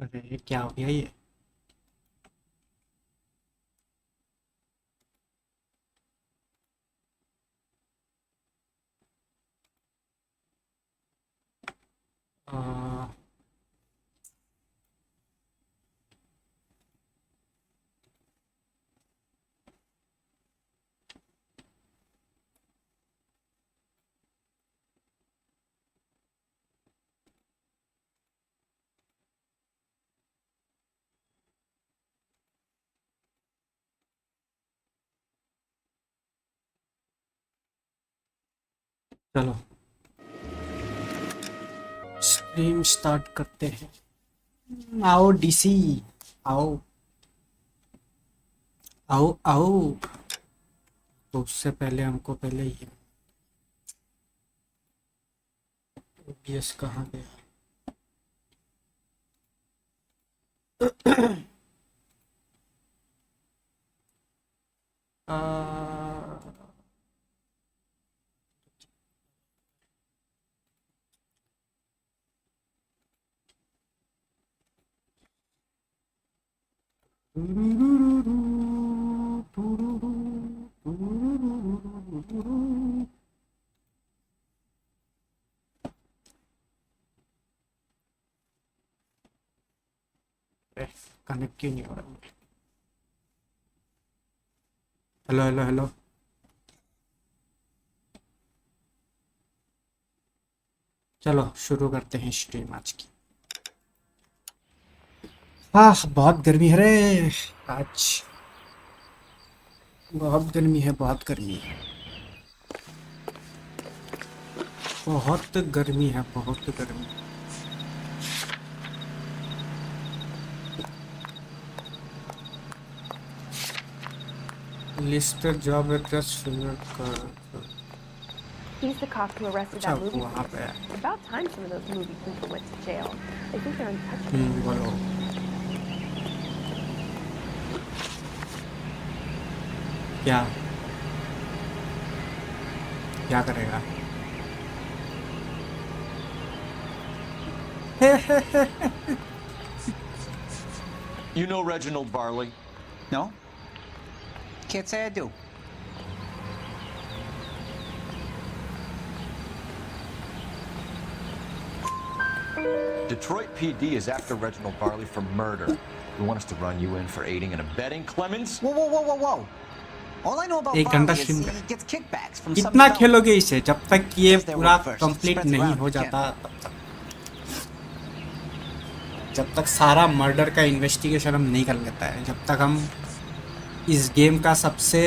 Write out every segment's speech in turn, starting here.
अरे क्या हो गया ये? आ, चलो स्ट्रीम स्टार्ट करते हैं। आओ डीसी, आओ आओ आओ। तो उससे पहले हमको पहले ये ओबीएस कहाँ गया? कनेक्ट क्यों नहीं हो रहा? Hello hello hello. चलो शुरू करते हैं स्ट्रीम आज की। बहुत गर्मी है रे आज, बहुत गर्मी है, बहुत गर्मी है, बहुत गर्मी है, बहुत गर्मी। लिस्ट जॉब एड्रेस कर। He's the cop who arrested that movie वहाँ पे producer. It's about time some of those movie people went to jail. They think they're untouchable. बोलो क्या क्या करेगा? You know Reginald Barley? No? Can't say I do. Detroit PD is after Reginald Barley for murder. We want us to run you in for aiding and abetting Clemens. Whoa, whoa, whoa, whoa, whoa. All I know about एक घंटा Barley is stream he gets kickbacks from some कितना developers. खेलोगे इसे? जब तक ये Because they पूरा were first. Complete Spreads नहीं around हो if you जाता तब तक, जब तक सारा मर्डर का इन्वेस्टिगेशन हम नहीं कर लेता है, जब तक हम इस गेम का सबसे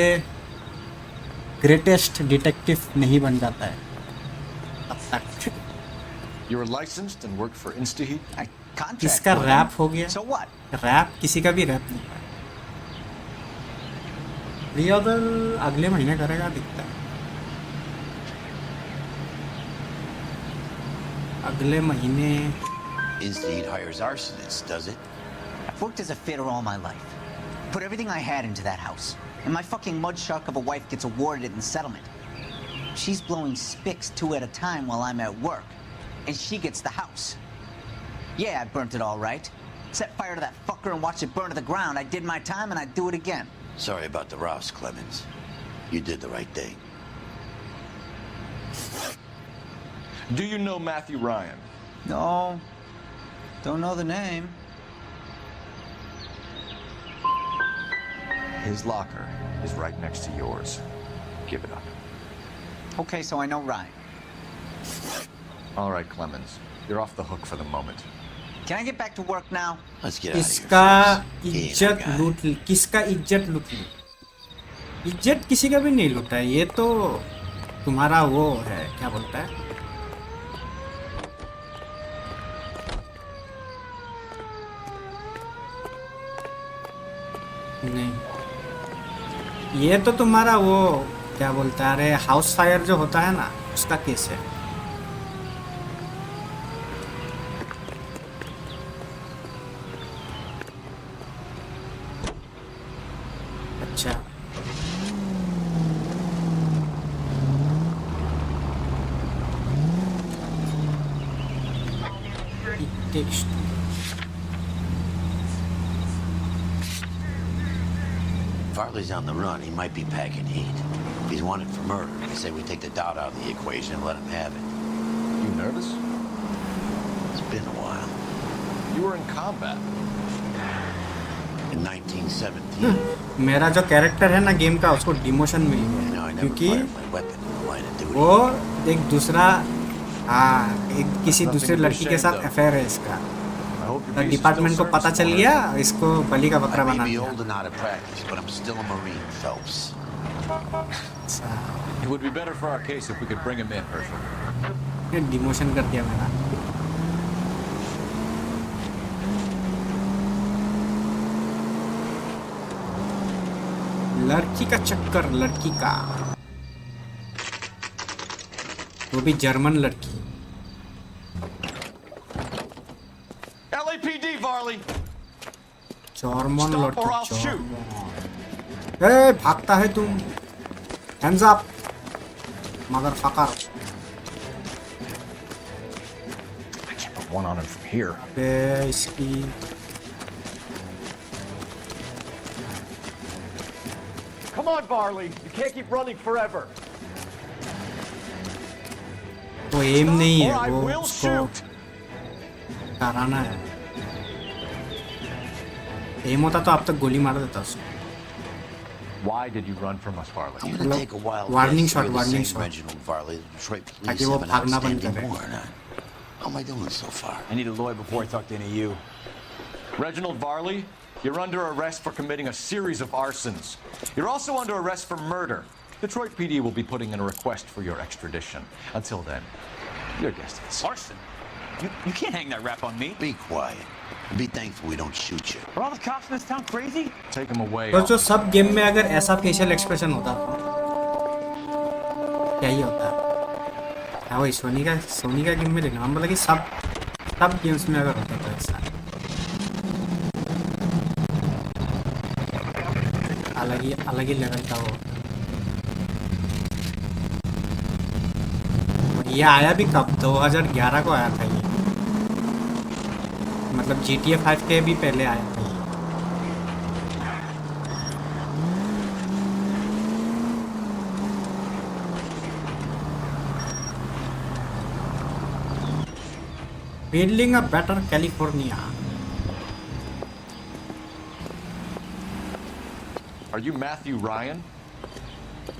ग्रेटेस्ट डिटेक्टिव नहीं बन जाता है, तब तक। You were licensed and worked for InstaHeat? I contract किसका with रैप them. हो गया? So what? रैप किसी का भी रैप नहीं है। रियल अगले महीने करेगा दिखता है, अगले महीने। InstaHeat hires arsonists, does it? I've worked as a fitter all my life. Put everything I had into that house. And my fucking mudshark of a wife gets awarded in settlement. She's blowing spics 2 at a time while I'm at work. And she gets the house. Yeah, I burnt it all right. Set fire to that fucker and watched it burn to the ground. I did my time and I'd do it again. Sorry about the rouse, Clemens. You did the right thing. Do you know Matthew Ryan? No. Don't know the name. His locker is right next to yours. Give it up. Okay, so I know Ryan. All right, Clemens. You're off the hook for the moment. Can I get back to work now? Let's get out of here. इसका Phelps. इज्जत Yeah, लूट ली किसका इज्जत लूट ली इज्जत किसी का भी नहीं लूटा है ये तो तुम्हारा वो है क्या बोलता है नहीं ये तो तुम्हारा वो क्या बोलता है अरे हाउस फायर जो होता है ना उसका केस है अच्छा text Farley's on the run. He might be packing heat. If he's wanted for murder, I say we take the doubt out of the equation and let him have it. You nervous? It's been a while. You were in combat. In 1917. मेरा जो character है ना game का उसको demotion मिली है Now I never क्योंकि fired my weapon in the line of duty. वो एक दूसरा हाँ एक किसी दूसरे लड़की के साथ अफेयर है इसका I hope your piece is department still को पता चल serviceable. गया इसको बलि का बकरा I बना may be दिया old and out of practice, but I'm still a Marine, Phelps. अच्छा, It would be better for our case if we could bring him in, Herschel. ये डिमोशन कर दिया मेरा लड़की का चक्कर लड़की का वो भी जर्मन लड़की LAPD, Varley. German Stop or लड़की I'll shoot. जर्मन ए भागता है तुम hands up motherfucker I can't put one on him from here. बे इसकी Come on, Varley. You can't keep running forever. वो एम नहीं Or है I वो will उसको shoot. कराना है एम होता तो अब तक गोली मार देता उसको Why did you run from us, I'm Varley? gonna take a wild warning guess shot, you're the warning same shot. Reginald Varley, the Detroit police ताकि वो have an भागना बंद outstanding करे warrant on. How am I doing so far? I need a lawyer before I talk to any of you. Reginald Varley, you're under arrest for committing a series of arsons. You're also under arrest for murder. Detroit PD will be putting in a request for your extradition. Until then, your distance. Arson? You can't hang that rap on me. Be quiet. Be thankful we don't shoot you. Are all the cops in this town crazy? Take him away. तो जो सब game में अगर ऐसा facial expression होता तो क्या ही होता है वही सोनी का गेम में देखना मतलब कि सब गेम्स में अगर होता तो ऐसा अलग ही लेवल का वो और ये आया भी कब 2011 को आया था ये मतलब GTA 5 के भी पहले आया था Building a better California. Are you Matthew Ryan?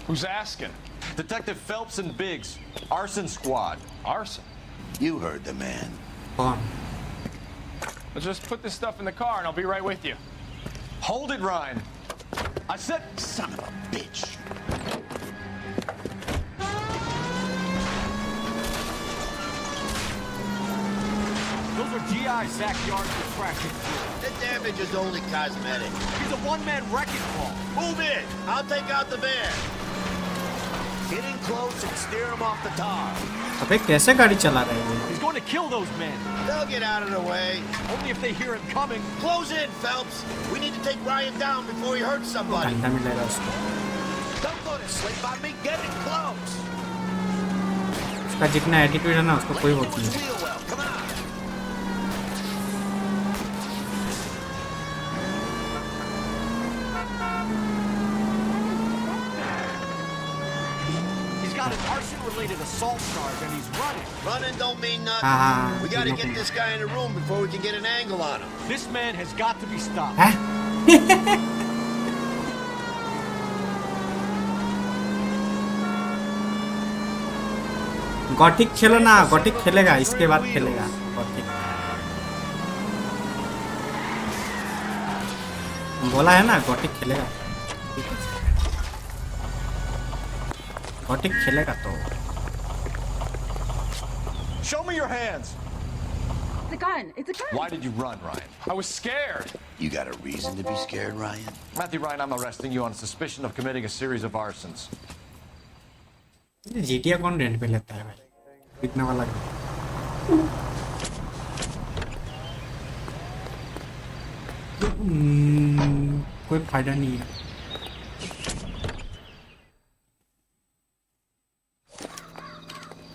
Who's asking? Detective Phelps and Biggs, arson squad. Arson? You heard the man. कौन Let's just put this stuff in the car and I'll be right with you. Hold it, Ryan. I said, Son of a bitch. Those are GI's backyard for crashing through. The damage is only cosmetic. He's a one-man wrecking ball. Move in. I'll take out the van. Get in close and steer him off the tar. अबे कैसे गाड़ी चला रहे हैं He's going to kill those men. They'll get out of the way. Only if they hear him coming. Close in, Phelps. We need to take Ryan down before he hurts somebody. घंटा मिलेगा उसको Don't go to sleep on me. Get in close. उसका जितना attitude है ना उसको कोई होती नहीं Feel well. Come on. He's got an arson-related assault charge and he's running. Running don't mean nothing. हाँ We gotta get this guy in a room before we can get an angle on him. This man has got to be stopped. हैं गॉटिक खेलो ना, गॉटिक खेलेगा इसके बाद खेलेगा गॉटिक। बोला है ना गॉटिक खेलेगा, गॉटिक खेलेगा तो। Show me your hands. It's a gun. It's a gun. Why did you run, Ryan? I was scared. You got a reason to be scared, Ryan? Matthew Ryan, I'm arresting you on suspicion of committing a series of arsons. GTA कौन rent पे लेता है भाई, बिकने वाला कोई फायदा नहीं है।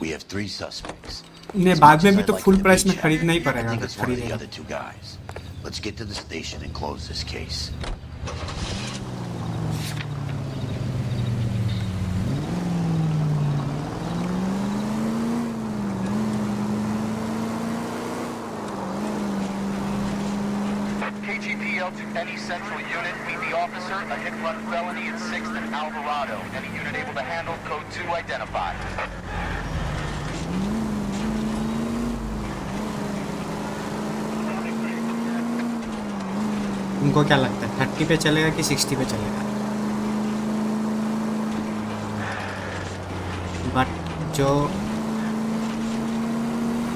We have 3 suspects. ने बाद में भी तो फुल प्राइस में खरीदना ही पड़ेगा। I think it's one of the other 2 guys. Let's get to the station and close this case. KGPL to any central unit. Meet the officer. A hit-run felony at 6th and Alvarado. Any unit able to handle code 2 identified. उनको क्या लगता है 30 पे चलेगा कि 60 पे चलेगा?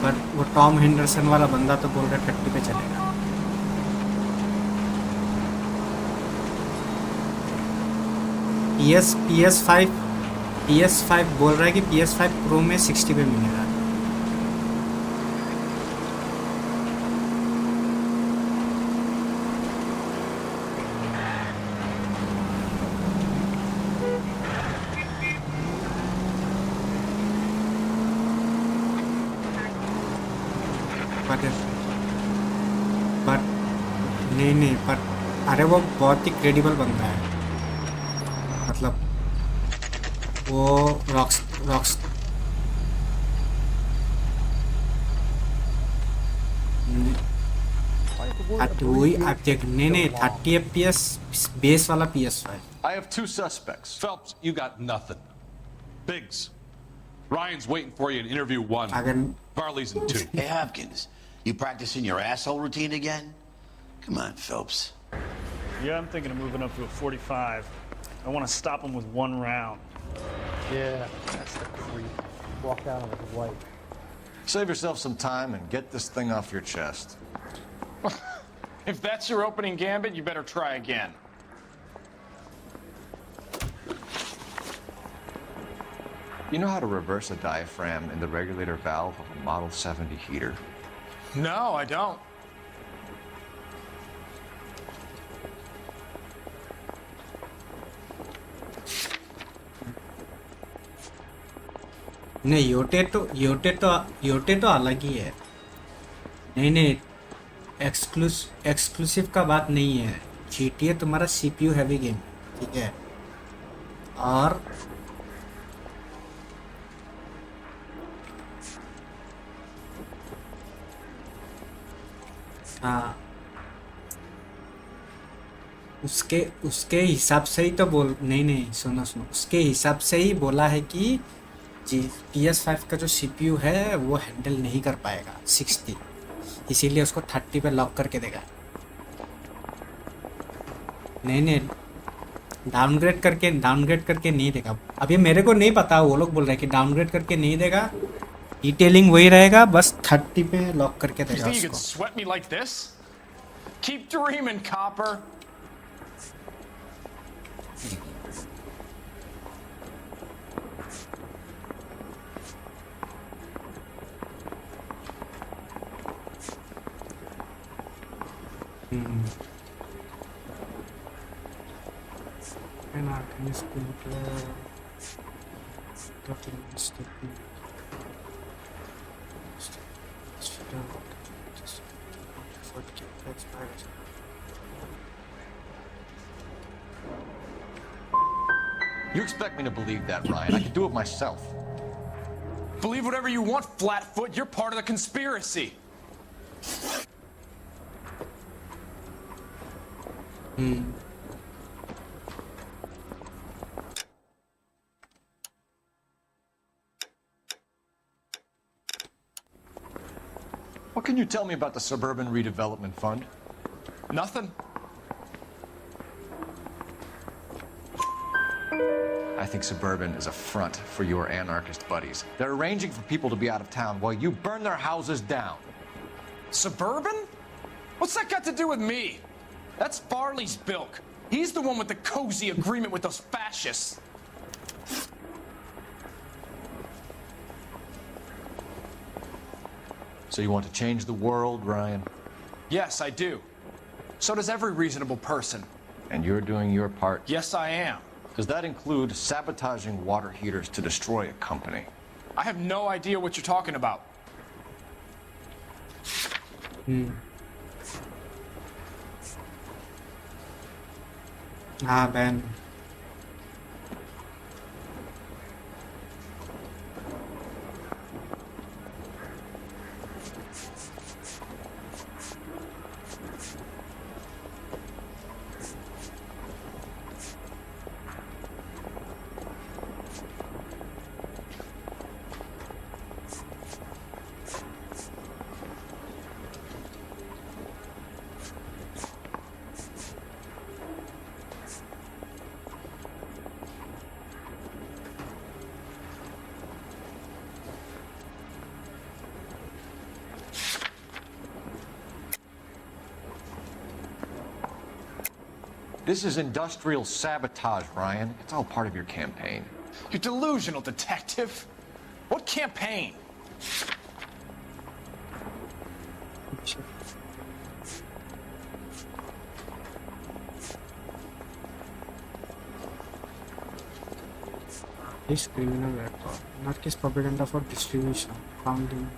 But वो टॉम हेंडरसन वाला बंदा तो बोल रहा है 30 पे चलेगा। PS5 बोल रहा है कि PS5 Pro में 60 पे मिलेगा। नहीं पर अरे वो बहुत ही क्रेडिबल बंदा है, मतलब वो रॉक्स वही आप देख नहीं 30 FPS बेस वाला PS5। I have 2 suspects. Phelps, you got nothing. Biggs, Ryan's waiting for you in interview 1. Varley's in 2. Hey, Hopkins, you practicing your asshole routine again? Come on, Phelps. Yeah, I'm thinking of moving up to a 45. I want to stop him with 1 round. Yeah, that's the creep. Walk out on his wife. Save yourself some time and get this thing off your chest. If that's your opening gambit, you better try again. You know how to reverse a diaphragm in the regulator valve of a Model 70 heater? No, I don't. नहीं योटे तो अलग ही है। नहीं exclusive का बात नहीं है। GTA तुम्हारा CPU हैवी गेम, ठीक है, और हाँ उसके हिसाब से ही तो बोल नहीं सुनो उसके हिसाब से ही बोला है कि जी PS5 का जो CPU है वो हैंडल नहीं कर पाएगा 60, इसीलिए उसको 30 पे लॉक करके देगा। नहीं डाउनग्रेड करके नहीं देगा। अब ये मेरे को नहीं पता, वो लोग बोल रहे हैं कि डाउनग्रेड करके नहीं देगा, डिटेलिंग वही रहेगा, बस 30 पे लॉक करके देगा उसको। You expect me to believe that, Ryan? I can do it myself. Believe whatever you want, Flatfoot. You're part of the conspiracy. What can you tell me about the Suburban Redevelopment Fund? Nothing. I think Suburban is a front for your anarchist buddies. They're arranging for people to be out of town while you burn their houses down. Suburban? What's that got to do with me? That's Varley's bilk. He's the one with the cozy agreement with those fascists. So you want to change the world, Ryan? Yes, I do. So does every reasonable person. And you're doing your part? Yes, I am. Does that include sabotaging water heaters to destroy a company? I have no idea what you're talking about. Ah, Ben. This is industrial sabotage, Ryan. It's all part of your campaign. You're delusional, detective. What campaign? This criminal record. Anarchist propaganda for distribution. Founding.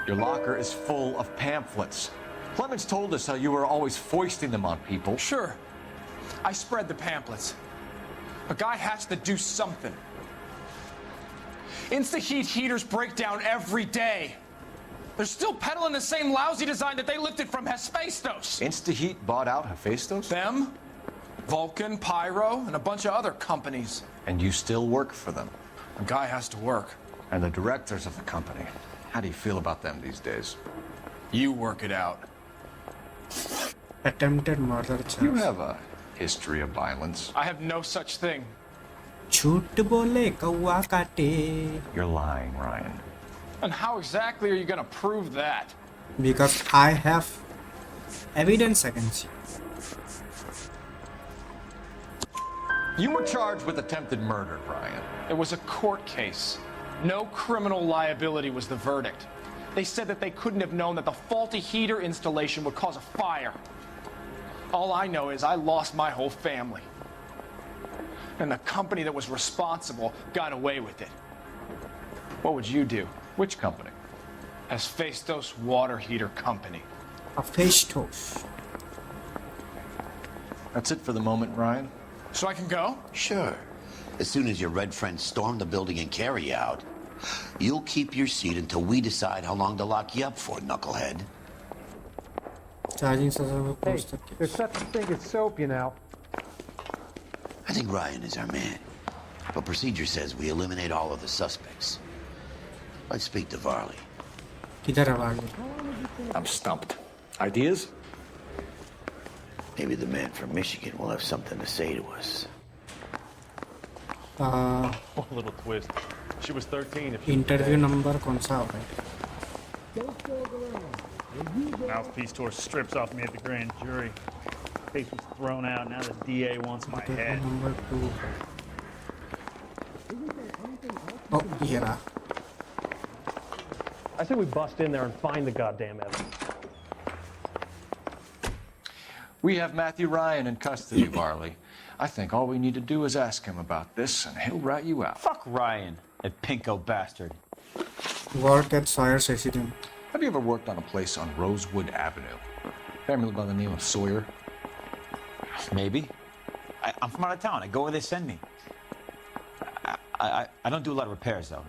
Your locker is full of pamphlets. Clemens told us how you were always foisting them on people. Sure. I spread the pamphlets. A guy has to do something. Insta-heat heaters break down every day. They're still peddling the same lousy design that they lifted from Hephaestus. Instaheat bought out Hephaestus? Them, Vulcan, Pyro, and a bunch of other companies. And you still work for them. A guy has to work. And the directors of the company. How do you feel about them these days? You work it out. Attempted murder charge. You have a history of violence. I have no such thing. Chut bole kawa kate. You're lying, Ryan. And how exactly are you going to prove that? Because I have evidence against you. You were charged with attempted murder, Ryan. It was a court case. No criminal liability was the verdict. They said that they couldn't have known that the faulty heater installation would cause a fire. All I know is I lost my whole family. And the company that was responsible got away with it. What would you do? Which company? Hephaestus Water Heater Company. Hephaestus. That's it for the moment, Ryan. So I can go? Sure. As soon as your red friends storm the building and carry you out, you'll keep your seat until we decide how long to lock you up for, knucklehead. Charging system Hey, there's such a thing as soap, you know. I think Ryan is our man. But procedure says we eliminate all of the suspects. Let's speak to Varley. किधर है वाली? I'm stumped. Ideas? Maybe the man from Michigan will have something to say to us. A little twist. She was 13 if she Interview number कौन सा होगा? Mouthpiece tore strips off me at the grand jury. Case was thrown out. Now the DA wants my head. Number 2. Oh, yeah. I say we bust in there and find the goddamn evidence. We have Matthew Ryan in custody, Varley. I think all we need to do is ask him about this, and he'll rat you out. Fuck Ryan, that pinko bastard. Work at Sawyer's Residence. Have you ever worked on a place on Rosewood Avenue? Family by the name of Sawyer? Maybe. I'm from out of town. I go where they send me. I don't do a lot of repairs, though.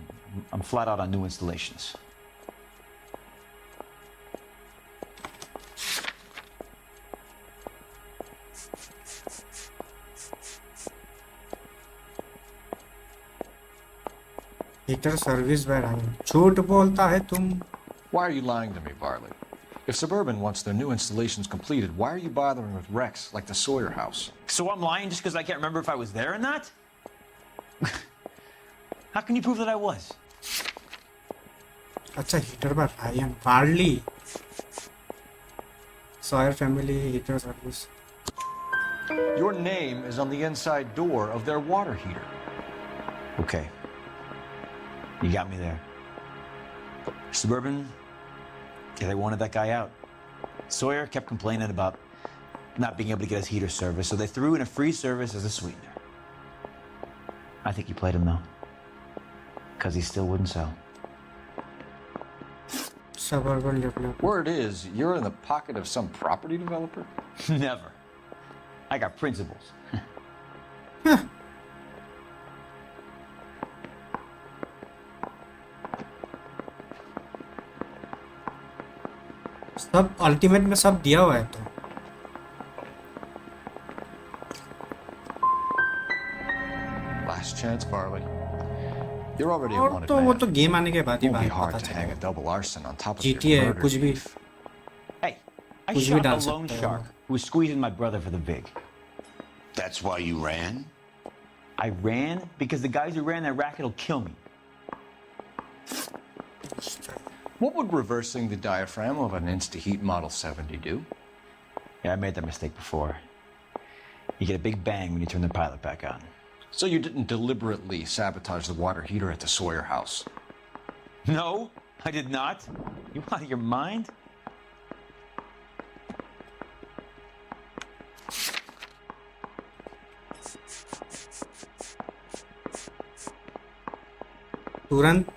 I'm flat out on new installations. Heater service bad आ गई। झूठ बोलता है तुम। Why are you lying to me, Varley? If Suburban wants their new installations completed, why are you bothering with wrecks like the Sawyer house? So I'm lying just because I can't remember if I was there or not? How can you prove that I was? अच्छा heater पर Ryan Warli Sawyer family heater service. Your name is on the inside door of their water heater. Okay. You got me there. Suburban, yeah, they wanted that guy out. Sawyer kept complaining about not being able to get his heater service, so they threw in a free service as a sweetener. I think he played him, though. Because he still wouldn't sell. Suburban developer. Word is, you're in the pocket of some property developer? Never. I got principles. सब ultimate में सब दिया हुआ है तो Last chance, Varley. You're already a और wanted तो वो man. तो गेम आने के बाद ही Won't be बात hard पता to hang a चलेगा। double arson on top of GTA your है murder कुछ भी beef. Hey, I कुछ भी shot डाल a loan सकते हो। shark who was squeezing my brother for the vig. That's why you ran? I ran because the guys who ran that racket will kill me. What would reversing the diaphragm of an Insta-Heat Model 70 do? Yeah, I made that mistake before. You get a big bang when you turn the pilot back on. So you didn't deliberately sabotage the water heater at the Sawyer house? No, I did not. You out of your mind? तुरंत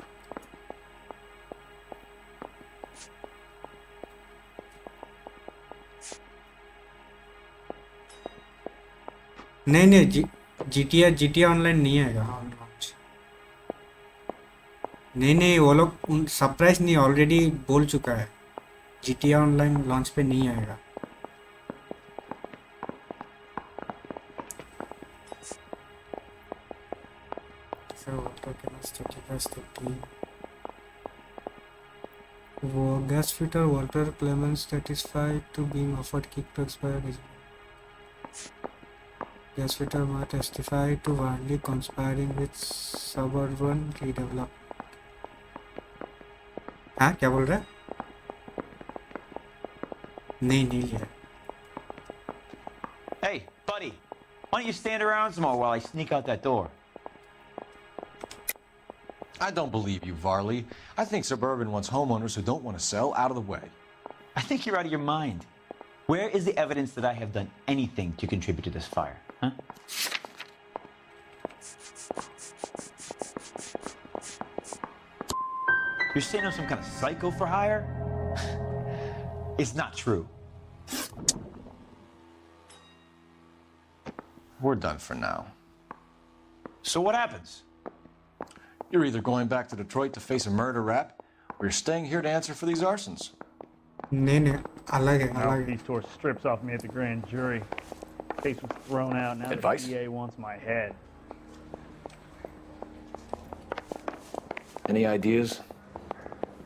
नहीं GTA online नहीं आएगा। नहीं वो लोग surprise नहीं already बोल चुका है GTA ऑनलाइन लॉन्च पे नहीं आएगा। वो gas fitter Walter Clemens satisfied to being offered kickbacks by gas fitter might testify to widely conspiring with suburban redevelopment। हाँ क्या बोल रहा है? नहीं लिया। Hey, buddy, why don't you stand around some more while I sneak out that door? I don't believe you, Varley. I think Suburban wants homeowners who don't want to sell out of the way. I think you're out of your mind. Where is the evidence that I have done anything to contribute to this fire? Huh? You're saying I'm some kind of psycho for hire? It's not true. We're done for now. So what happens? You're either going back to Detroit to face a murder rap, or you're staying here to answer for these arsons. नहीं अलग है। Mouthpiece tore strips off me at the grand jury. Case was thrown out. Now Advice? the DA wants my head. Any ideas?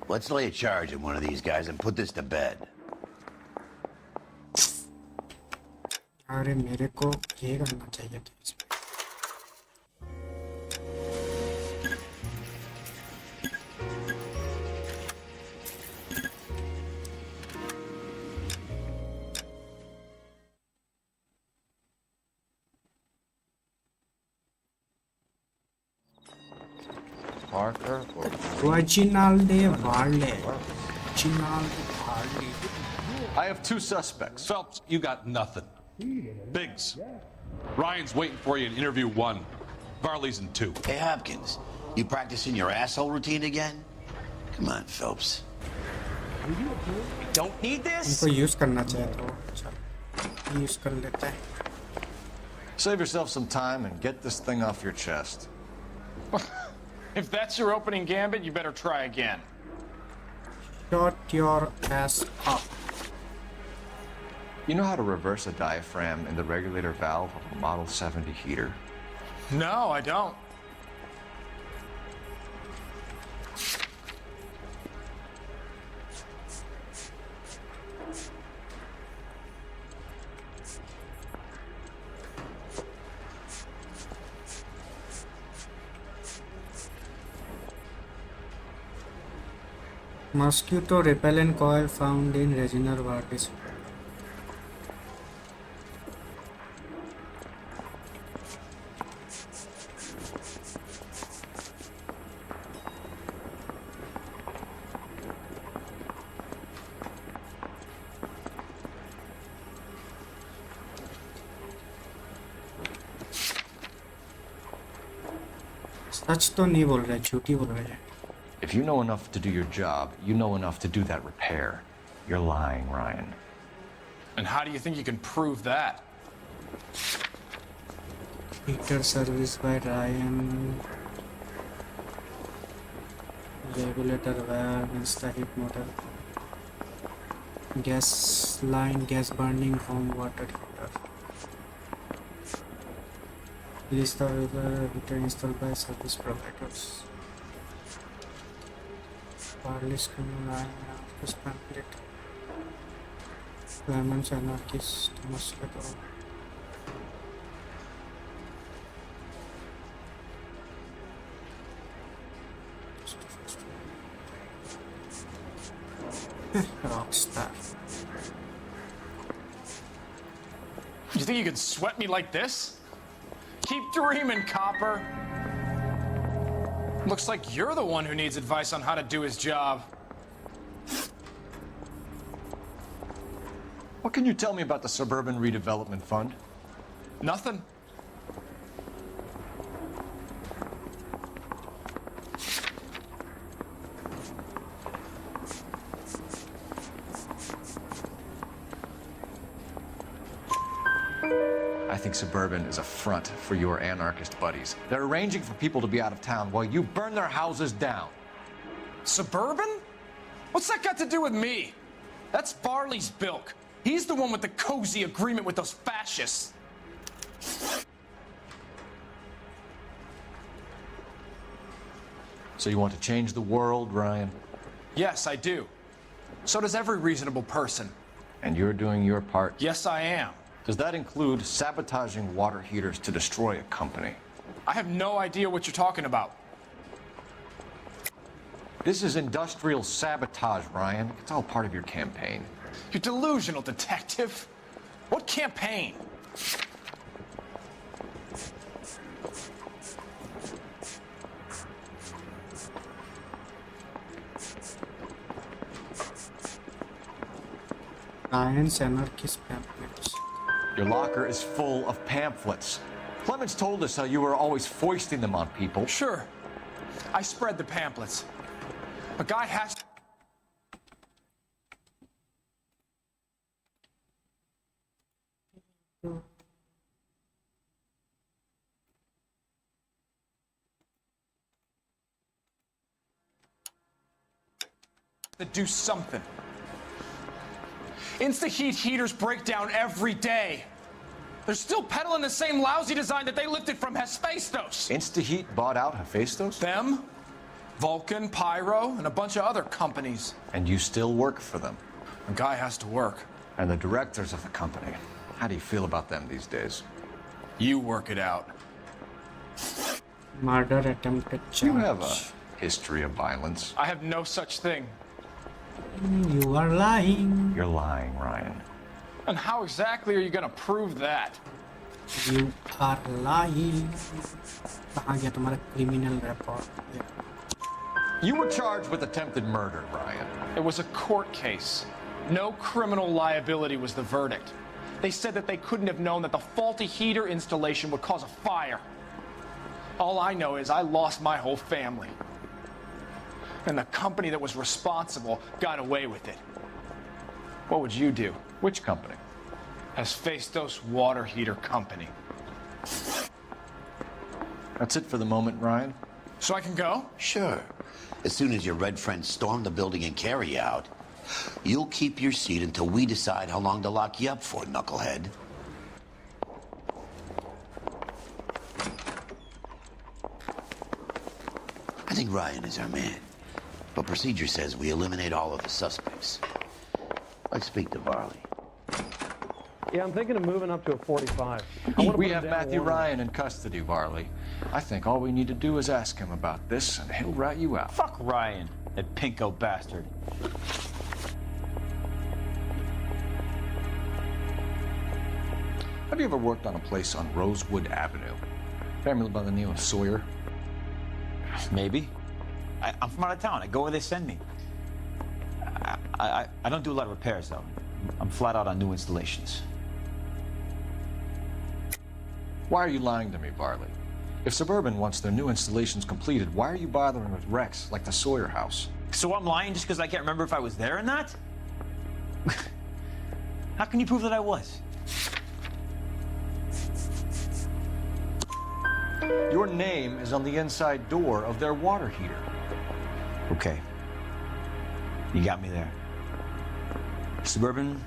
Let's lay a charge at one of these guys and put this to bed. अरे मेरे को ये करना चाहिए था इसमें। Parker or Reginalde Varley. I have two suspects. Phelps, you got nothing. Biggs, Ryan's waiting for you in interview 1. Varley's in 2. Hey, Hopkins, you practicing your asshole routine again? Come on, Phelps. Don't need this? इनको use करना चाहिए तो use कर लेते हैं। Save yourself some time and get this thing off your chest. If that's your opening gambit, you better try again. Shut your ass up. You know how to reverse a diaphragm in the regulator valve of a Model 70 heater? No, I don't. Mosquito repellent coil found in reservoir display. सच तो नहीं बोल रहे, झूठी बोल रहे हैं. If you know enough to do your job, you know enough to do that repair. You're lying, Ryan. And how do you think you can prove that? Heater service by Ryan. Regulator valve, insta heat motor. Gas line, gas burning, home water heater. List of heater installed by service providers. Wireless line, this pamphlet. Lemons anarchist mosquito. Rockstar. You think you can sweat me like this? Keep dreaming, Copper. Looks like you're the one who needs advice on how to do his job. What can you tell me about the Suburban Redevelopment Fund? Nothing. I think Suburban is a front for your anarchist buddies. They're arranging for people to be out of town while you burn their houses down. Suburban? What's that got to do with me? That's Farley's bilk. He's the one with the cozy agreement with those fascists. So you want to change the world, Ryan? Yes, I do. So does every reasonable person. And you're doing your part? Yes, I am. Does that include sabotaging water heaters to destroy a company? I have no idea what you're talking about. This is industrial sabotage, Ryan. It's all part of your campaign. You're delusional, detective. What campaign? Ryan's anarchist pamphlets. Your locker is full of pamphlets. Clemens told us how you were always foisting them on people. Sure. I spread the pamphlets. A guy has to do something. Insta-heat heaters break down every day. They're still peddling the same lousy design that they lifted from Hephaestus. Insta-heat bought out Hephaestus? Them, Vulcan, Pyro, and a bunch of other companies. And you still work for them? A guy has to work. And the directors of the company. How do you feel about them these days? You work it out. Murder attempted charge. You have a history of violence. I have no such thing. You are lying. You're lying, Ryan. And how exactly are you going to prove that? You are lying. कहाँ गया तुम्हारा criminal report? You were charged with attempted murder, Ryan. It was a court case. No criminal liability was the verdict. They said that they couldn't have known that the faulty heater installation would cause a fire. All I know is I lost my whole family. And the company that was responsible got away with it. What would you do? Which company? Hephaestus Water Heater Company. That's it for the moment, Ryan? So I can go? Sure. As soon as your red friends storm the building and carry you out, you'll keep your seat until we decide how long to lock you up for, knucklehead. I think Ryan is our man. But procedure says we eliminate all of the suspects. Let's speak to Varley. Yeah, I'm thinking of moving up to a 45. We have Matthew Ryan in custody, Varley. I think all we need to do is ask him about this, and he'll rat you out. Fuck Ryan, that pinko bastard. Have you ever worked on a place on Rosewood Avenue? Family by the name of Sawyer? Maybe. I'm from out of town. I go where they send me. I don't do a lot of repairs, though. I'm flat out on new installations. Why are you lying to me, Varley? If Suburban wants their new installations completed, why are you bothering with wrecks like the Sawyer house? So I'm lying just because I can't remember if I was there or not? How can you prove that I was? Your name is on the inside door of their water heater. Okay. You got me there. Suburban,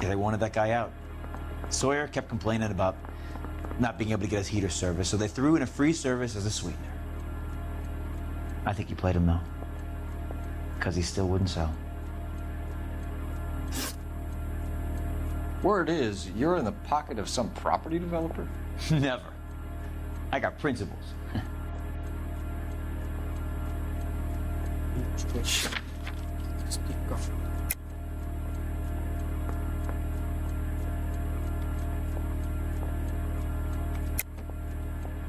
yeah, they wanted that guy out. Sawyer kept complaining about not being able to get his heater service, so they threw in a free service as a sweetener. I think you played him, though. Because he still wouldn't sell. Word is, you're in the pocket of some property developer? Never. I got principles.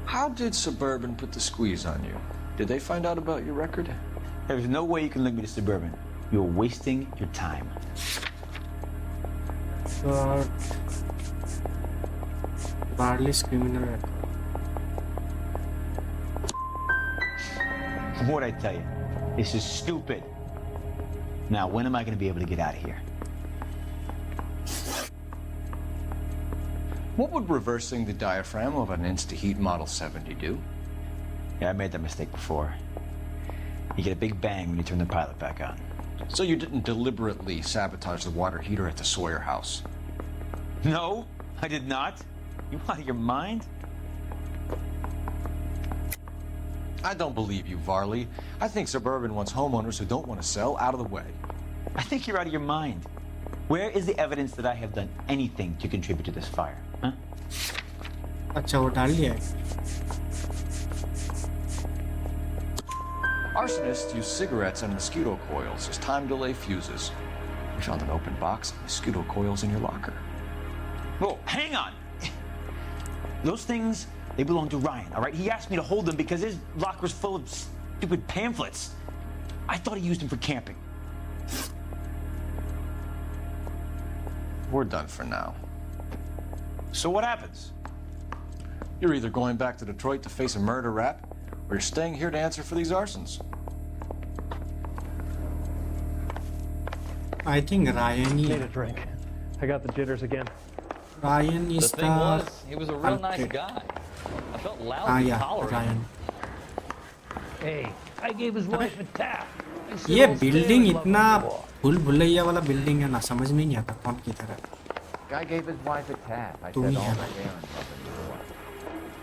How did Suburban put the squeeze on you? Did they find out about your record? There's no way you can link me to Suburban. You're wasting your time. Varley's criminal record. What'd I tell you? This is stupid. Now, when am I going to be able to get out of here? What would reversing the diaphragm of an Insta-Heat Model 70 do? Yeah, I made that mistake before. You get a big bang when you turn the pilot back on. So you didn't deliberately sabotage the water heater at the Sawyer house? No, I did not. You out of your mind? I don't believe you, Varley. I think Suburban wants homeowners who don't want to sell out of the way. I think you're out of your mind. Where is the evidence that I have done anything to contribute to this fire? Huh? अच्छा वो डाल लिया है. Arsonists use cigarettes and mosquito coils as time delay fuses. We found an open box of mosquito coils in your locker. Whoa, hang on! Those things, they belong to Ryan, all right? He asked me to hold them because his locker's full of stupid pamphlets. I thought he used them for camping. We're done for now. So what happens? You're either going back to Detroit to face a murder rap, or you're staying here to answer for these arsons. I think Ryan Need a drink. I got the jitters again. Ryan is the thing was, he was a real nice guy. I felt loudly tolerated. Ryan. Hey, I gave his wife a tap. ये building इतना भूल भुलैया वाला building है ना, समझ में नहीं आता कौन की तरह. Guy gave his wife a tap. I तुम said ही all है. my errands up in New York.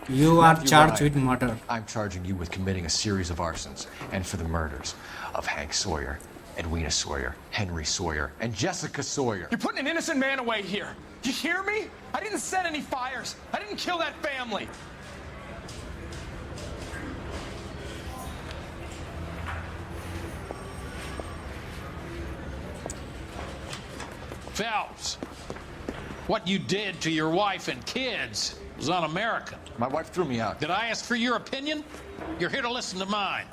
You are Matthew charged Ryan, with murder. I'm charging you with committing a series of arsons and for the murders of Hank Sawyer, Edwina Sawyer, Henry Sawyer, and Jessica Sawyer. You're putting an innocent man away here. You hear me? I didn't set any fires. I didn't kill that family. Phelps, what you did to your wife and kids was un-American. My wife threw me out. Did I ask for your opinion? You're here to listen to mine.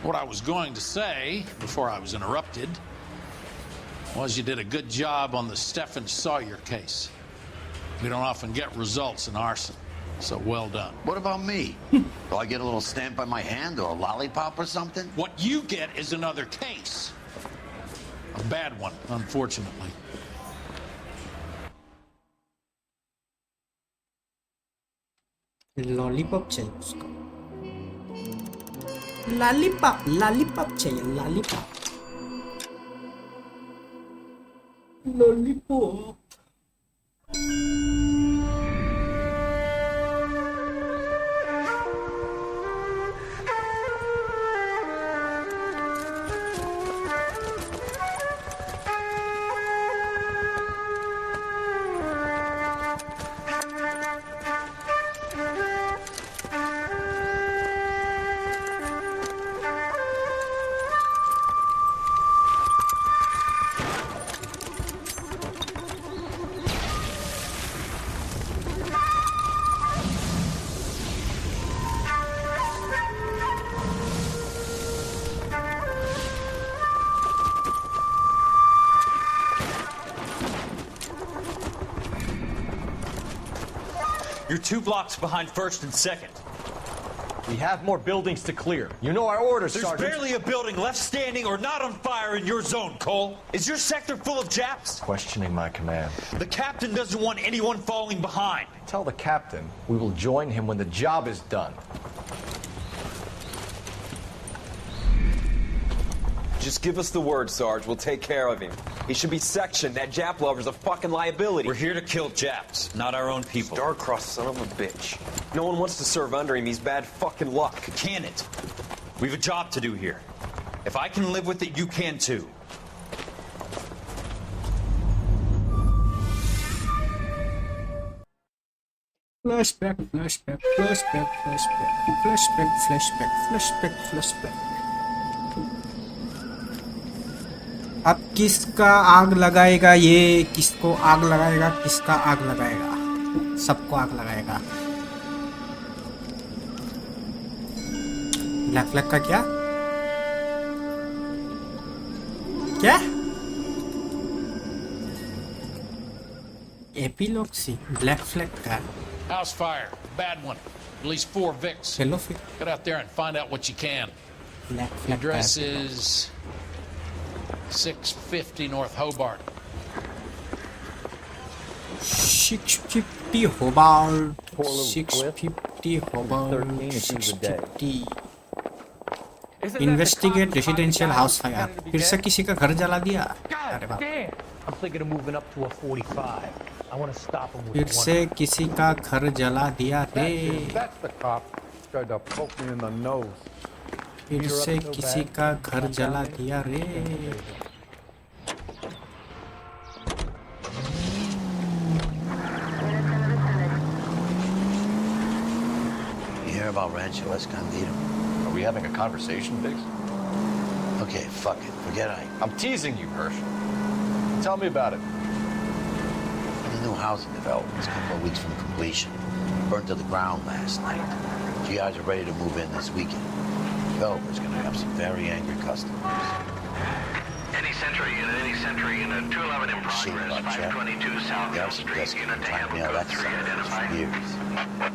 What I was going to say, before I was interrupted, was you did a good job on the Stephen Sawyer case. We don't often get results in arson, so well done. What about me? Do I get a little stamp on my hand or a lollipop or something? What you get is another case. A bad one, unfortunately. Lollipop चाहिए उसको. Lollipop चाहिए. Lollipop. You're 2 blocks behind first and second. We have more buildings to clear. You know our orders, There's Sergeant. barely a building left standing or not on fire in your zone, Cole. Is your sector full of Japs? Questioning my command. The captain doesn't want anyone falling behind. Tell the captain we will join him when the job is done. Just give us the word, Sarge. We'll take care of him. He should be sectioned. That Jap lover's a fucking liability. We're here to kill Japs, not our own people. Star-crossed son of a bitch. No one wants to serve under him. He's bad fucking luck. Can it? We've a job to do here. If I can live with it, you can too. Flashback, flashback, flashback, flashback, flashback, flashback, flashback, flashback. अब किसका आग लगाएगा ये, किसको आग लगाएगा, किसका आग लगाएगा, सबको आग लगाएगा। ब्लैक फ्लैग का क्या क्या एपिलॉग सी ब्लैक फ्लैग का House fire, bad one. At least 4 Vicks. चलो फिर Get out there and find out what you can. Black flag Address is 650 North Hobart. 650 Hobart, 650 Hobart, 650. Investigate residential house fire. फिर से किसी का घर जला दिया। अरे बाप। I'm thinking of moving up to a 45. I want to stop him with फिर से किसी का घर जला दिया रे। That's the cop. Tried to poke me in the nose. फिर से किसी का घर जला दिया रे। You hear about Rancho Escondido? Are we having a conversation, Biggs? Okay, fuck it. Forget I'm teasing you, Hirsch. Tell me about it. The new housing development is a couple of weeks from completion. Burned to the ground last night. GIs are ready to move in this weekend. Developer's gonna have some very angry customers. Any Sentry unit, 211 in progress, 522 South Hill Street, unit to handle code 3 identified.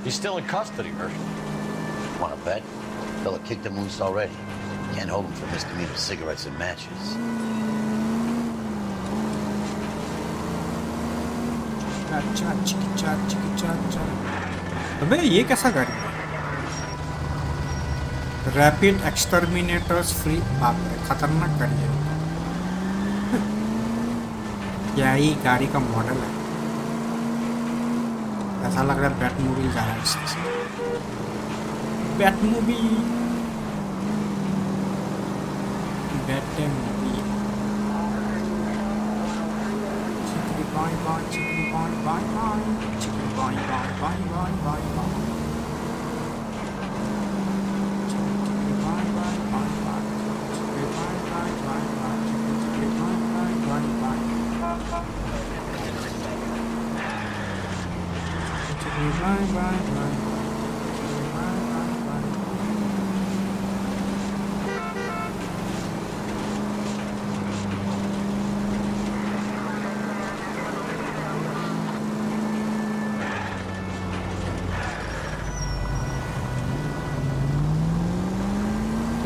He's still in custody, Hirsch. Wanna bet? Fella kicked him loose already. Can't hold him for misdemeanor cigarettes and matches. अबे ये कैसा गाड़ी है? Rapid exterminators free. बाप रे खतरनाक गाड़ी है। क्या ही गाड़ी का मॉडल है। ऐसा लग रहा है बैटमोबाइल जा रहा है इससे। बैटमोबाइल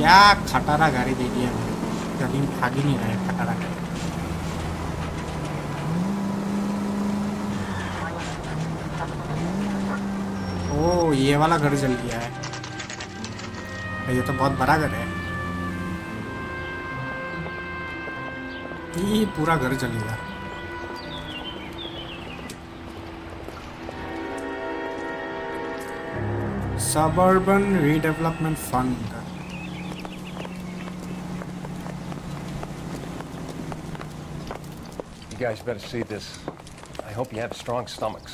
क्या खटारा गाड़ी दे दिया मुझे। कभी भाग ही नहीं रहा है खटारा गाड़ी। 'ओ ये वाला घर जल गया है। ये तो बहुत बड़ा घर है। ये पूरा घर जलेगा। Suburban Redevelopment Fund. You guys better see this. I hope you have strong stomachs.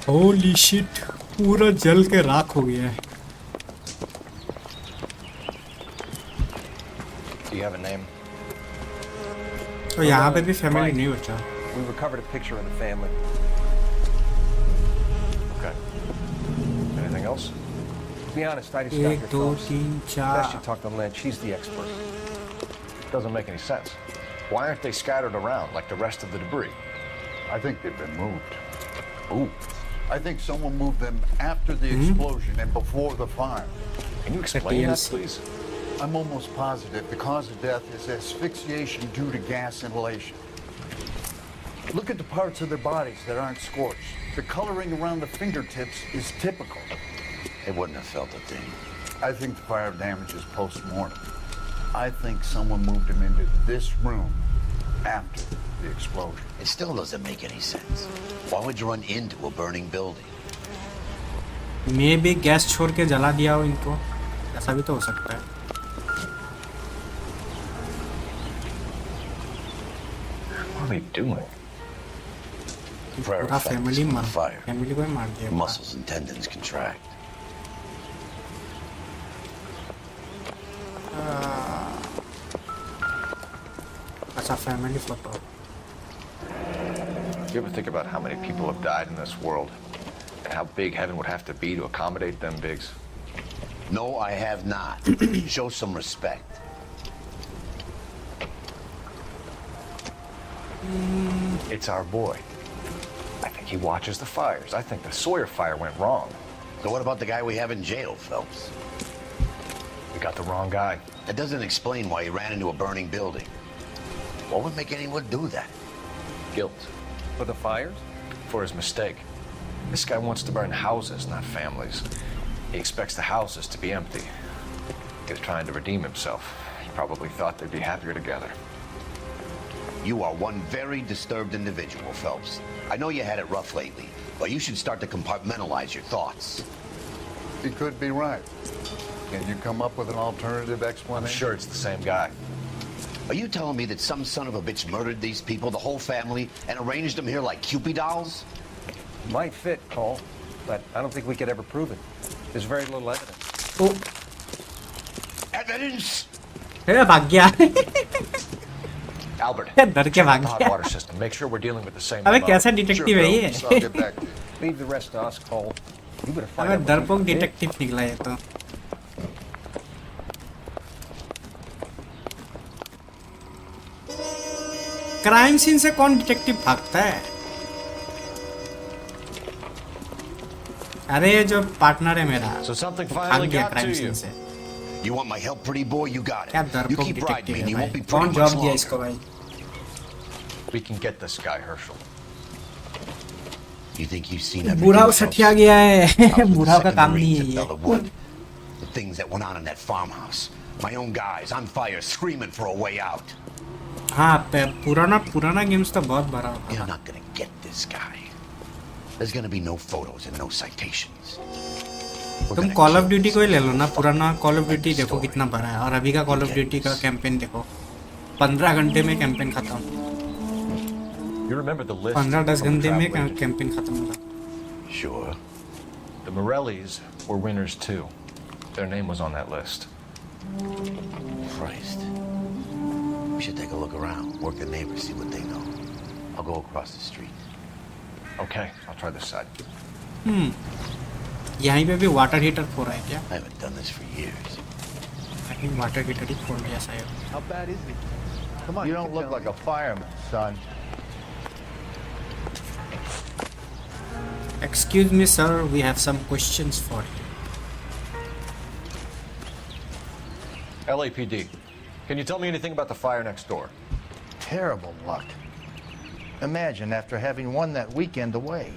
Holy shit! पूरा जल के राख हो गया है। Do you have a name? तो यहाँ पे भी फैमिली नहीं बचा। We recovered a picture of the family. Okay. Anything else? To be honest, I just got your 1 2 phones. 3 Best you 4 talk to Lynch. He's the expert. Doesn't make any sense. Why aren't they scattered around like the rest of the debris? I think they've been moved. Ooh. I think someone moved them after the explosion and before the fire. Can you explain that, please? I'm almost positive the cause of death is asphyxiation due to gas inhalation. Look at the parts of their bodies that aren't scorched. The coloring around the fingertips is typical. They wouldn't have felt a thing. I think the fire damage is post-mortem. I think someone moved him into this room after the explosion. It still doesn't make any sense. Why would you run into a burning building? Maybe gas छोड़ के जला दिया हो इनको, ऐसा भी तो हो सकता है. What are they doing? Prayer पूरा effect family from मार, the fire. family को ही मार दिया. Muscles and tendons contract. अच्छा family photo. You ever think about how many people have died in this world? And how big heaven would have to be to accommodate them, Biggs? No, I have not. Show some respect. It's our boy. I think he watches the fires. I think the Sawyer fire went wrong. So what about the guy we have in jail, Phelps? We got the wrong guy. That doesn't explain why he ran into a burning building. What would make anyone do that? Guilt. For the fires? For his mistake. This guy wants to burn houses, not families. He expects the houses to be empty. He was trying to redeem himself. He probably thought they'd be happier together. You are one very disturbed individual, Phelps. I know you had it rough lately, but you should start to compartmentalize your thoughts. He could be right. Can you come up with an alternative explanation? I'm sure it's the same guy. Are you telling me that some son of a bitch murdered these people, the whole family, and arranged them here like Cupid dolls? Might fit, Cole, but I don't think we could ever prove it. There's very little evidence. Oh. Evidence? भाग गया. Albert, डर के check भाग the hot गया. water system. Make sure we're dealing with the same. अबे MO. कैसा detective है ये? I'll get back to you. Leave the rest to us, Cole. You better find अबे out. डरपोक डिटेक्टिव निकला ये तो. क्राइम सीन से कौन डिटेक्टिव भागता है? अरे जो पार्टनर है मेरा. So something भाग finally गया got crime to scene you. से. You want my help, pretty boy? You got क्या it. You डरपोक keep riding detective me and है you won't be भाई? कौन pretty जॉब much दिया longer. इसको भाई? We can get this guy, Herschel. You think you've seen everything? बुढ़ाओ Phelps? सठिया गया है. I was with the बुढ़ाओ का second काम नहीं Marines है at ये. Bella Wood. The things that went on in that farmhouse. My own guys on fire, screaming for a way out. हाँ पुराना गेम्स तो बहुत बड़ा होता You're था. not gonna get this guy. There's gonna be no photos and no citations. तुम call of duty को ही ले लो ना. पुराना कॉल ऑफ ड्यूटी देखो कितना बड़ा है और अभी का कॉल ऑफ ड्यूटी का कैंपेन देखो. 15 घंटे में कैंपेन खत्म. You remember the list? 15-10 from the घंटे में travel agent? कैंपेन खत्म होगा. Sure. The Morellis were winners too. Their name was on that list. Christ. We should take a look around, work the neighbors, see what they know. I'll go across the street. Okay, I'll try this side. यहीं पे भी water heater फोड़ा है क्या? I haven't done this for years. I think water heater ही फोड़ दिया शायद. How bad is it? Come on. You don't look like a fireman, son. Excuse me, sir. We have some questions for you. LAPD, can you tell me anything about the fire next door? Terrible luck. Imagine after having won that weekend away.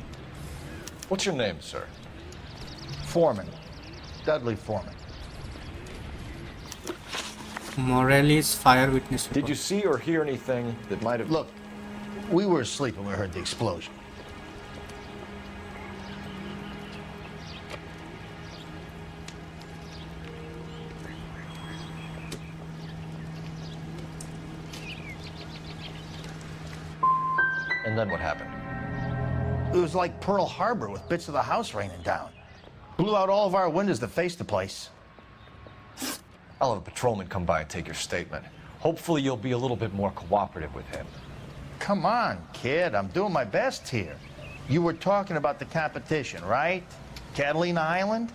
What's your name, sir? Foreman. Dudley Foreman. Morelli's fire witness. Did you see or hear anything that might have... Look, we were asleep when we heard the explosion. And then what happened? It was like Pearl Harbor with bits of the house raining down. Blew out all of our windows that faced the place. I'll have a patrolman come by and take your statement. Hopefully you'll be a little bit more cooperative with him. Come on, kid. I'm doing my best here. You were talking about the competition, right? Catalina Island?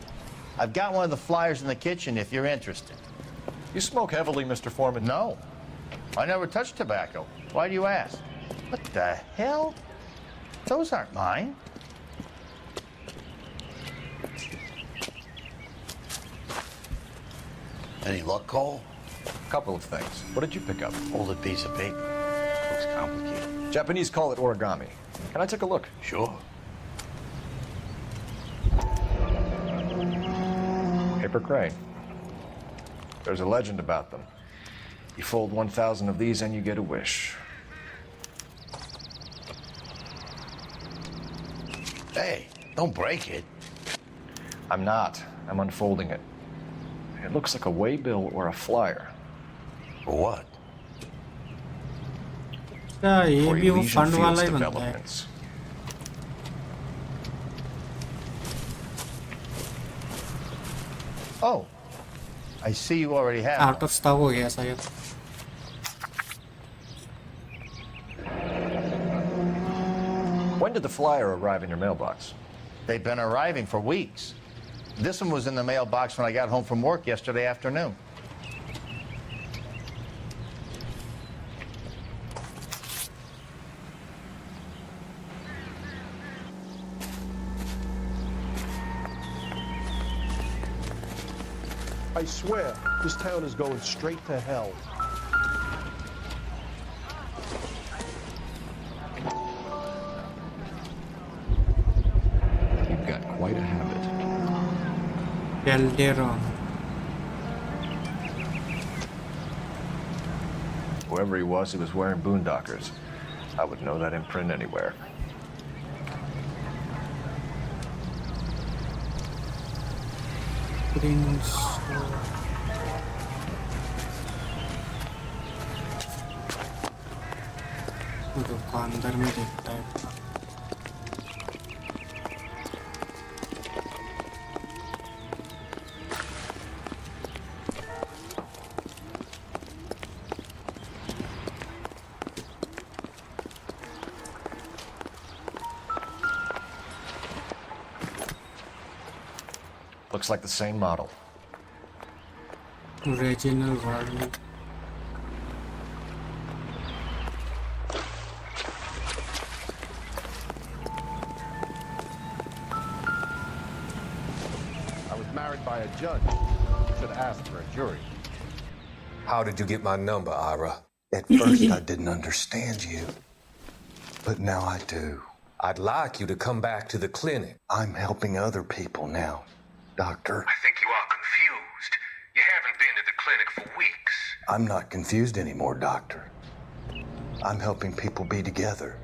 I've got one of the flyers in the kitchen if you're interested. You smoke heavily, Mr. Foreman? No. I never touched tobacco. Why do you ask? What the hell? Those aren't mine. Any luck, Cole? Couple of things. What did you pick up? Folded piece of paper. Looks complicated. Japanese call it origami. Can I take a look? Sure. Paper crane. There's a legend about them. You fold 1,000 of these and you get a wish. Hey, don't break it. I'm not. I'm unfolding it. It looks like a waybill or a flyer. For what? अच्छा ये For भी वो Elysian fund वाला Fields ही बनता है developments. Oh, I see you already have out of stock हो गया शायद When did the flyer arrive in your mailbox? They've been arriving for weeks. This one was in the mailbox when I got home from work yesterday afternoon. I swear, this town is going straight to hell. You've got quite a habit. Calderon. Whoever he was wearing boondockers. I would know that imprint anywhere. Prince. दुकानदार में देखता है Looks like the same model. Original Varley. I was married by a judge. Should have asked for a jury. How did you get my number, Ira? At first, I didn't understand you. But now I do. I'd like you to come back to the clinic. I'm helping other people now, Doctor. I think you are confused. You haven't been to the clinic for weeks. I'm not confused anymore, Doctor. I'm helping people be together.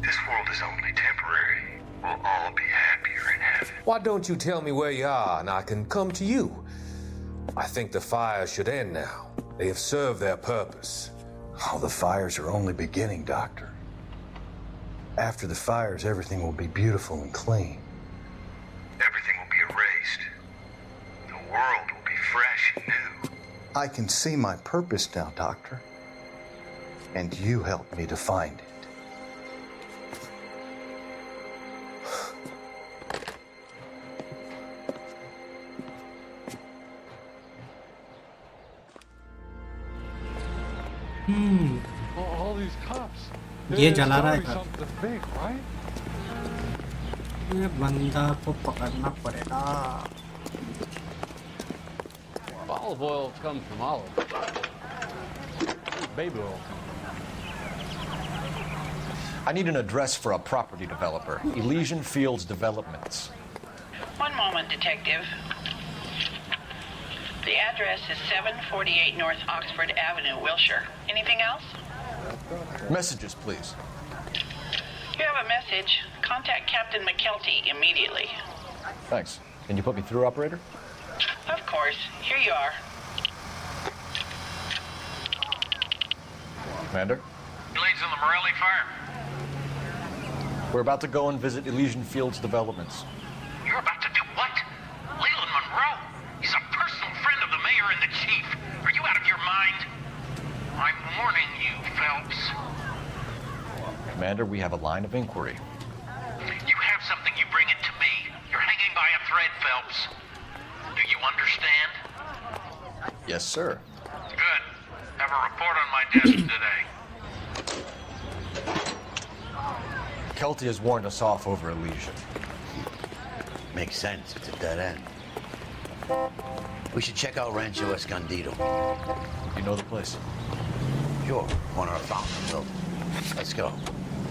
This world is only temporary. We'll all be happier in heaven. Why don't you tell me where you are and I can come to you? I think the fire should end now. They have served their purpose. Oh, the fires are only beginning, Doctor. After the fires, everything will be beautiful and clean. Everything will be erased. The world will be fresh and new. I can see my purpose now, Doctor. And you helped me to find it. All these cops. ये जला रहा है घर Something big, right? ये बंदा को पकड़ना पड़ेगा Olive oil comes from olive. Baby oil comes I need an address for a property developer. Elysian Fields Developments. One moment, Detective. The address is 748 North Oxford Avenue, Wilshire. Anything else? Messages, please. You have a message. Contact Captain McKelty immediately. Thanks. Can you put me through, operator? Of course. Here you are. Commander? Leads on the Morelli fire. We're about to go and visit Elysian Fields Developments. You're about to do what? Leland Monroe? He's a personal friend of the mayor and the chief. Are you out of your mind? I'm warning you, Phelps. Commander, we have a line of inquiry. You have something, you bring it to me. You're hanging by a thread, Phelps. Do you understand? Yes, sir. Good. Have a report on my desk today. Kelty has warned us off over Elysian. Makes sense. It's a dead end. We should check out Rancho Escondido. You know the place? Sure, corner of Fountain Building. Let's go.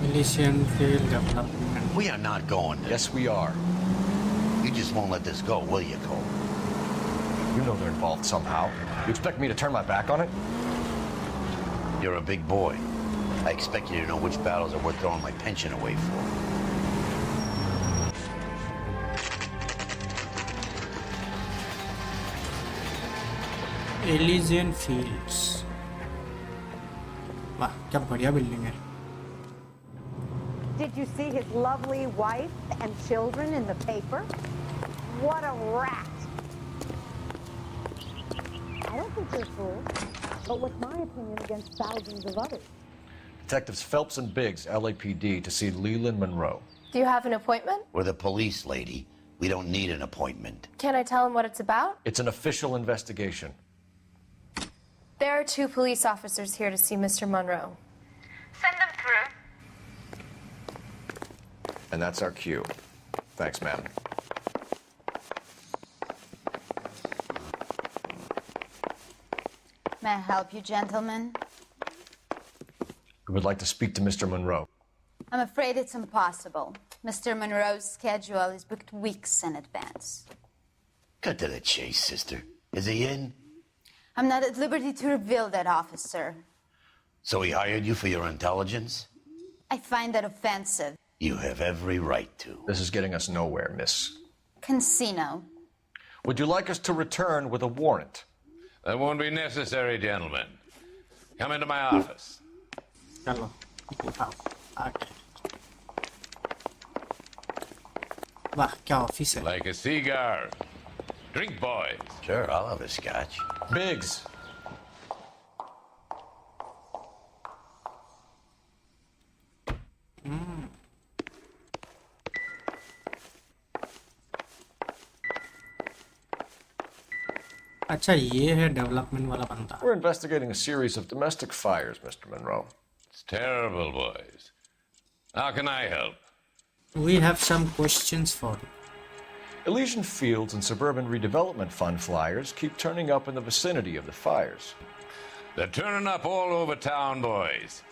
Elysian Field Development. We are not going there. Yes, we are. You just won't let this go, will you, Cole? You know they're involved somehow. You expect me to turn my back on it? You're a big boy. I expect you to know which battles are worth throwing my pension away for. Elysian Fields. वाह क्या बढ़िया building है. Did you see his lovely wife and children in the paper? What a rat. I don't think you're fools, but what's my opinion against thousands of others? Detectives Phelps and Biggs, LAPD, to see Leland Monroe. Do you have an appointment? We're the police, lady. We don't need an appointment. Can I tell him what it's about? It's an official investigation. There are 2 police officers here to see Mr. Monroe. Send them through. And that's our cue. Thanks, ma'am. May I help you, gentlemen? We would like to speak to Mr. Monroe. I'm afraid it's impossible. Mr. Monroe's schedule is booked weeks in advance. Cut to the chase, sister. Is he in? I'm not at liberty to reveal that, officer. So he hired you for your intelligence? I find that offensive. You have every right to. This is getting us nowhere, miss. Casino. Would you like us to return with a warrant? That won't be necessary, gentlemen. Come into my office. चलो. आगे. वाह क्या office है. Like a cigar. Drink, boys. Sure, I'll have a scotch. Biggs. अच्छा ये है development वाला बंदा. We're investigating a series of domestic fires, Mr. Monroe. It's terrible, boys. How can I help? We have some questions for you. Elysian Fields and Suburban Redevelopment Fund flyers keep turning up in the vicinity of the fires. They're turning up all over town, boys.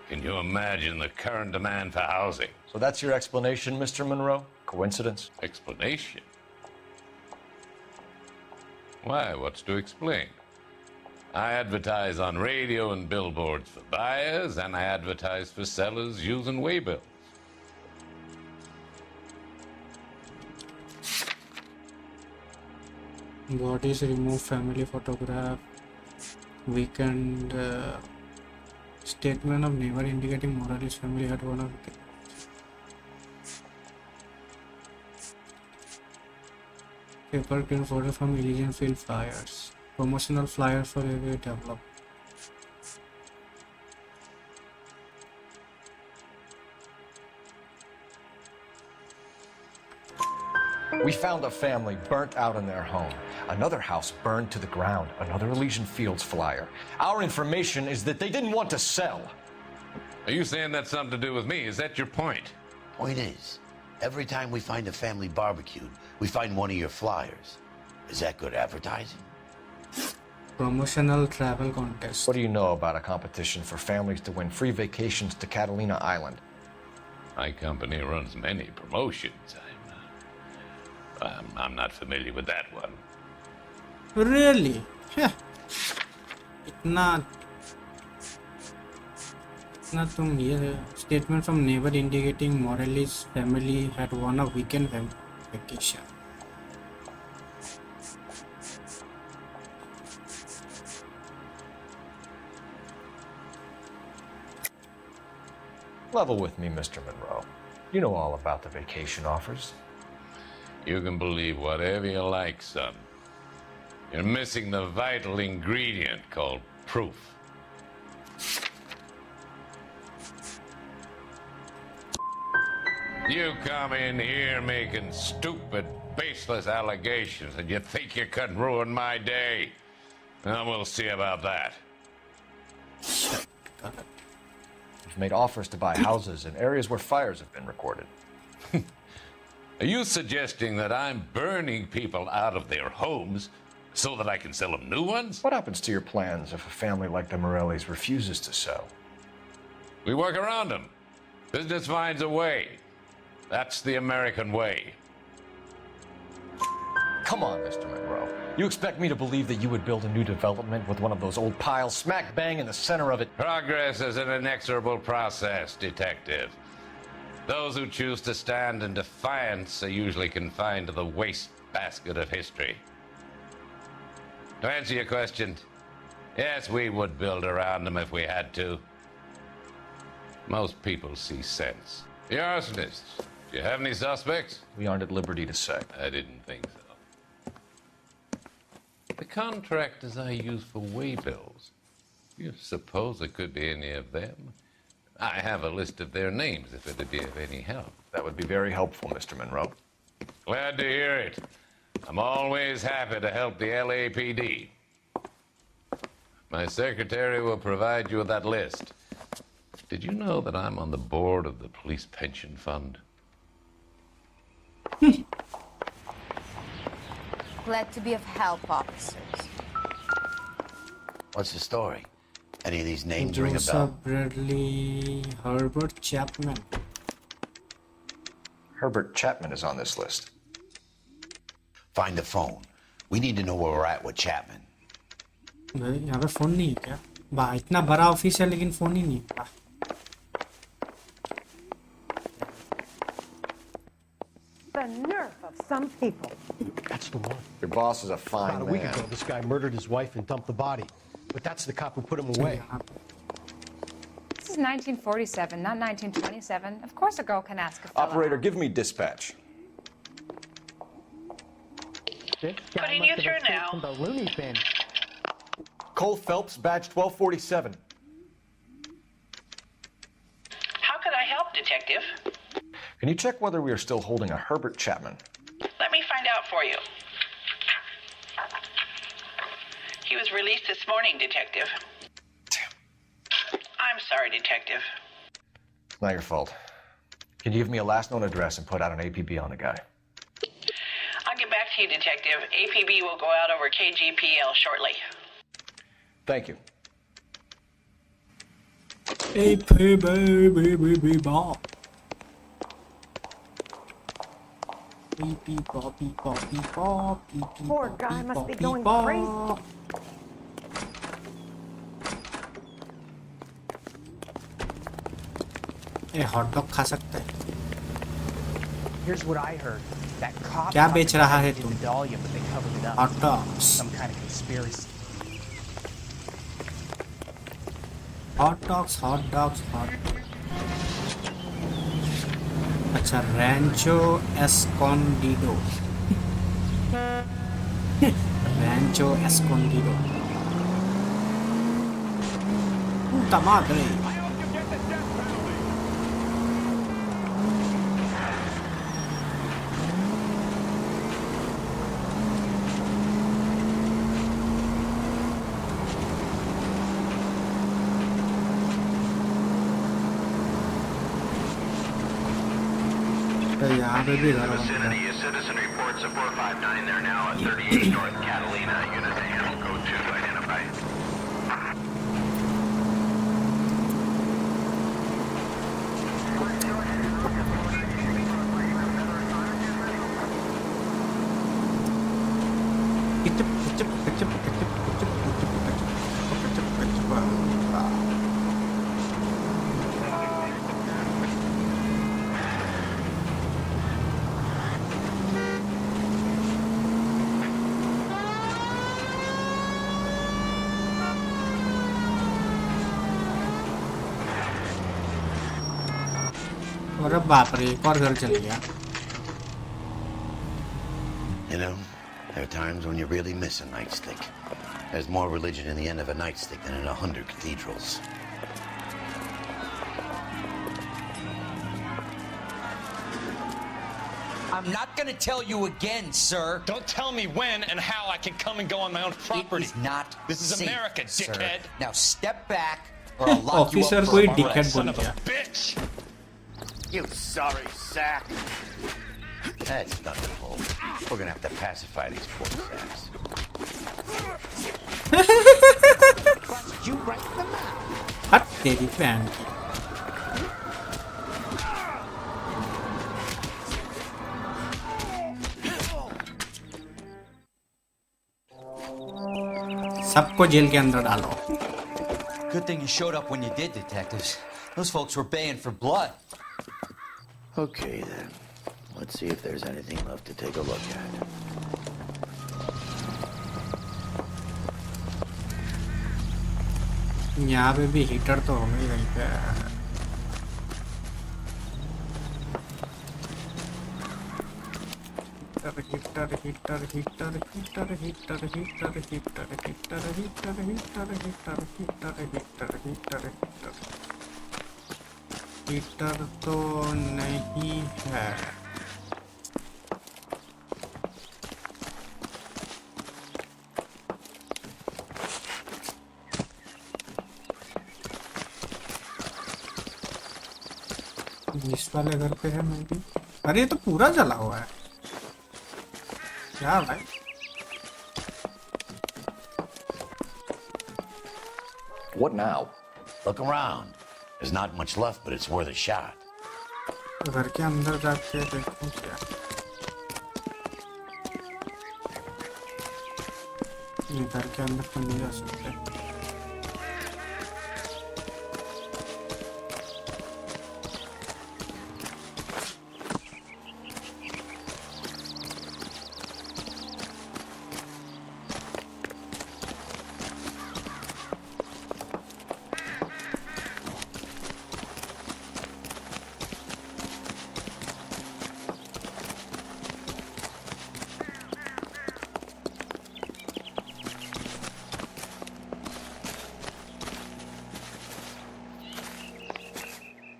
Can you imagine the current demand for housing? So that's your explanation, Mr. Monroe? Coincidence? Explanation? Why, what's to explain? I advertise on radio and billboards for buyers, and I advertise for sellers using waybills. Bodies remove, family photograph, weekend statement of neighbor indicating Morales family had one of the paper print photo from Elysian Field flyers, promotional flyers for every develop. We found a family burnt out in their home. Another house burned to the ground. Another Elysian Fields flyer. Our information is that they didn't want to sell. Are you saying that's something to do with me? Is that your point? Point is, every time we find a family barbecued, we find one of your flyers. Is that good advertising? Promotional travel contest. What do you know about a competition for families to win free vacations to Catalina Island? My company runs many promotions. I'm not familiar with that one. Really? इतना तुम ये statement from neighbor indicating Morales family had won a weekend vacation. Level with me, Mr. Monroe. You know all about the vacation offers. You can believe whatever you like, son. You're missing the vital ingredient called proof. You come in here making stupid, baseless allegations, and you think you could ruin my day. And we'll see about that. You've made offers to buy houses in areas where fires have been recorded. Are you suggesting that I'm burning people out of their homes so that I can sell them new ones? What happens to your plans if a family like the Morellis refuses to sell? We work around them. Business finds a way. That's the American way. Come on, Mr. Monroe. You expect me to believe that you would build a new development with one of those old piles smack bang in the center of it? Progress is an inexorable process, Detective. Those who choose to stand in defiance are usually confined to the wastebasket of history. To answer your question, yes, we would build around them if we had to. Most people see sense. The arsonists, do you have any suspects? We aren't at liberty to say. I didn't think so. The contractors I use for waybills, you suppose it could be any of them? I have a list of their names if it'd be of any help. That would be very helpful, Mr. Monroe. Glad to hear it. I'm always happy to help the LAPD. My secretary will provide you with that list. Did you know that I'm on the board of the police pension fund? Glad to be of help, officers. What's the story? Any of these names ring a Joseph bell? Bradley, Herbert Chapman. Herbert Chapman is on this list. Find the phone. We need to know where we're at with Chapman. यहाँ पे phone नहीं है क्या? बा इतना बड़ा office है लेकिन फोन ही नहीं है. The nerve of some people. That's the one. Your boss is a fine About a week ago, this guy murdered his wife and dumped the body. But that's the cop who put him away. This is 1947, not 1927. Of course a girl can ask a fella. Operator, give me dispatch. Putting you through now. From the loony bin. Cole Phelps, badge 1247. How could I help, Detective? Can you check whether we are still holding a Herbert Chapman? Let me find out for you. He was released this morning, Detective. I'm sorry, Detective. It's not your fault. Can you give me a last known address and put out an APB on the guy? I'll get back to you, Detective. APB will go out over KGPL shortly. Thank you. APB. Poor guy must be going crazy. A hot dog खा सकता है. Here's what I heard. That cop क्या बेच रहा है did तुम? medallion, but they covered it up. Hot dogs. Some kind of conspiracy. Hot dogs. अच्छा, रैंचो एस्कॉन्डिडो. रैंचो एस्कॉन्डिडो. Puta madre. यहाँ पे भी Vicinity, a citizen reports a 459 there now at 38 North Catalina. Unit to handle code 2 identified. अरे बाप रे, एक और घर चल गया. You know, there are times when you really miss a nightstick. There's more religion in the end of a nightstick than in 100 cathedrals. I'm not gonna tell you again, sir. Don't tell me when and how I can come and go on my own property. It is not This is safe, America, sir. dickhead. Now step back or I'll lock you up Officer for कोई arrest. dickhead बोल Son of दिया. a bitch. You sorry sack. That's thunderbolt. We're gonna have to pacify these poor saps. Bust you right in the mouth. हट तेरी बहन की। सबको jail के अंदर डालो। Good thing you showed up when you did, detectives. Those folks were baying for blood. Okay, then. Let's see if there's anything left to take a look at. यहाँ पे भी हीटर तो होगा ही कहीं पे। Heater heater heater heater heater heater heater heater heater heater heater heater heater heater heater heater heater तो नहीं है। इस वाले घर पे है मैं भी। अरे ये तो पूरा जला हुआ है क्या भाई? What now? Look around. There's not much left, but it's worth a shot. घर के अंदर जाके देखूं क्या? ये घर के अंदर तो नहीं जा सकते।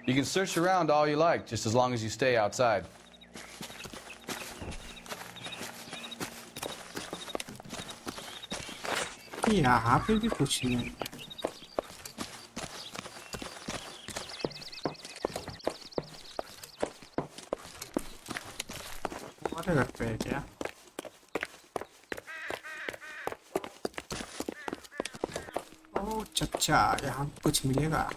You can search around all you like, just as long as you stay outside. यहाँ पे भी कुछ नहीं है। हमारे घर पे है क्या? ओ चच्चा, यहाँ कुछ मिलेगा।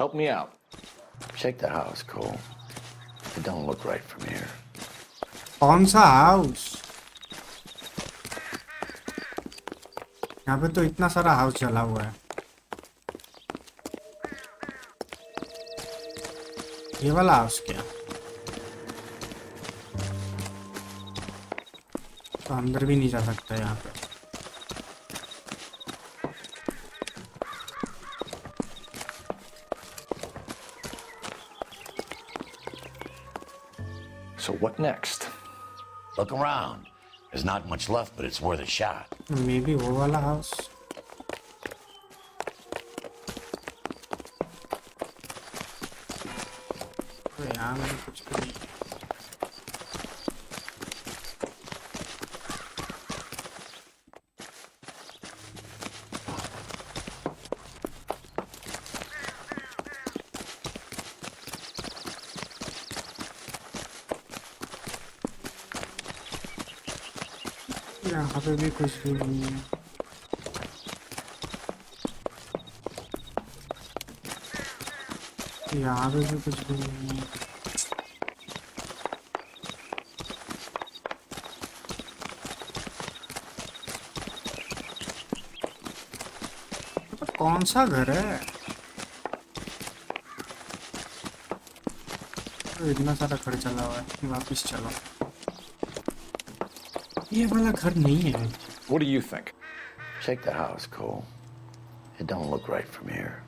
Help me out. Check the house, Cole. It don't look right from here. कौन सा हाउस? यहाँ पे तो इतना सारा हाउस जला हुआ है। ये वाला हाउस क्या? तो अंदर भी नहीं जा सकता यहाँ पे। So what next? Look around. There's not much left, but it's worth a shot. Maybe वो वाला हाउस। तो यहाँ में कुछ भी नहीं। यहाँ पे भी कुछ भी नहीं है। यहाँ पे भी कुछ भी नहीं है। तो कौन सा घर है? तो इतना सारा घर चला हुआ है। वापस चलो। ये वाला घर नहीं है. What do you think? Check the house, Cole. It don't look right from here.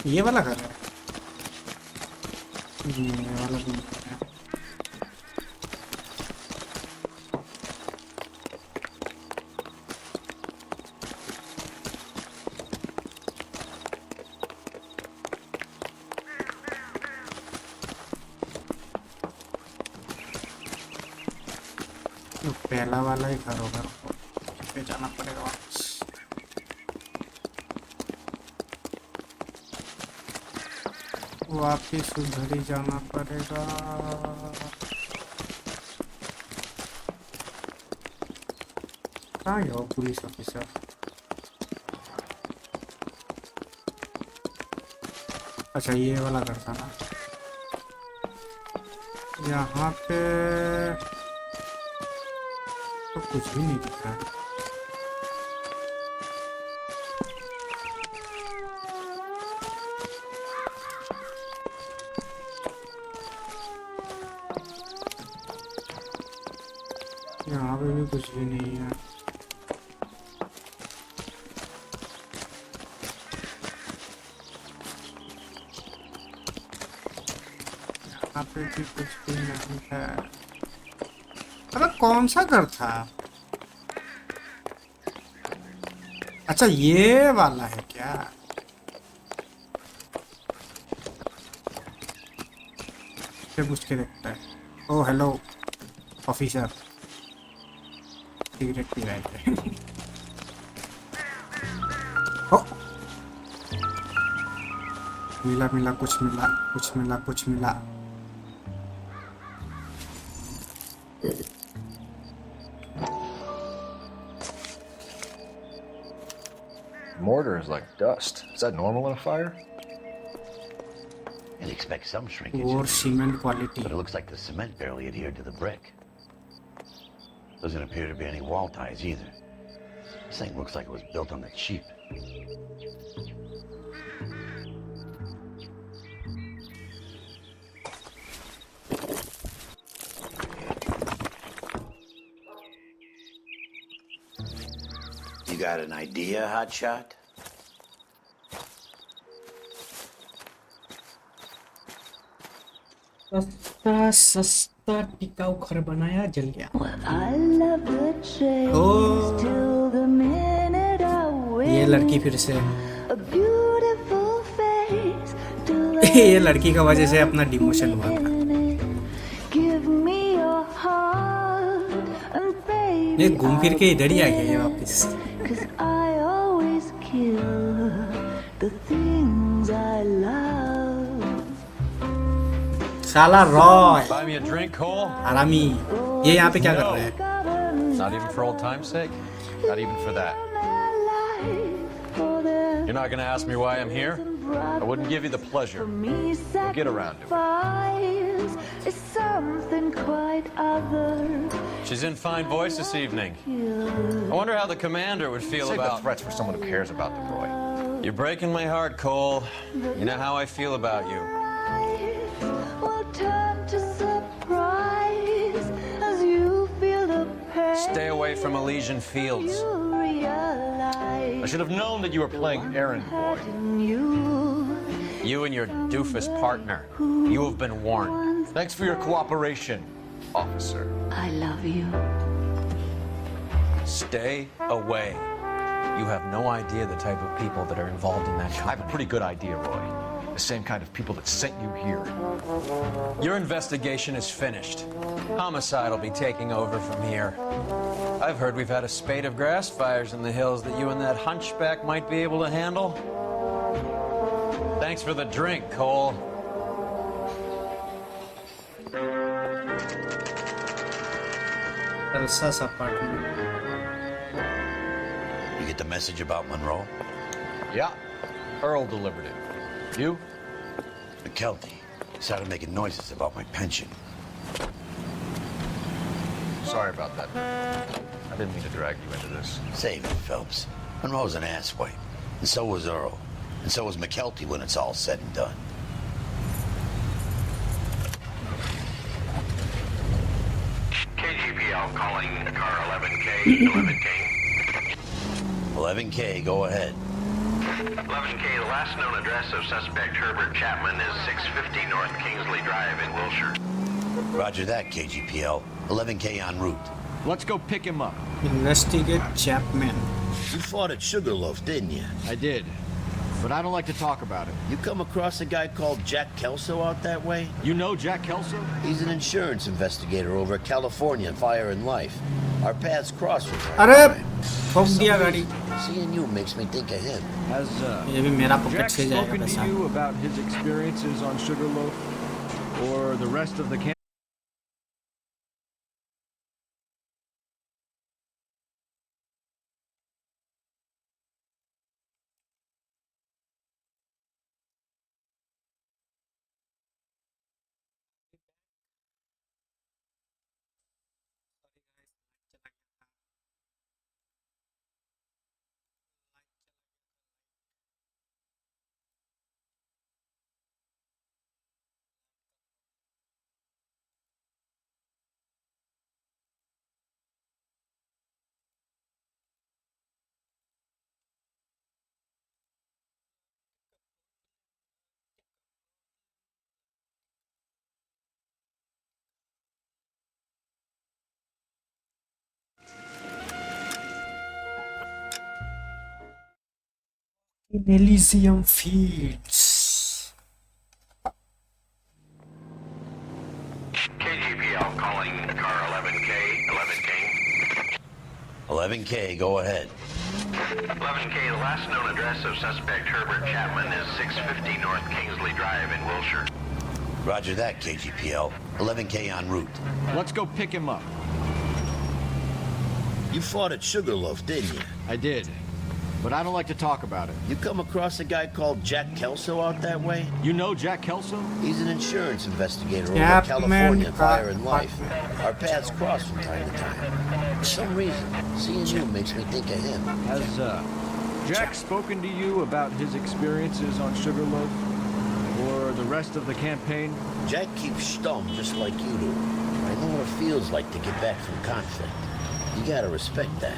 ये वाला घर है. ये वाला भी है. तो पहला वाला ही घर होगा. पे जाना पड़ेगा वापस. वापिस उधर ही जाना पड़ेगा. कहाँ गया वो पुलिस ऑफिसर? अच्छा ये वाला घर था ना. यहाँ पे तो कुछ भी नहीं दिख रहा है. यहाँ पे भी कुछ भी नहीं है. यहाँ पे भी कुछ भी नहीं है. अरे कौन सा घर था? अच्छा ये वाला है क्या? पूछ के देखता है. ओ हेलो ऑफिसर. सिगरेट पी रहे थे. ओ मिला मिला कुछ मिला कुछ मिला कुछ मिला. Mortar is like dust. Is that normal in a fire? You'd expect some shrinkage. Or cement quality. But it looks like the cement barely adhered to the brick. Doesn't appear to be any wall ties either. This thing looks like it was built on the cheap. You got an idea, hotshot? सस्ता सस्ता टिकाऊ घर बनाया जल गया. ओ ये लड़की फिर से. ये लड़की का वजह से अपना डिमोशन हुआ था. ये घूम फिर के इधर ही आ गया ये वापस. साला Roy. Buy me a drink, Cole? हरामी. ये यहाँ पे क्या कर रहा है? Not even for old time's sake? Not even for that. You're not gonna ask me why I'm here? I wouldn't give you the pleasure. We'll get around to it. She's in fine voice this evening. I wonder how the commander would feel Save about the threats for someone who cares about them, Roy. You're breaking my heart, Cole. You know how I feel about you. Stay away from Elysian Fields. I should have known that you were playing errand boy. You and your doofus partner. You have been warned. Thanks for your cooperation, officer. I love you. Stay away. You have no idea the type of people that are involved in that company. I have a pretty good idea, Roy. The same kind of people that sent you here. Your investigation is finished. Homicide will be taking over from here. I've heard we've had a spate of grass fires in the hills that you and that hunchback might be able to handle. Thanks for the drink, Cole. Elsa's apartment. You get the message about Monroe? Yeah. Earl delivered it. You? McKelty started making noises about my pension. Sorry about that. I didn't mean to drag you into this. Save it, Phelps. Monroe's an asswipe. And so was Earl. And so was McKelty when it's all said and done. KGPL calling car 11K, 11K. 11K, go ahead. 11K, the last known address of suspect Herbert Chapman is 650 North Kingsley Drive in Wilshire. Roger that, KGPL. 11K en route. Let's go pick him up. Investigate Chapman. You fought at Sugarloaf, didn't you? I did, but I don't like to talk about it. You come across a guy called Jack Kelso out that way? You know Jack Kelso? He's an insurance investigator over at California Fire and Life. Our paths cross from time अरे to time. ठोक दिया गाड़ी. Seeing you makes me think of him. Has ये भी मेरा Jack pocket से जाएगा spoken to पैसा. you about his experiences on Sugarloaf or the rest of the camp? In Elysium Fields. KGPL calling car 11K, 11K. 11K, go ahead. 11K, the last known address of suspect Herbert Chapman is 650 North Kingsley Drive in Wilshire. Roger that, KGPL. 11K en route. Let's go pick him up. You fought at Sugarloaf, didn't you? I did, but I don't like to talk about it. You come across a guy called Jack Kelso out that way? You know Jack Kelso? He's an insurance investigator over at California Fire and Life. Our paths cross from time to time. For some reason, seeing you makes me think of him. Has Jack spoken to you about his experiences on Sugarloaf or the rest of the campaign? Jack keeps stum just like you do. I know what it feels like to get back from conflict. You gotta respect that.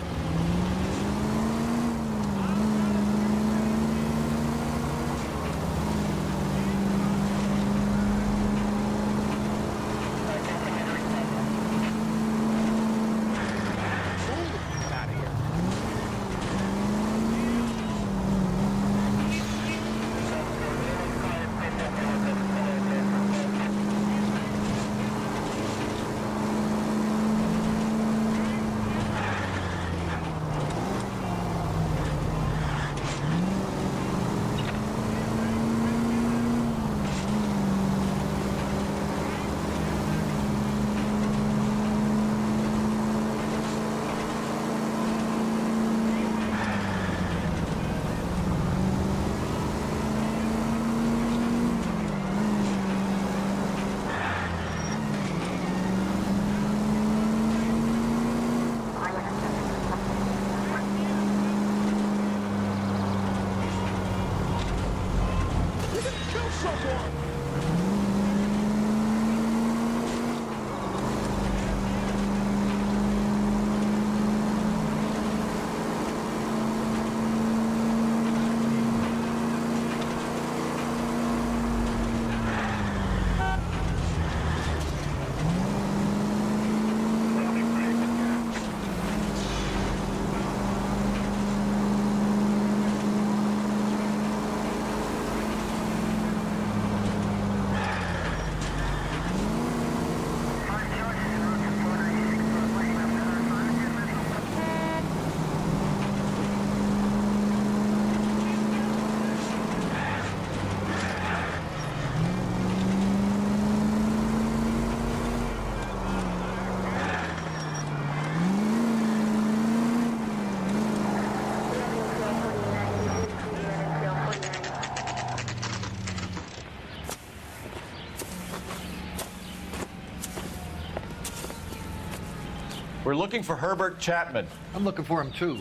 We're looking for Herbert Chapman. I'm looking for him too.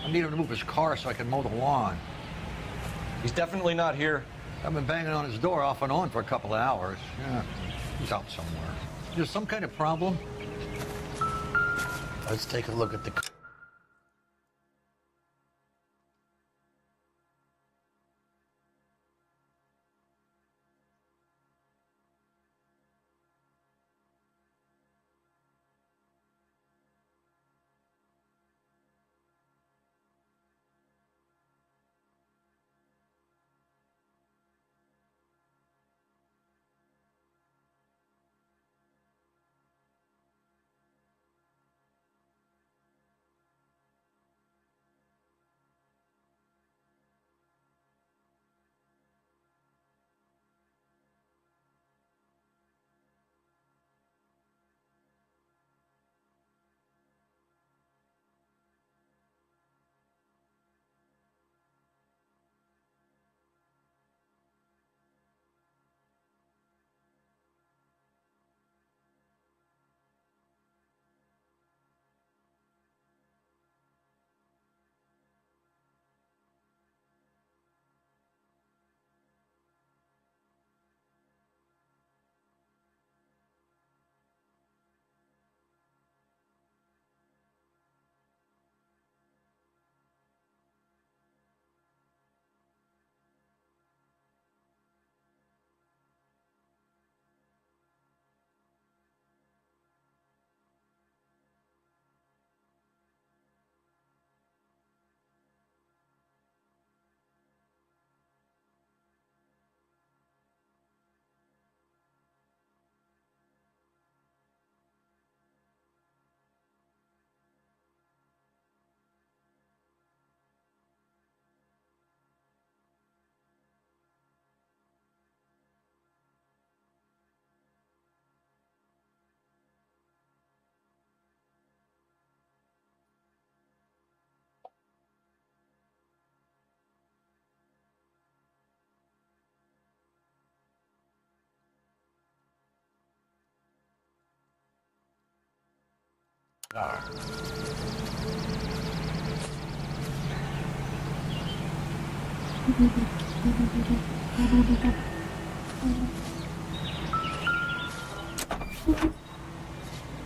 I need him to move his car so I can mow the lawn. He's definitely not here. I've been banging on his door off and on for a couple of hours. Yeah, he's out somewhere. Is there some kind of problem? Let's take a look at the...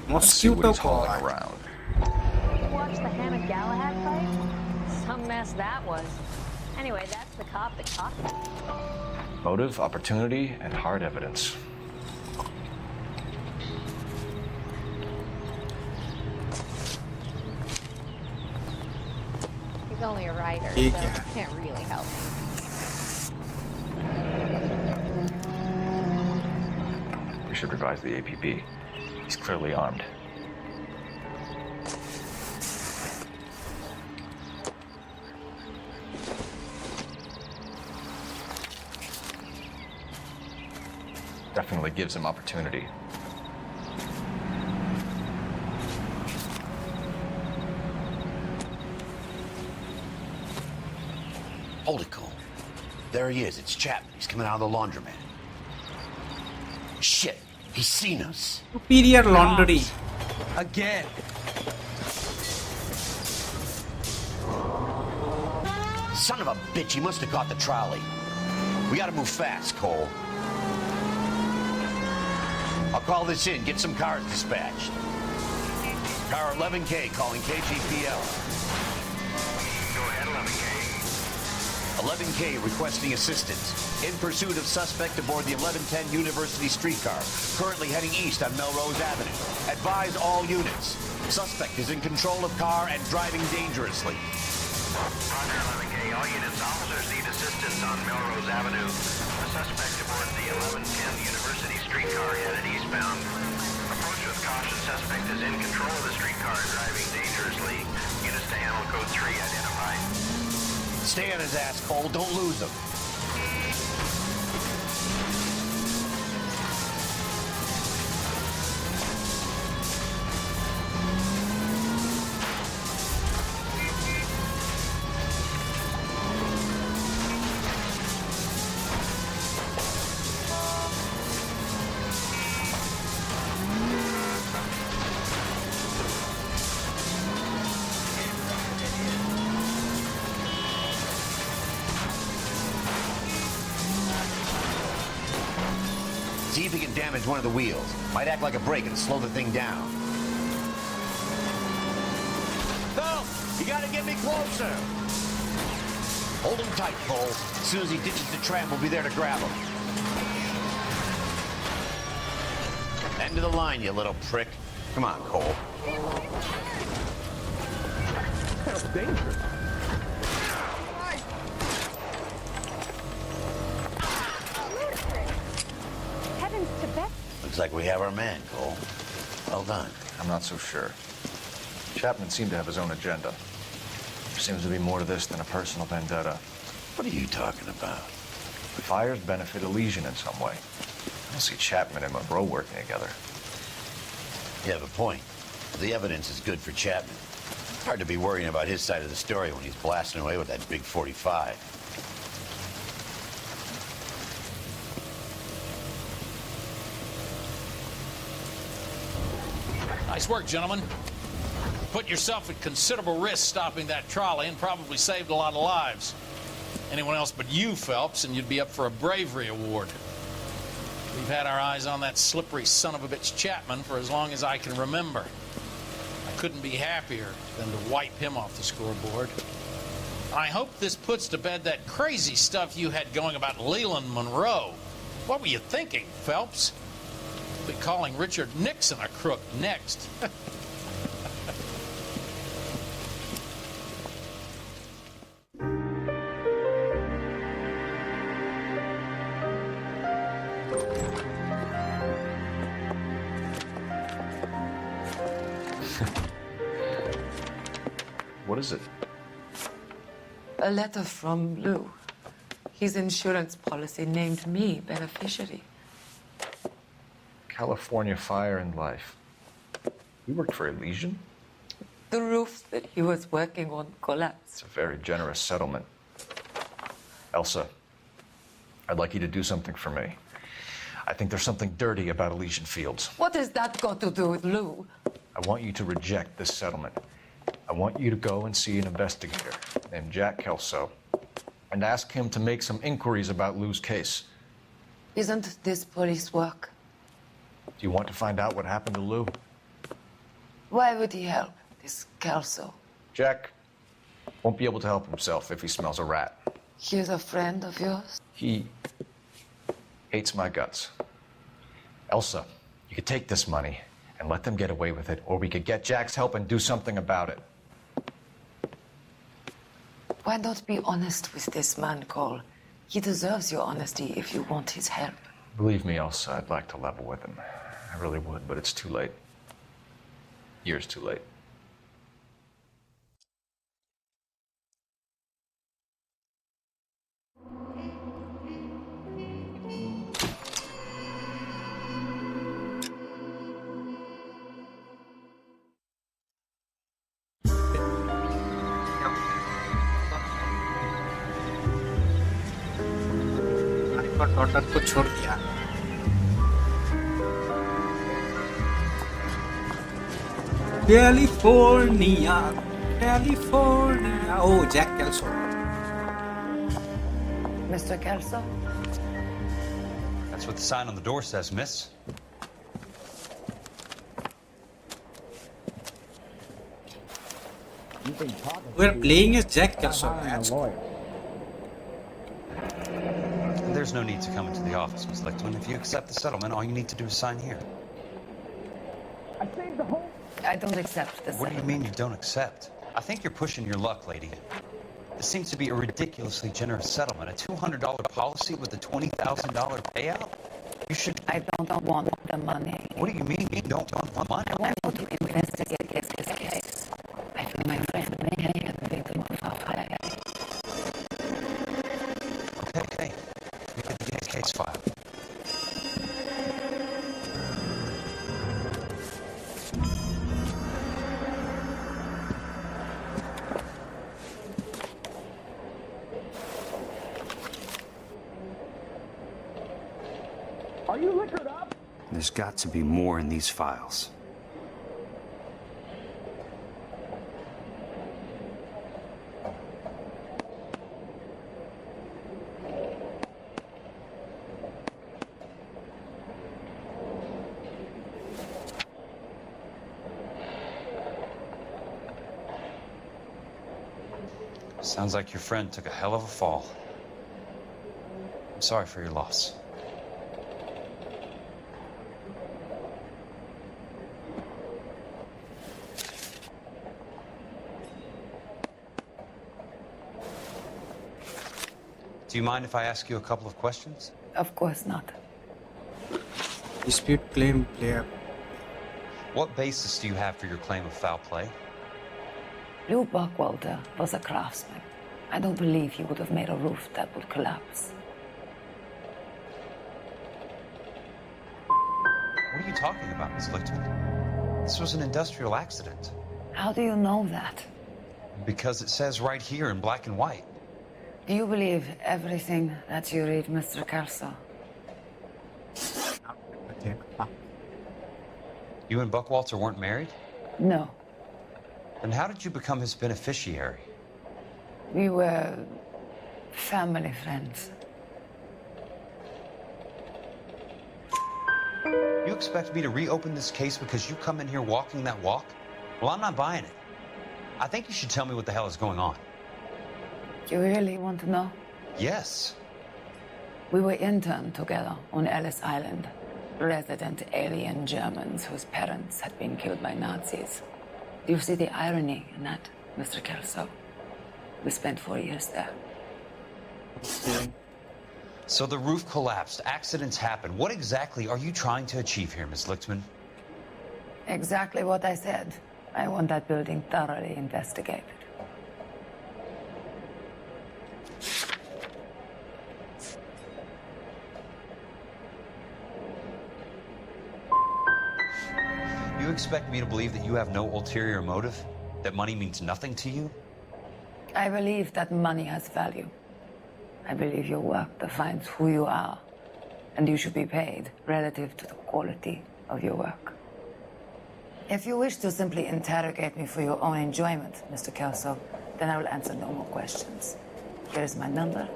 Mosquito call around. Watch the Hammond Galahad fight? Some mess that was. Anyway, that's the cop that caught me. Motive, opportunity, and hard evidence. He's only a writer, so Yeah. can't really help. We should revise the APB. He's clearly armed. Definitely gives him opportunity. Hold it, Cole. There he is. It's Chapman. He's coming out of the laundromat. Shit. He's seen us. Superior laundry. Again. Son of a bitch. He must have caught the trolley. We gotta move fast, Cole. I'll call this in. Get some cars dispatched. Car 11K calling KGPL. Go ahead, 11K. 11K requesting assistance. In pursuit of suspect aboard the 1110 University streetcar, currently heading east on Melrose Avenue. Advise all units. Suspect is in control of car and driving dangerously. Roger, 11K. All units, officers need assistance on Melrose Avenue. A suspect aboard the 1110 University streetcar headed eastbound. Approach with caution. Suspect is in control of the streetcar, driving dangerously. Units to handle code 3 identified. Stay on his ass, Cole. Don't lose him. See if he can damage one of the wheels. Might act like a brake and slow the thing down. You gotta get me closer. Hold him tight, Cole. As soon as he ditches the tram, we'll be there to grab him. End of the line, you little prick. Come on, Cole. That's dangerous. Heavens to Beth. Looks like we have our man, Cole. Well done. I'm not so sure. Chapman seemed to have his own agenda. There seems to be more to this than a personal vendetta. What are you talking about? The fires benefit Elysian in some way. I don't see Chapman and Monroe working together. You have a point. The evidence is good for Chapman. Hard to be worrying about his side of the story when he's blasting away with that big 45. Nice work, gentlemen. Put yourself at considerable risk stopping that trolley and probably saved a lot of lives. Anyone else but you, Phelps, and you'd be up for a bravery award. We've had our eyes on that slippery son of a bitch Chapman for as long as I can remember. I couldn't be happier than to wipe him off the scoreboard. I hope this puts to bed that crazy stuff you had going about Leland Monroe. What were you thinking, Phelps? We'll be calling Richard Nixon a crook next. What is it? A letter from Lou. His insurance policy named me beneficiary. California Fire and Life. You worked for Elysian? The roof that he was working on collapsed. It's a very generous settlement. Elsa, I'd like you to do something for me. I think there's something dirty about Elysian Fields. What has that got to do with Lou? I want you to reject this settlement. I want you to go and see an investigator named Jack Kelso and ask him to make some inquiries about Lou's case. Isn't this police work? Do you want to find out what happened to Lou? Why would he help, this Kelso? Jack won't be able to help himself if he smells a rat. He's a friend of yours? He hates my guts. Elsa, you could take this money and let them get away with it, or we could get Jack's help and do something about it. Why not be honest with this man, Cole? He deserves your honesty if you want his help. Believe me, Elsa, I'd like to level with him. I really would, but it's too late. Years too late. Daughter को छोड़ दिया California Oh, Jack Kelso. Mr. Kelso? That's what the sign on the door says, miss. We're playing as Jack Kelso. There's no need to come into the office, Miss Lichtman. If you accept the settlement, all you need to do is sign here. I don't accept this. What do you mean you don't accept? I think you're pushing your luck, lady. This seems to be a ridiculously generous settlement. A $200 policy with a $20,000 payout? You should... I don't want the money. What do you mean you don't want money? I want to investigate this case. I feel my friend may have been Firefly. Okay. We get the case file. Are you liquored up? There's got to be more in these files. Sounds like your friend took a hell of a fall. I'm sorry for your loss. Do you mind if I ask you a couple of questions? Of course not. Dispute claim player. What basis do you have for your claim of foul play? Lou Buckwalter was a craftsman. I don't believe he would have made a roof that would collapse. What are you talking about, Ms. Lichtman? This was an industrial accident. How do you know that? Because it says right here in black and white. Do you believe everything that you read, Mr. Kelso? You and Buckwalter weren't married? No. Then how did you become his beneficiary? We were family friends. You expect me to reopen this case because you come in here walking that walk? Well, I'm not buying it. I think you should tell me what the hell is going on. You really want to know? Yes. We were interned together on Ellis Island. Resident alien Germans whose parents had been killed by Nazis. Do you see the irony in that, Mr. Kelso? We spent 4 years there. So the roof collapsed, accidents happen. What exactly are you trying to achieve here, Ms. Lichtman? Exactly what I said. I want that building thoroughly investigated. You expect me to believe that you have no ulterior motive? That money means nothing to you? I believe that money has value. I believe your work defines who you are, and you should be paid relative to the quality of your work. If you wish to simply interrogate me for your own enjoyment, Mr. Kelso, then I will answer no more questions. Here is my number.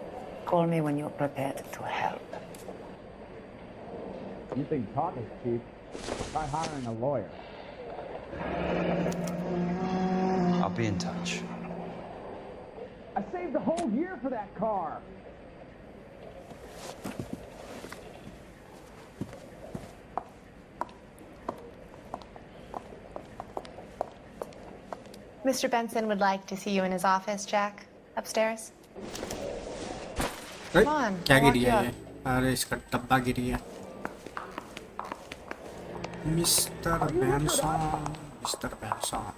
Call me when you're prepared to help. You think talk is cheap? Try hiring a lawyer. I'll be in touch. I saved a whole year for that car. Mr. Benson would like to see you in his office, Jack. Upstairs. Come on. क्या I'll walk Giri you है up. ये? अरे इसका डब्बा गिरी है। Mister Benson, mister Benson.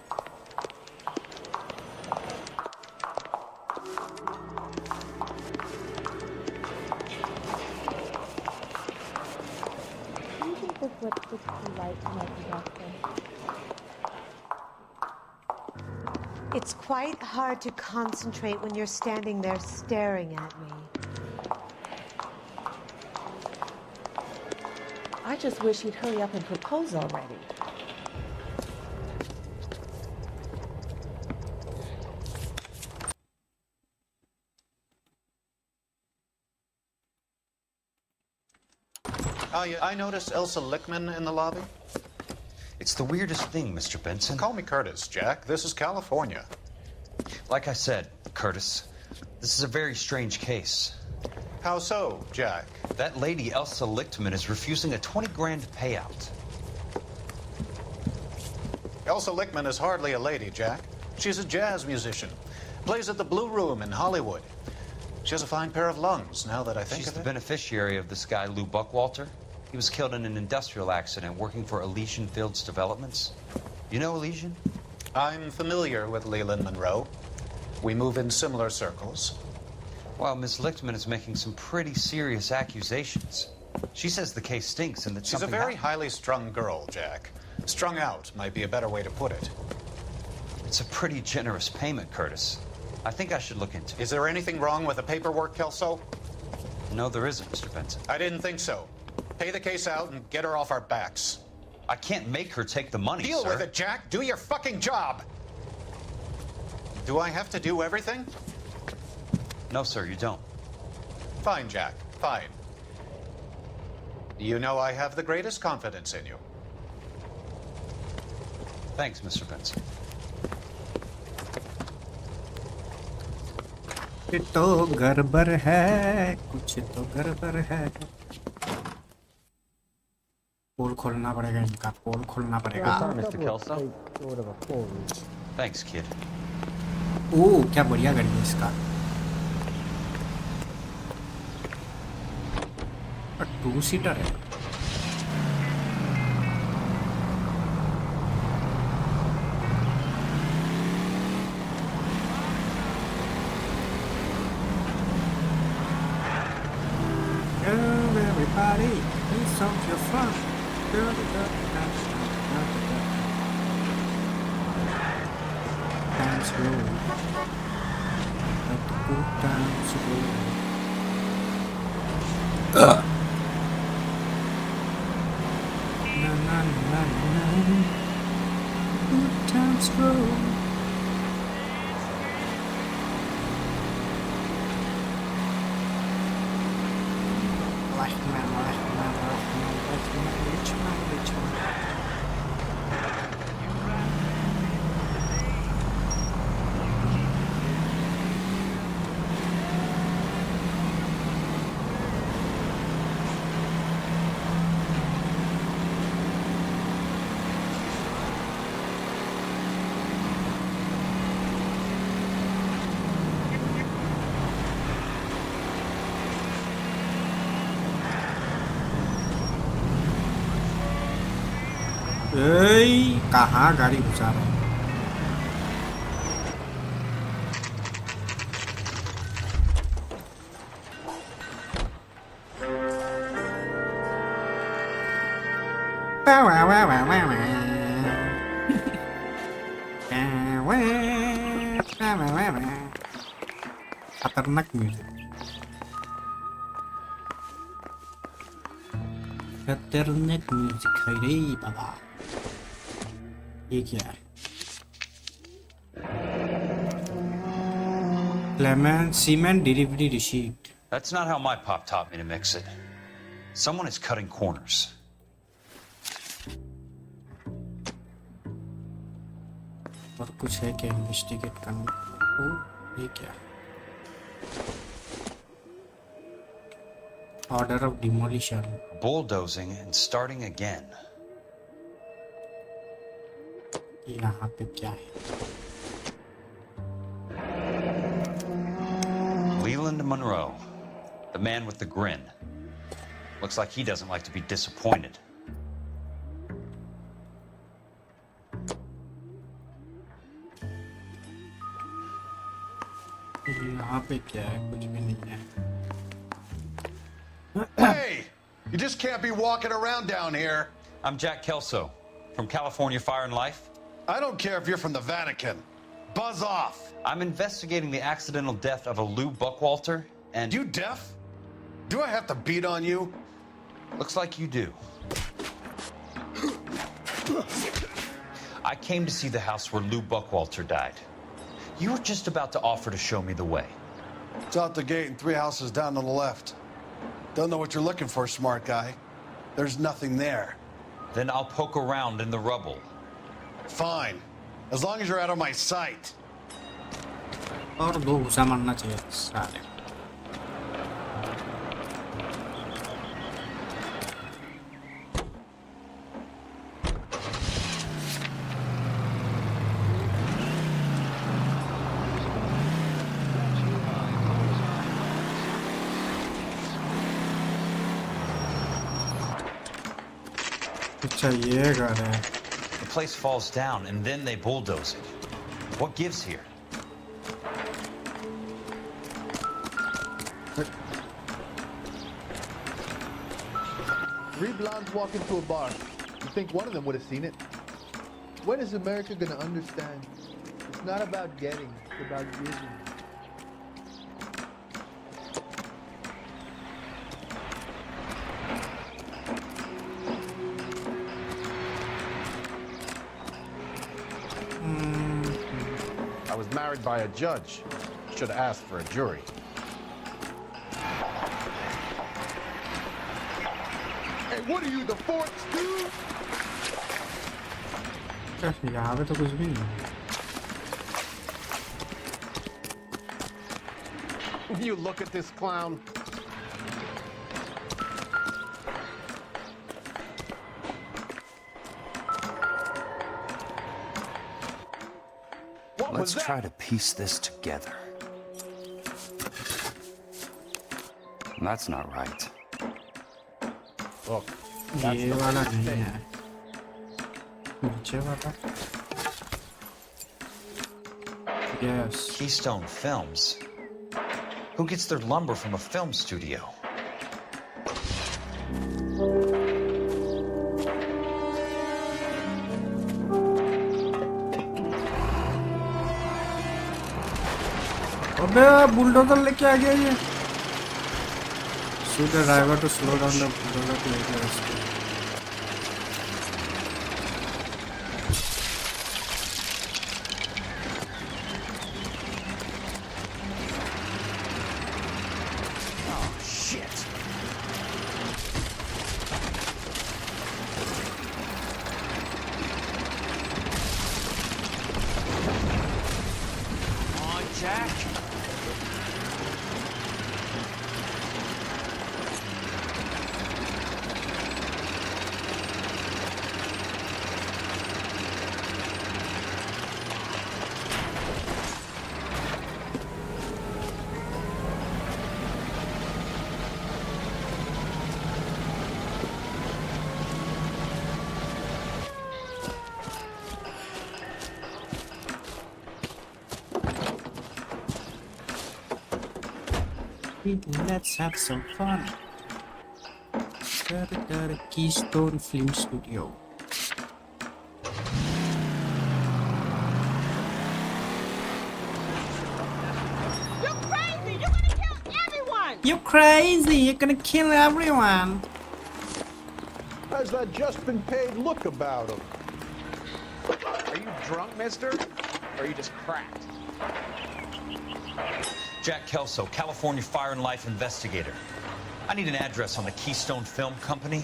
Do you think this lipstick's too light for my complexion? It's quite hard to concentrate when you're standing there staring at me. I just wish he'd hurry up and propose already. I noticed Elsa Lichtman in the lobby. It's the weirdest thing, Mr. Benson. Call me Curtis, Jack. This is California. Like I said, Curtis, this is a very strange case. How so, Jack? That lady, Elsa Lichtman, is refusing a 20 grand payout. Elsa Lichtman is hardly a lady, Jack. She's a jazz musician. Plays at the Blue Room in Hollywood. She has a fine pair of lungs, now that I think She's of the it. beneficiary of this guy, Lou Buckwalter. He was killed in an industrial accident working for Elysian Fields Developments. You know Elysian? I'm familiar with Leland Monroe. We move in similar circles. Well, Miss Lichtman is making some pretty serious accusations. She says the case stinks and that She's a something very happened. highly strung girl, Jack. Strung out might be a better way to put it. It's a pretty generous payment, Curtis. I think I should look into it. Is there anything wrong with the paperwork, Kelso? No, there isn't, Mr. Benson. I didn't think so. Pay the case out and get her off our backs. I can't make her take the money, Deal sir. with it, Jack. Do your fucking job. Do I have to do everything? No, sir, you don't. Fine, Jack. Fine. You know I have the greatest confidence in you. Thanks, Mr. Benson. कुछ तो गड़बड़ है, कुछ तो गड़बड़ है। पोल खोलना पड़ेगा इनका, पोल खोलना पड़ेगा। Mr. Kelso. Thanks, kid. ओह क्या बढ़िया गाड़ी है इसका। और 2 सीटर है। Everybody, it's on your front. Dance roll. Let the good times roll. Na na na na. Good times roll. कहाँ गाड़ी घुसा रहा है? खतरनाक म्यूजिक, खतरनाक म्यूजिक है रे बाबा। ये क्या है? Lemon cement delivery receipt. That's not how my pop taught me to mix it. Someone is cutting corners. और कुछ है क्या इन्वेस्टिगेट करना? ओह ये क्या? Order of demolition. Bulldozing and starting again. यहाँ पे क्या है? Leland Monroe, the man with the grin. Looks like he doesn't like to be disappointed. यहाँ पे क्या है? कुछ भी नहीं है। Hey, you just can't be walking around down here. I'm Jack Kelso from California Fire and Life. I don't care if you're from the Vatican. Buzz off. I'm investigating the accidental death of a Lou Buckwalter and... You deaf? Do I have to beat on you? Looks like you do. I came to see the house where Lou Buckwalter died. You were just about to offer to show me the way. It's out the gate and 3 houses down on the left. Don't know what you're looking for, smart guy. There's nothing there. Then I'll poke around in the rubble. Fine. As long as you're out of my sight. और 2 घुसा मारना चाहिए साले। अच्छा ये घर है। The place falls down and then they bulldoze it. What gives here? Three blondes walk into a bar. You think one of them would have seen it? When is America going to understand? It's not about getting, it's about giving. I was married by a judge. Should have asked for a jury. Hey, what are you, the forks, dude? यहाँ पे तो कुछ भी नहीं। You look at this clown. Let's try to piece this together. That's not right. Look, ये वाला नहीं है नीचे वाला yes Keystone Films. Who gets their lumber from a film studio? अबे बुलडोजर लेके आ गया ये shoot the driver to slow down the bulldozer to make a rescue. Oh, shit. Come on, Jack. Let's have some fun. Keystone Film Studio. You're crazy! You're gonna kill everyone! You crazy! You're gonna kill everyone! How's that just been paid look about him? Are you drunk, mister? Or are you just cracked? Jack Kelso, California Fire and Life investigator. I need an address on the Keystone Film Company.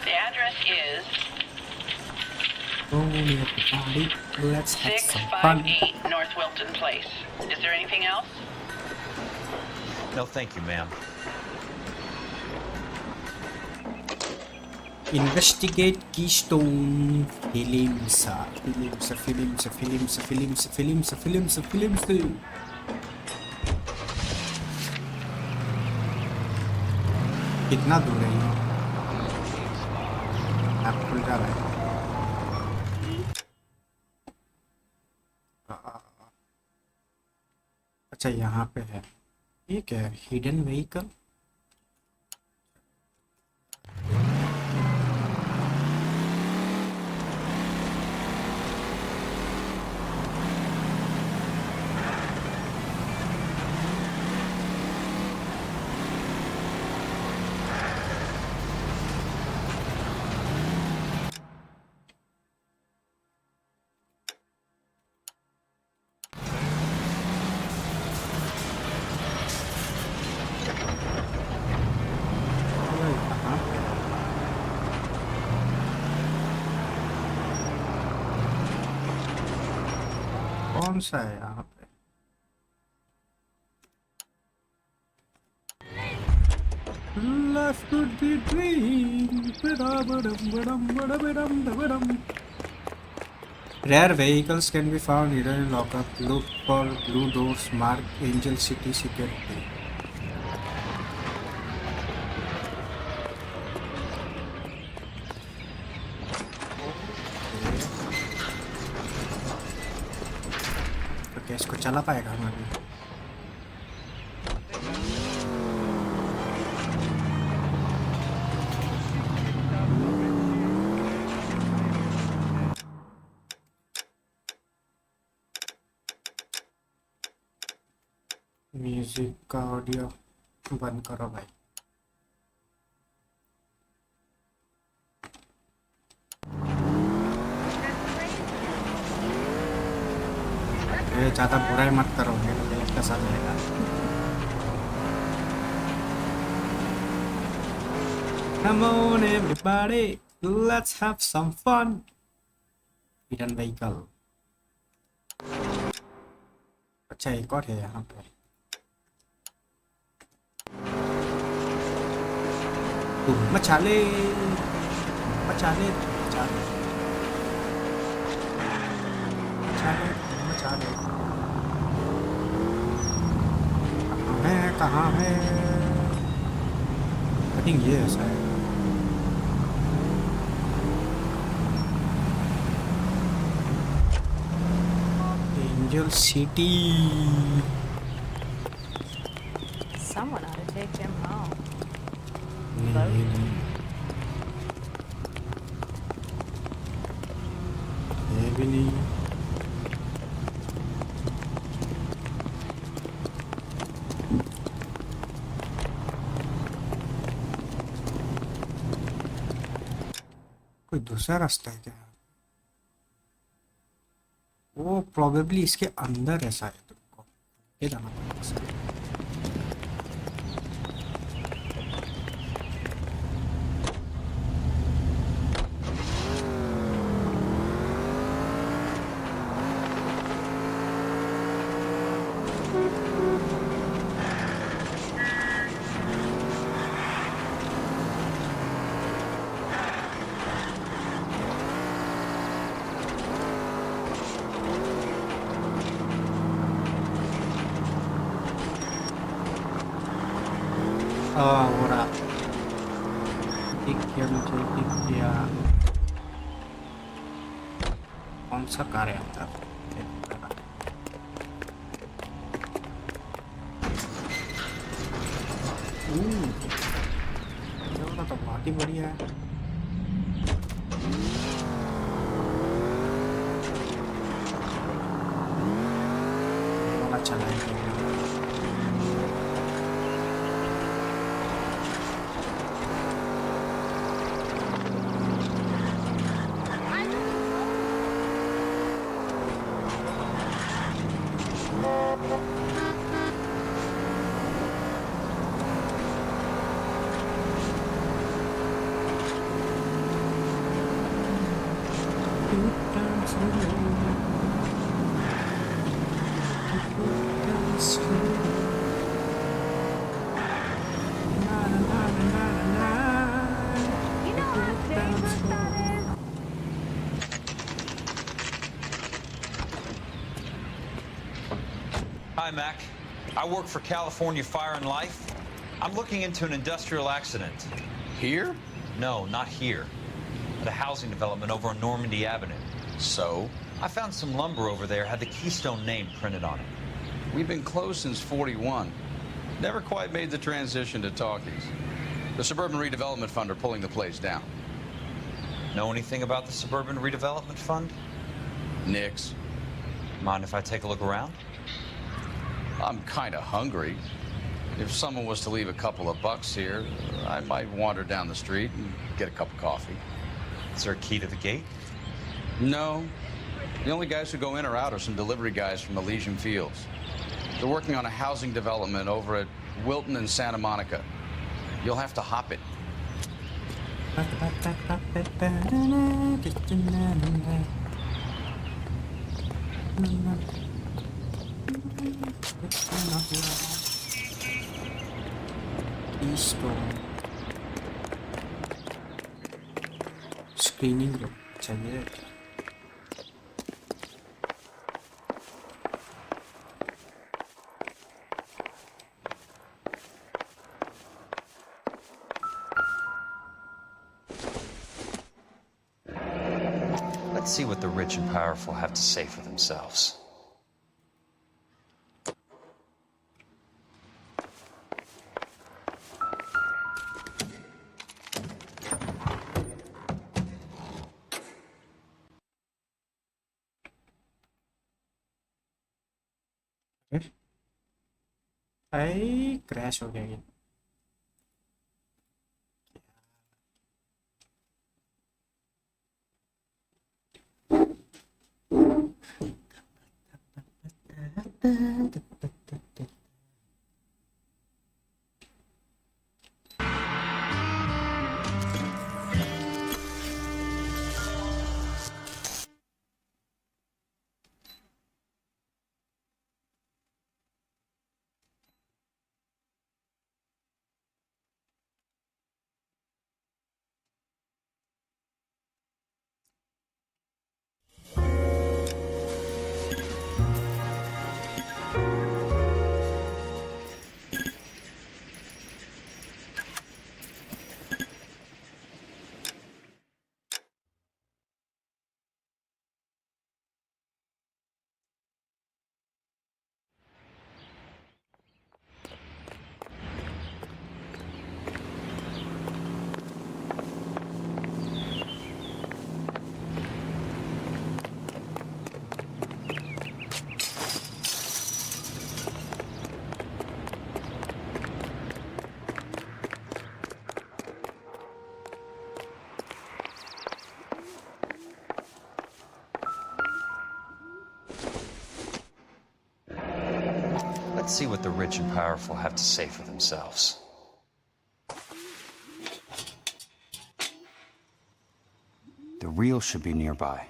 The address is Let's have some fun. 658 North Wilton Place. Is there anything else? No, thank you, ma'am. Investigate Keystone Films. कितना दूर है ये? आप खुल जा रहा है अच्छा यहाँ पे है ये क्या है हिडन व्हीकल कौन सा है यहाँ पे Life could be a dream. Rare vehicles can be found hidden in lockup. Look for blue doors marked Angel City Security. इसको चला पाएगा हम अभी म्यूजिक का ऑडियो बंद करो भाई ज़्यादा बुराई मत करो मेरे कैसा रहेगा Come on everybody, let's have some fun. Hidden vehicle. अच्छा एक और है यहाँ पे मचा ले मचा ले मचा ले मचा ले मचा ले। कहाँ है आई थिंक ये ऐसा है। Angel city. Someone ought to take Jim home. नहीं ये भी नहीं। कोई दूसरा रास्ता है क्या? वो प्रोबेबली इसके अंदर ऐसा है, तुमको ये जाना पड़ेगा। हो रहा दिख गया मुझे, दिख गया। कौन सा कार है अंदर? ये तो बहुत ही बढ़िया है। अच्छा है। Hi, Mac. I work for California Fire and Life. I'm looking into an industrial accident. Here? No, not here. At a housing development over on Normandy Avenue. So? I found some lumber over there, had the Keystone name printed on it. We've been closed since '41. Never quite made the transition to talkies. The Suburban Redevelopment Fund are pulling the place down. Know anything about the Suburban Redevelopment Fund? Nix. Mind if I take a look around? I'm kind of hungry. If someone was to leave a couple of bucks here, I might wander down the street and get a cup of coffee. Is there a key to the gate? No. The only guys who go in or out are some delivery guys from Elysian Fields. They're working on a housing development over at Wilton and Santa Monica. You'll have to hop it. Screening room चलिए। Let's see what the rich and powerful have to say for themselves. I crash हो गया ये। Let's see what the rich and powerful have to say for themselves. The real should be nearby.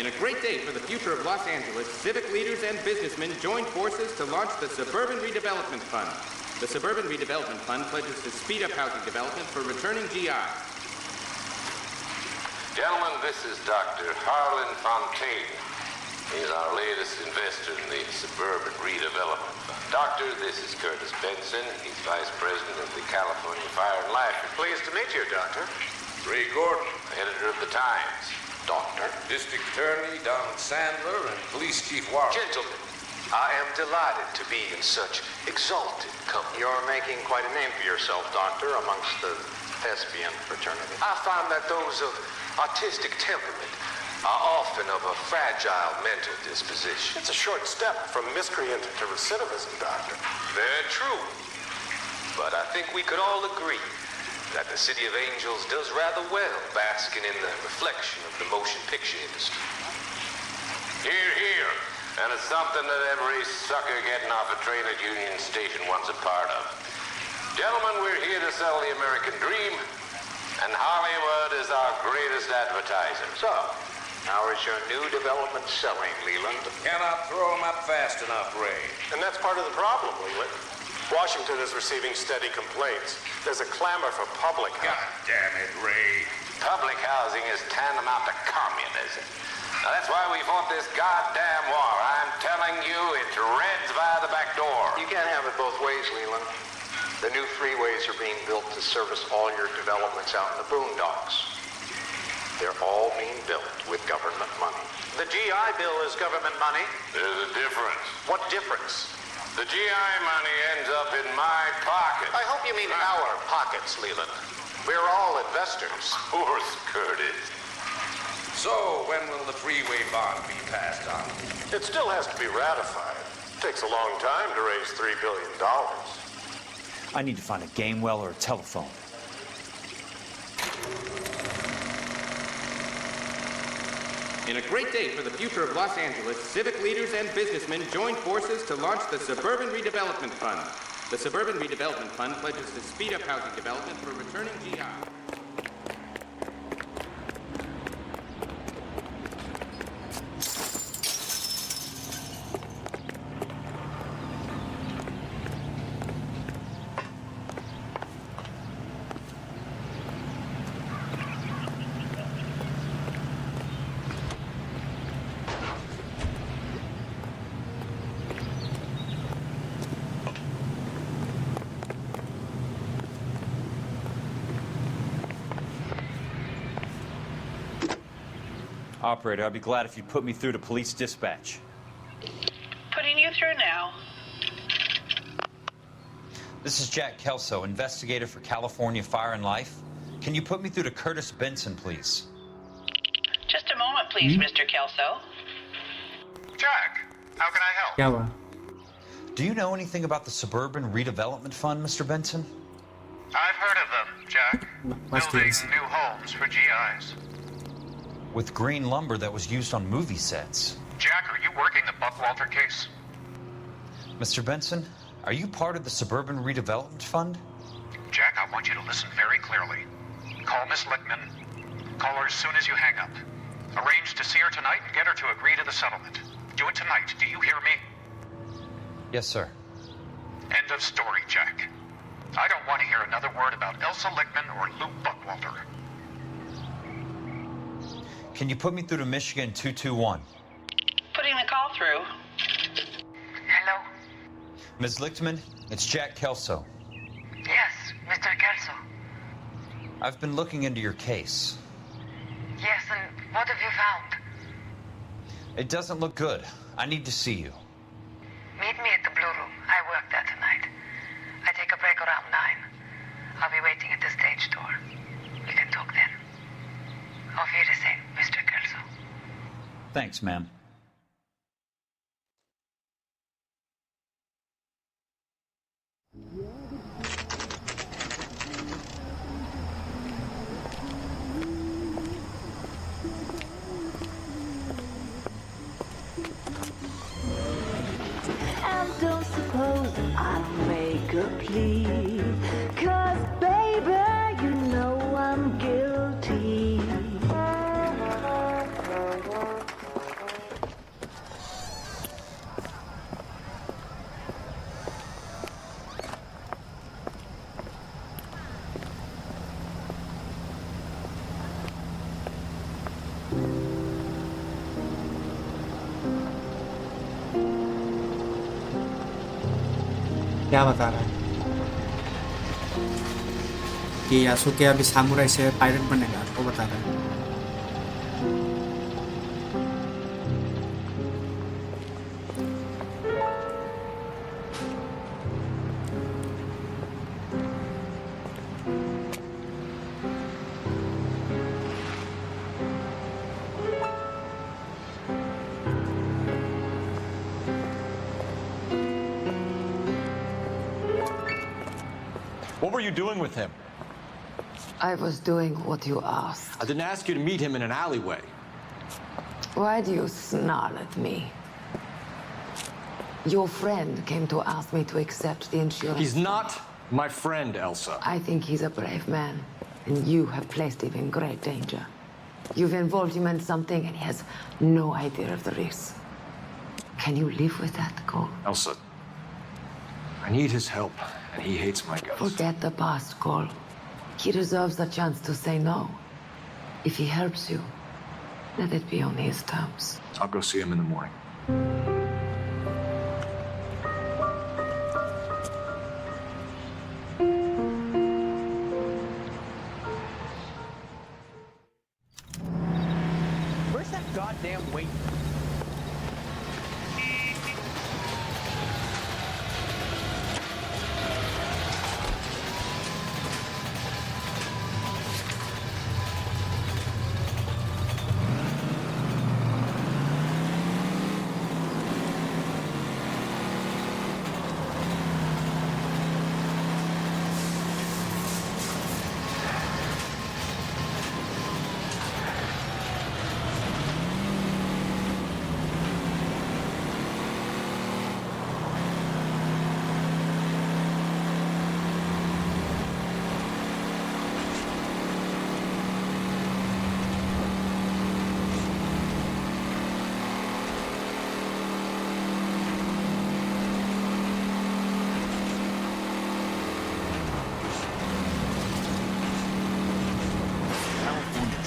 In a great day for the future of Los Angeles, civic leaders and businessmen joined forces to launch the Suburban Redevelopment Fund. The Suburban Redevelopment Fund pledges to speed up housing development for returning GI. Gentlemen, this is Dr. Harlan Fontaine. He's our latest investor in the Suburban Redevelopment Fund. Doctor, this is Curtis Benson. He's Vice President of the California Fire and Life. Pleased to meet you, Doctor. Ray Gordon, editor of the Times. Doctor. District Attorney Donald Sandler and Police Chief Warren. Gentlemen, I am delighted to be in such exalted company. You're making quite a name for yourself, Doctor, amongst the thespian fraternity. I find that those of artistic temperament are often of a fragile mental disposition. It's a short step from miscreant to recidivism, Doctor. Very true. But I think we could all agree that the City of Angels does rather well basking in the reflection of the motion picture industry. Hear, hear. And it's something that every sucker getting off a train at Union Station wants a part of. Gentlemen, we're here to sell the American dream, and Hollywood is our greatest advertiser. So, how is your new development selling, Leland? Cannot throw them up fast enough, Ray. And that's part of the problem, Leland. Washington is receiving steady complaints. There's a clamor for public housing. God damn it, Ray. Public housing is tantamount to communism. Now, that's why we fought this goddamn war. I'm telling you, it's Reds via the back door. You can't have it both ways, Leland. The new freeways are being built to service all your developments out in the boondocks. They're all being built with government money. The GI Bill is government money. There's a difference. What difference? The GI money ends up in my pocket. I hope you mean our pockets, Leland. We're all investors. Of course, Curtis. So, when will the freeway bond be passed on? It still has to be ratified. It takes a long time to raise $3 billion. I need to find a game well or a telephone. In a great day for the future of Los Angeles, civic leaders and businessmen joined forces to launch the Suburban Redevelopment Fund. The Suburban Redevelopment Fund pledges to speed up housing development for returning GI. Operator, I'd be glad if you'd put me through to police dispatch. Putting you through now. This is Jack Kelso, investigator for California Fire and Life. Can you put me through to Curtis Benson, please? Just a moment, please, Mr. Kelso. Jack, how can I help? क्या हुआ? Do you know anything about the Suburban Redevelopment Fund, Mr. Benson? I've heard of them, Jack. Building new homes for GIs. With green lumber that was used on movie sets. Jack, are you working the Buckwalter case? Mr. Benson, are you part of the Suburban Redevelopment Fund? Jack, I want you to listen very clearly. Call Miss Lickman. Call her as soon as you hang up. Arrange to see her tonight and get her to agree to the settlement. Do it tonight. Do you hear me? Yes, sir. End of story, Jack. I don't want to hear another word about Elsa Lickman or Luke Buckwalter. Can you put me through to Michigan 221? Putting the call through. Hello? Ms. Lichtman, it's Jack Kelso. Yes, Mr. Kelso. I've been looking into your case. Yes, and what have you found? It doesn't look good. I need to see you. Meet me at the Blue Room. I work there tonight. I take a break around 9. I'll be waiting at the stage door. We can talk then. Auf Wiedersehen, Mr. Kelso. Thanks, ma'am. And don't suppose I'll make a plea, 'cause baby, you know I'm guilty. क्या बता रहा है कि Yasuke अभी samurai से pirate बनेगा, वो बता रहा है। What were you doing with him? I was doing what you asked. I didn't ask you to meet him in an alleyway. Why do you snarl at me? Your friend came to ask me to accept the insurance. He's not my friend, Elsa. I think he's a brave man, and you have placed him in great danger. You've involved him in something, and he has no idea of the risk. Can you live with that, Cole? Elsa, I need his help, and he hates my guts. Forget the past, Cole. He deserves the chance to say no. If he helps you, let it be on his terms. I'll go see him in the morning. Where's that goddamn weight?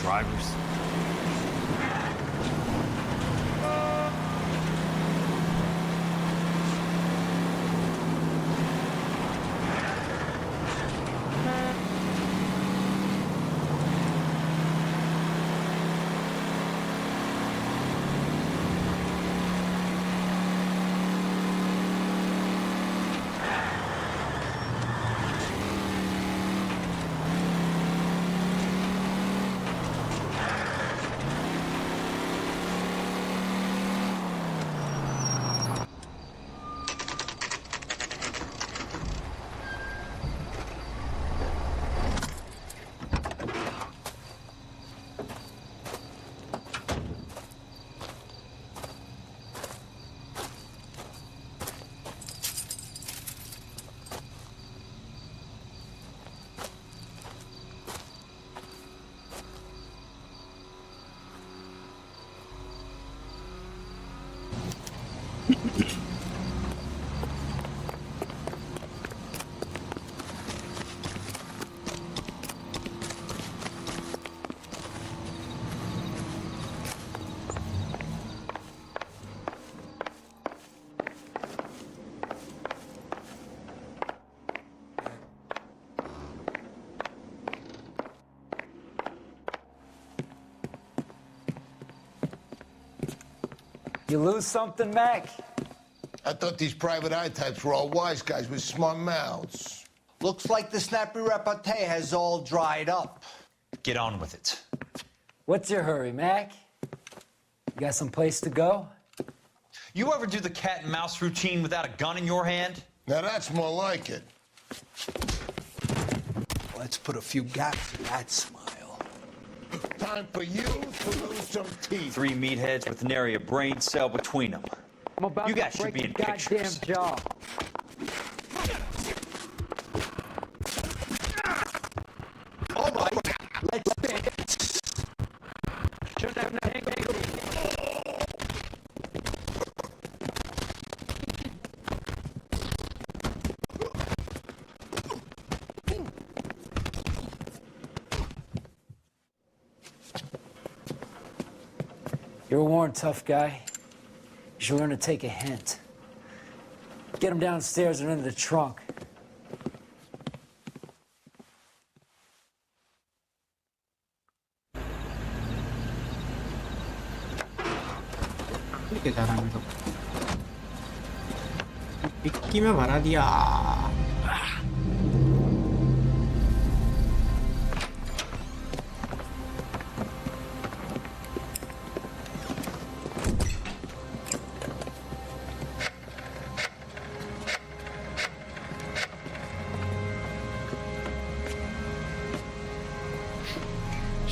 Drivers. You lose something, Mac? I thought these private eye types were all wise guys with smart mouths. Looks like the snappy repartee has all dried up. Get on with it. What's your hurry, Mac? You got some place to go? You ever do the cat and mouse routine without a gun in your hand? Now that's more like it. Let's put a few gaps in that smile. Time for you to lose some teeth. 3 meatheads with nary a brain cell between them. I'm about You to guys should break be your in goddamn pictures. jaw. All right, let's dance. Shouldn't have no hang. You're a worn, tough guy. You should learn to take a hint. Get him downstairs and into the trunk. लेके जा रहा है मेरे को पिक्की में भरा दिया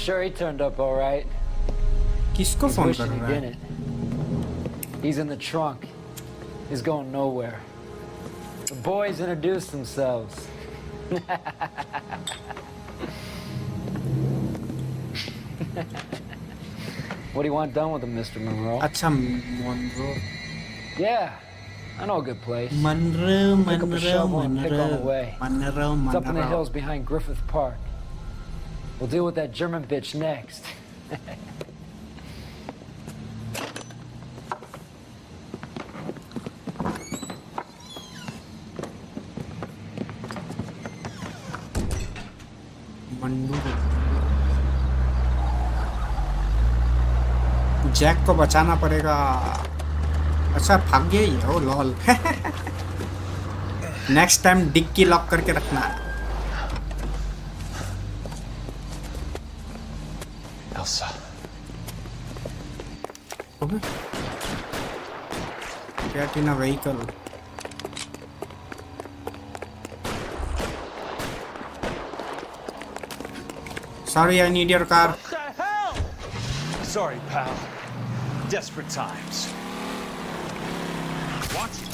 Sure, he turned up all right. किसको He's फोन wishing कर he रहा है didn't. He's in the trunk. He's going nowhere. The boys introduced themselves. What do you want done with him, Mr. Monroe? अच्छा Monroe Yeah, I know a good place. Monroe Pick up a shovel and pick on the way. Monroe It's up in the Monroe hills behind Griffith Park. We'll deal with that German bitch next. Jack को बचाना पड़ेगा अच्छा भाग गया ही ओ lol next time dicky lock करके रखना Elsa. Get in a vehicle. Sorry, I need your car. What the hell? Sorry, pal. Desperate times. Watch it.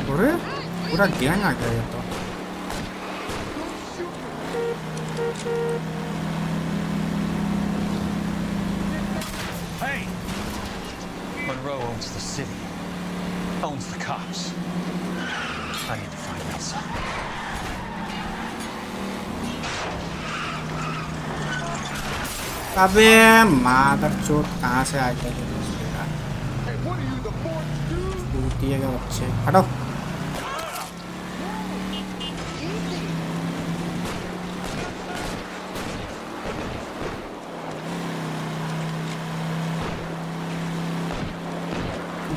अरे पूरा गैंग आ गया ये तो Hey! Monroe owns the city. Owns the cops. I need to find Elsa. अबे मादरचोद कहाँ से आ गया लूटिएगा बच्चे हटो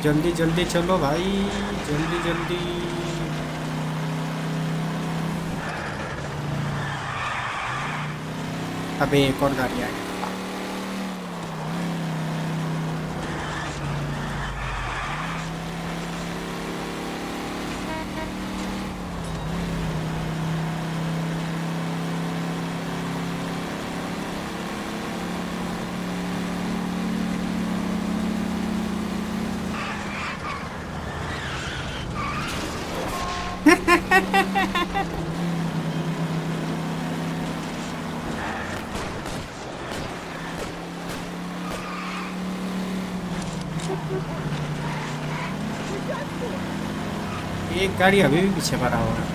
जल्दी जल्दी चलो भाई जल्दी जल्दी अबे एक और गाड़ी आ गई एक गाड़ी अभी भी पीछे पड़ा हुआ है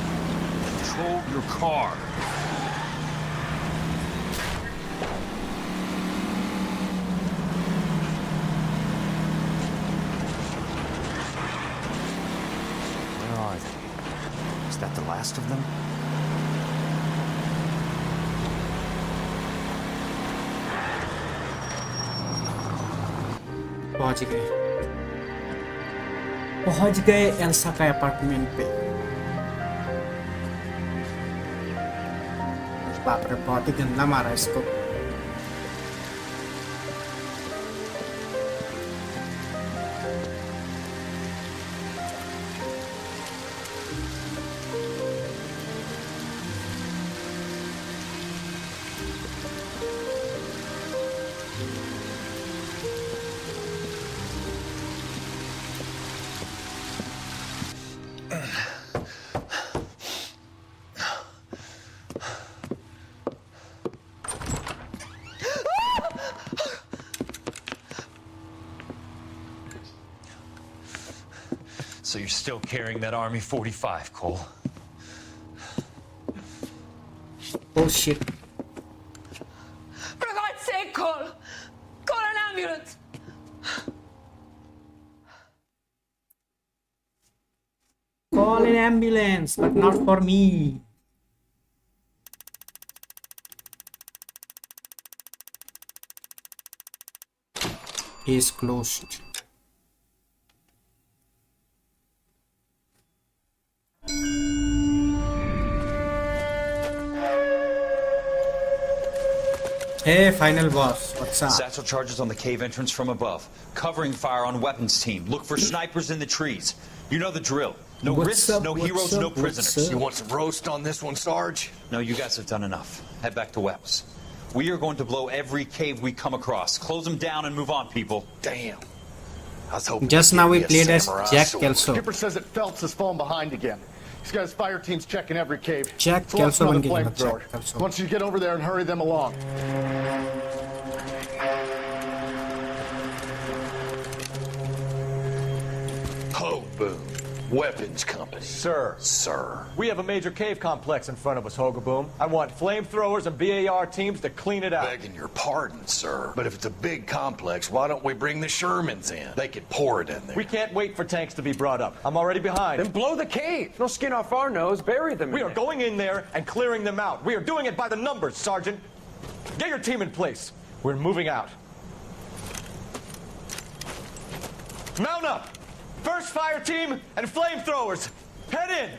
Control your car. Where are they? Is that the last of them? पहुंच गए एल्सा का अपार्टमेंट पे। बाप रे बहुत ही गंदा मारा इसको। So you're still carrying that Army 45, Cole? Bullshit. For God's sake, Cole! Call an ambulance! Call an ambulance, but not for me. Is closed. Hey, final boss. What's up? Satchel charges on the cave entrance from above. Covering fire on weapons team. Look for snipers in the trees. You know the drill. No risks, no heroes, no prisoners. You want some roast on this one, Sarge? No, you guys have done enough. Head back to Weps. We are going to blow every cave we come across. Close them down and move on, people. Damn. I was hoping just now we played as Jack Kelso. Skipper says that Phelps has fallen behind again. He's got his fire teams checking every cave. Jack Kelso the bन गया flamethrower. Jack Kelso. Wants you to get over there and hurry them along. Oh, boom. Weapons company. Sir. We have a major cave complex in front of us, Hogaboom. I want flamethrowers and BAR teams to clean it out. Begging your pardon, sir. But if it's a big complex, why don't we bring the Shermans in? They could pour it in there. We can't wait for tanks to be brought up. I'm already behind. Then blow the cave. No skin off our nose. Bury them. We are going in there and clearing them out. We are doing it by the numbers, Sergeant. Get your team in place. We're moving out. Mount up. First fire team and flamethrowers. Head in.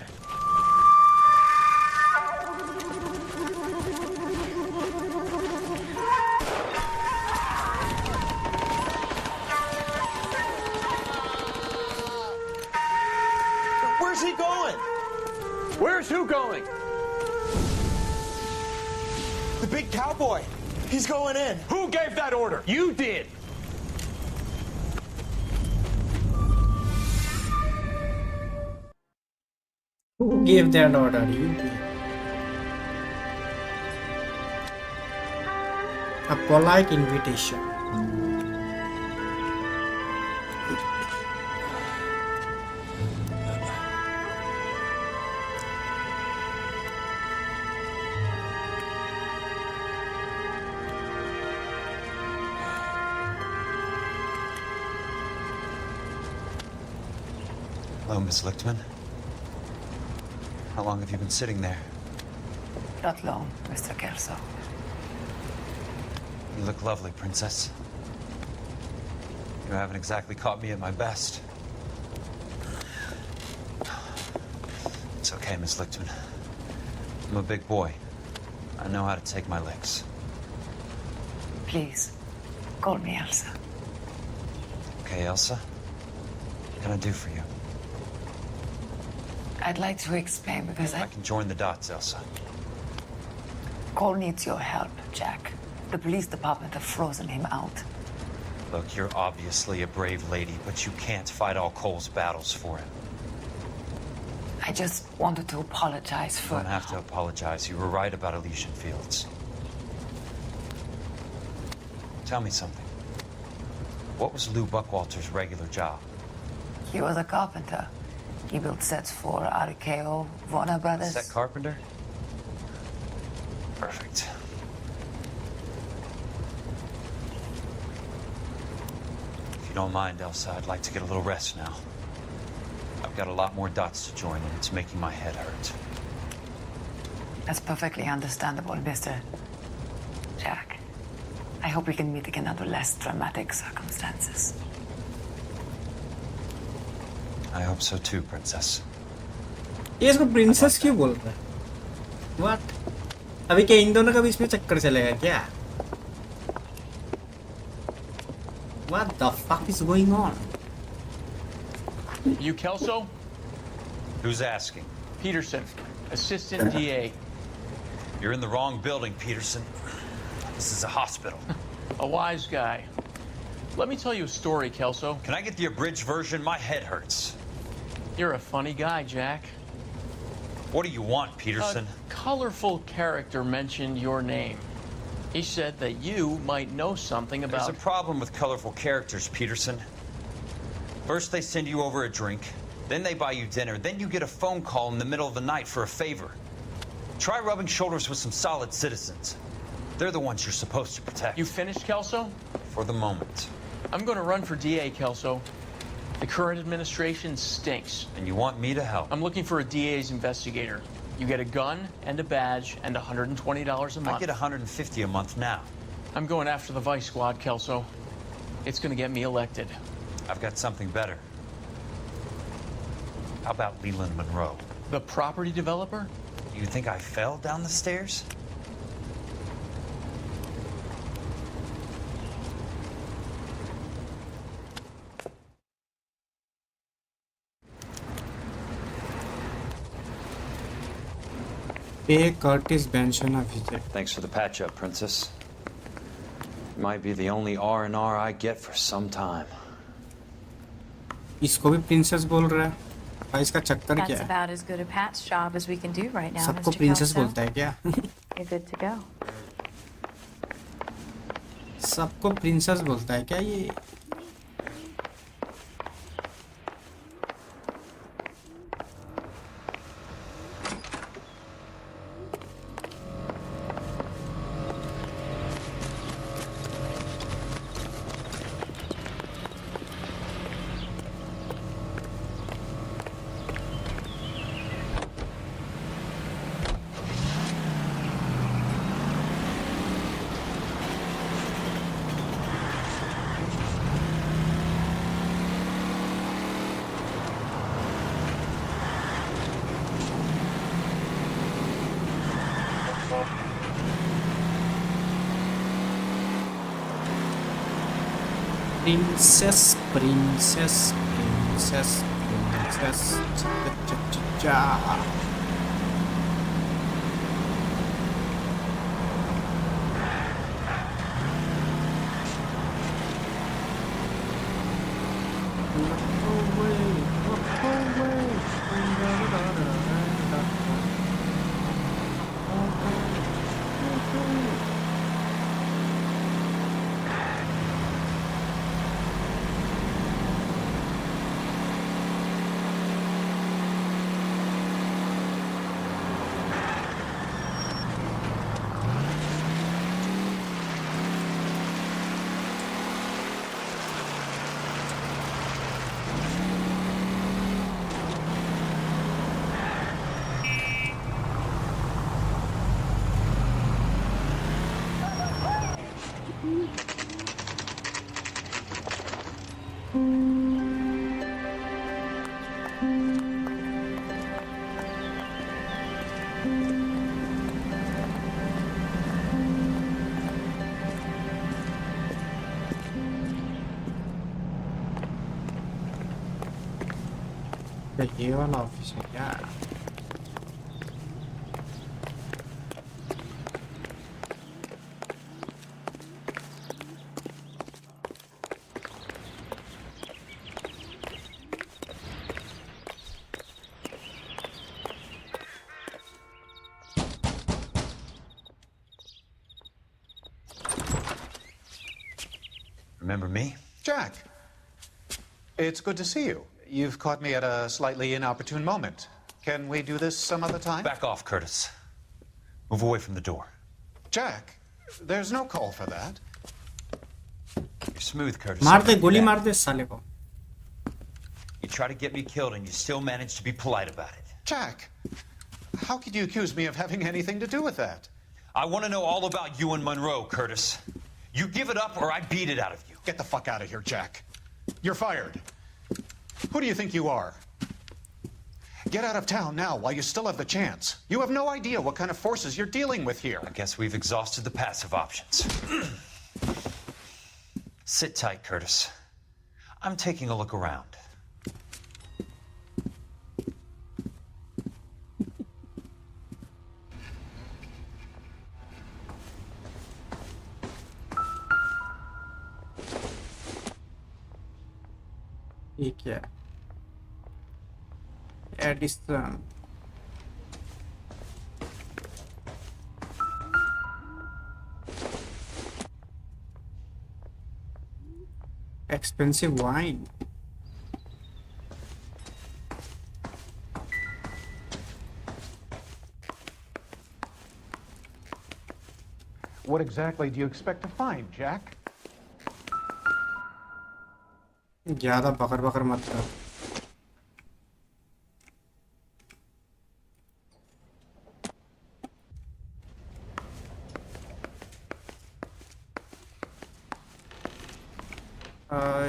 Where's he going? Where's who going? The big cowboy. He's going in. Who gave that order? You did. Who gave that order? You did. A polite invitation. Hello, Miss Lichtman. How long have you been sitting there? Not long, Mr. Kelso. You look lovely, Princess. You haven't exactly caught me at my best. It's okay, Miss Lichtman. I'm a big boy. I know how to take my licks. Please, call me Elsa. Okay, Elsa? What can I do for you? I'd like to explain because I can join the dots, Elsa. Cole needs your help, Jack. The police department have frozen him out. Look, you're obviously a brave lady, but you can't fight all Cole's battles for him. I just wanted to apologize for... You don't have to apologize. You were right about Elysian Fields. Tell me something. What was Lou Buckwalter's regular job? He was a carpenter. He built sets for RKO, Warner Brothers. Set carpenter? Perfect. If you don't mind, Elsa, I'd like to get a little rest now. I've got a lot more dots to join, and it's making my head hurt. That's perfectly understandable, Mr. Jack. I hope we can meet again under less dramatic circumstances. I hope so too, princess. ये इसको princess क्यों बोल रहा है? What? अभी क्या इन दोनों का बीच में चक्कर चलेगा क्या? What the fuck is going on? You Kelso? Who's asking? Peterson, Assistant DA. You're in the wrong building, Peterson. This is a hospital. A wise guy. Let me tell you a story, Kelso. Can I get the abridged version? My head hurts. You're a funny guy, Jack. What do you want, Peterson? A colorful character mentioned your name. He said that you might know something about... There's a problem with colorful characters, Peterson. First they send you over a drink, then they buy you dinner, then you get a phone call in the middle of the night for a favor. Try rubbing shoulders with some solid citizens. They're the ones you're supposed to protect. You finished, Kelso? For the moment. I'm going to run for DA, Kelso. The current administration stinks. And you want me to help? I'm looking for a DA's investigator. You get a gun and a badge and $120 a month. I get $150 a month now. I'm going after the Vice Squad, Kelso. It's going to get me elected. I've got something better. How about Leland Monroe? The property developer? You think I fell down the stairs? Pay Curtis Benson a visit. Thanks for the patch-up, Princess. Might be the only R&R I get for some time. इसको भी princess बोल रहा है. भाई इसका चक्कर क्या That's है? about as good a patch job as we can do right now, सबको Mr. princess Kelso. बोलता है क्या? You're good to go. सबको princess बोलता है क्या ये? Princess, princess, princess, princess. Cha-cha-cha-cha. ये वाला ऑफिस है क्या? Remember me? Jack, it's good to see you. You've caught me at a slightly inopportune moment. Can we do this some other time? Back off, Curtis. Move away from the door. Jack, there's no call for that. You're smooth, Curtis. मार दे गोली मार दे साले को. You try to get me killed and you still manage to be polite about it. Jack, how could you accuse me of having anything to do with that? I want to know all about you and Monroe, Curtis. You give it up or I beat it out of you. Get the fuck out of here, Jack. You're fired. Who do you think you are? Get out of town now while you still have the chance. You have no idea what kind of forces you're dealing with here. I guess we've exhausted the passive options. Sit tight, Curtis. I'm taking a look around. ये क्या है? Edison expensive wine. What exactly do you expect to find, Jack? ज़्यादा बकर बकर मत कर.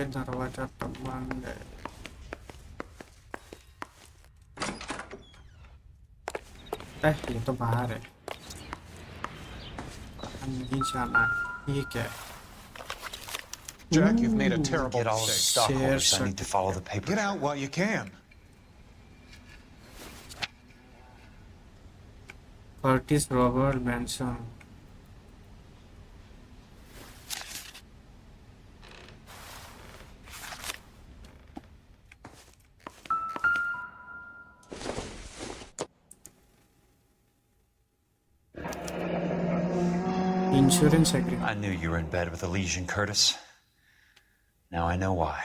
दरवाजा तो बंद है. ये तो बाहर है. नहीं जाना है. ये क्या है? Jack, you've made a terrible Get all the mistake. stockholders. I need to follow the paper. Get out while you can. Curtis Robert Benson. Insurance agreement. I knew you were in bed with a lesion, Curtis. Now I know why.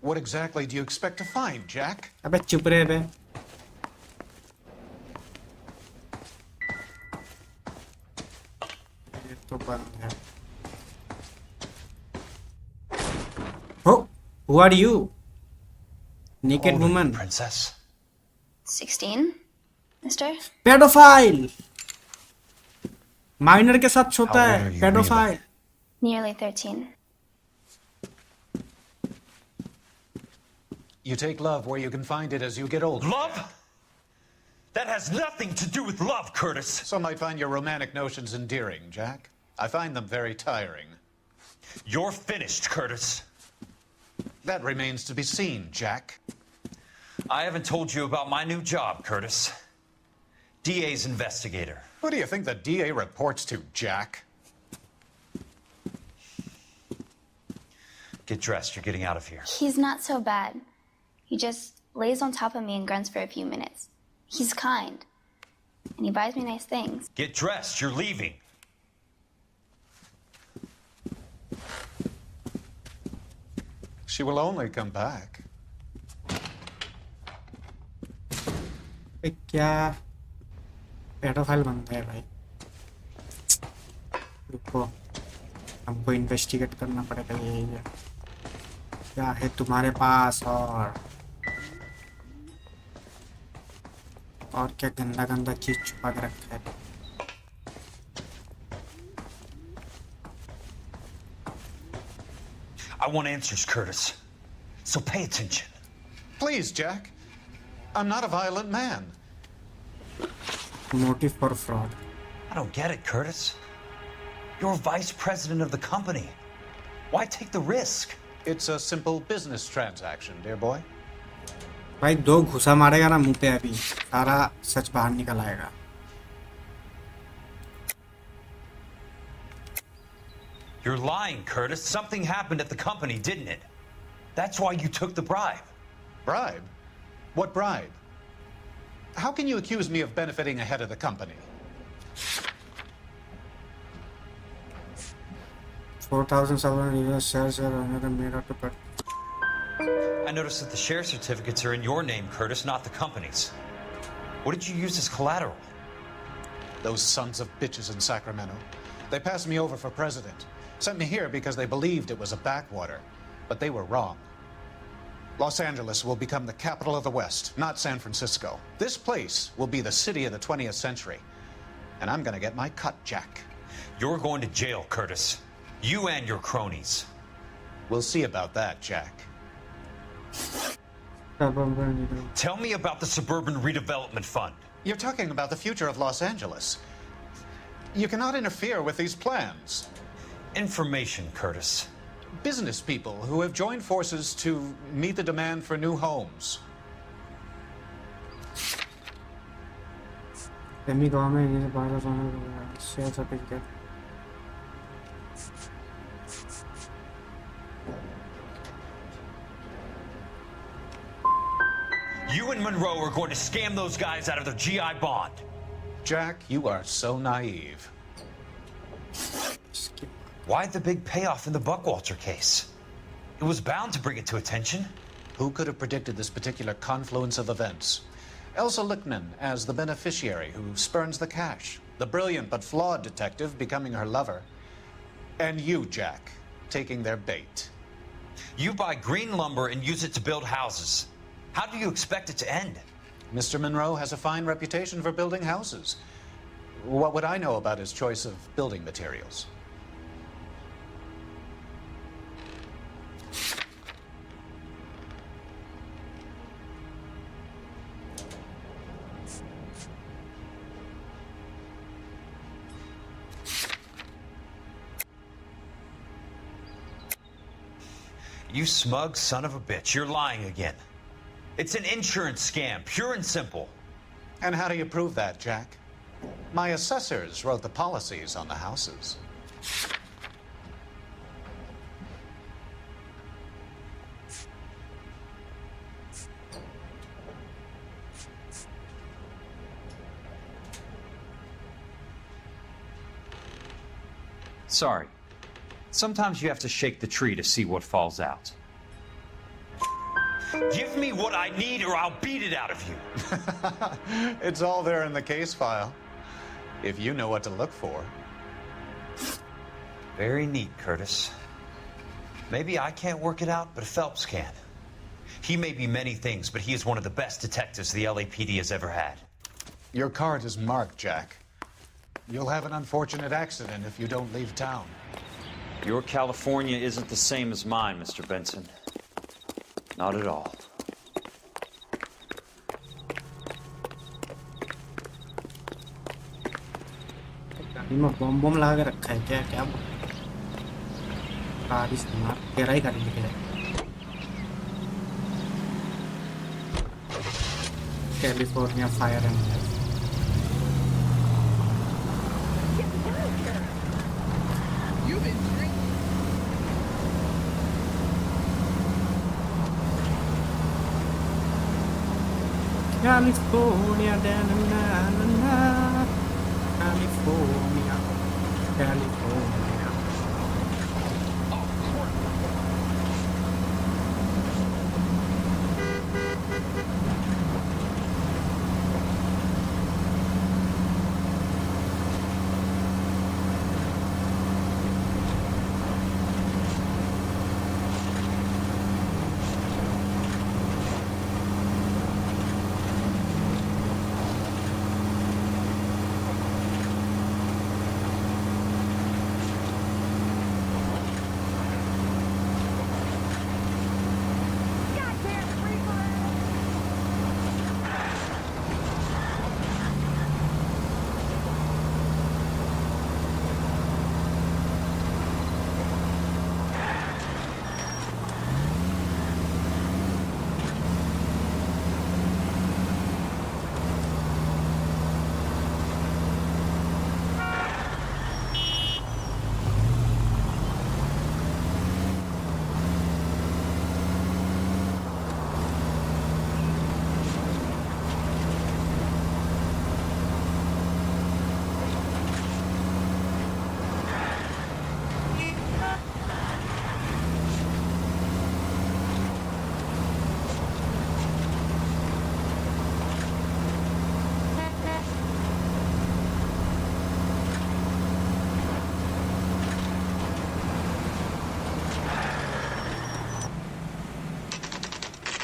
What exactly do you expect to find, Jack? अबे चुप रहे बे. ये तो बंद है. Oh, who are you? Naked woman. Princess. 16, mister? Pedophile. Minor के साथ सोता है. Pedophile. Nearly 13. You take love where you can find it as you get older. Love? That has nothing to do with love, Curtis. Some might find your romantic notions endearing, Jack. I find them very tiring. You're finished, Curtis. That remains to be seen, Jack. I haven't told you about my new job, Curtis. DA's investigator. Who do you think the DA reports to, Jack? Get dressed. You're getting out of here. He's not so bad. He just lays on top of me and grunts for a few minutes. He's kind. And he buys me nice things. Get dressed. You're leaving. She will only come back. क्या paedophile बनता है भाई. रुको, हमको investigate करना पड़ेगा. ये क्या है तुम्हारे पास और क्या गंदा गंदा चीज छुपा के रखा है. I want answers, Curtis. So pay attention. Please, Jack. I'm not a violent man. Motive for fraud. I don't get it, Curtis. You're vice president of the company. Why take the risk? It's a simple business transaction, dear boy. भाई 2 घुसा मारेगा ना मुंह पे अभी सारा सच बाहर निकल आएगा. You're lying, Curtis. Something happened at the company, didn't it? That's why you took the bribe. Bribe? What bribe? How can you accuse me of benefiting ahead of the company? 4,700 shares are another made out of. I noticed that the share certificates are in your name, Curtis, not the company's. What did you use as collateral? Those sons of bitches in Sacramento. They passed me over for president. Sent me here because they believed it was a backwater. But they were wrong. Los Angeles will become the capital of the West, not San Francisco. This place will be the city of the 20th century. And I'm gonna get my cut, Jack. You're going to jail, Curtis. You and your cronies. We'll see about that, Jack. Tell me about the Suburban Redevelopment Fund. You're talking about the future of Los Angeles. You cannot interfere with these plans. Information, Curtis. Business people who have joined forces to meet the demand for new homes. You and Monroe are going to scam those guys out of their GI bond. Jack, you are so naive. Why the big payoff in the Buckwalter case? It was bound to bring it to attention. Who could have predicted this particular confluence of events? Elsa Lichtman as the beneficiary who spurns the cash, the brilliant but flawed detective becoming her lover, and you, Jack, taking their bait. You buy green lumber and use it to build houses. How do you expect it to end? Mr. Monroe has a fine reputation for building houses. What would I know about his choice of building materials? You smug son of a bitch, you're lying again. It's an insurance scam, pure and simple. And how do you prove that, Jack? My assessors wrote the policies on the houses. Sorry. Sometimes you have to shake the tree to see what falls out. Give me what I need or I'll beat it out of you. It's all there in the case file, if you know what to look for. Very neat, Curtis. Maybe I can't work it out, but Phelps can. He may be many things, but he is one of the best detectives the LAPD has ever had. Your card is marked, Jack. You'll have an unfortunate accident if you don't leave town. Your California isn't the same as mine, Mr. Benson. Not at all. बम लगा के रखा है क्या क्या car इस्तेमाल तेरा ही करने के लिए California fire and California, na na na na, California, California.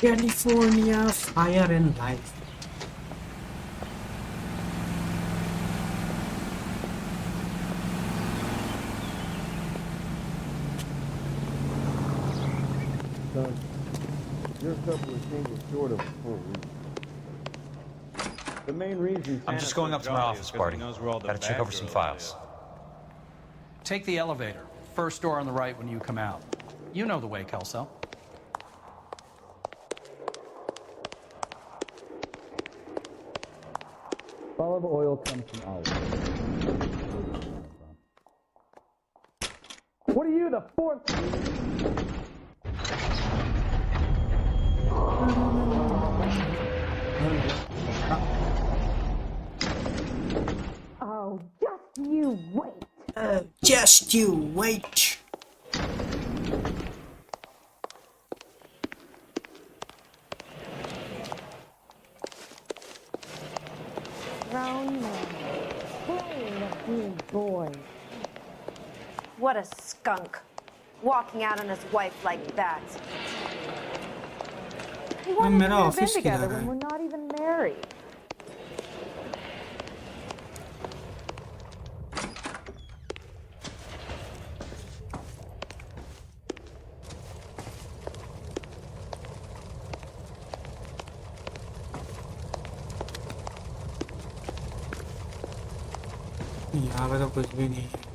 California Fire and Life. Your couple of things are short of a full week. The main reason I'm just going up to my office party. Gotta check over some files. Take the elevator. First door on the right when you come out. You know the way, Kelso. Olive oil comes from olive. What are you, the fourth? Oh, just you wait. Just you wait. Grown man, playing a big boy. What a skunk. Walking out on his wife like that. We won't even मेरा move in office together किधर when है? we're not even married. यहाँ पे तो कुछ भी नहीं है.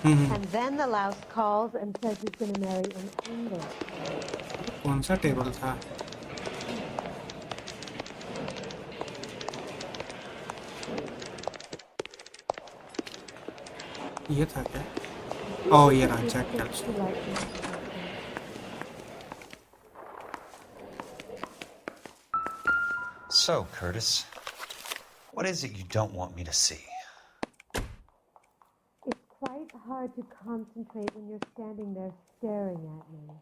And then the louse calls and says he's going to marry an English. कौन सा टेबल था? ये था क्या? ओह ये रहा, चेक कर. So, Curtis, what is it you don't want me to see? It's quite hard to concentrate when you're standing there staring at me.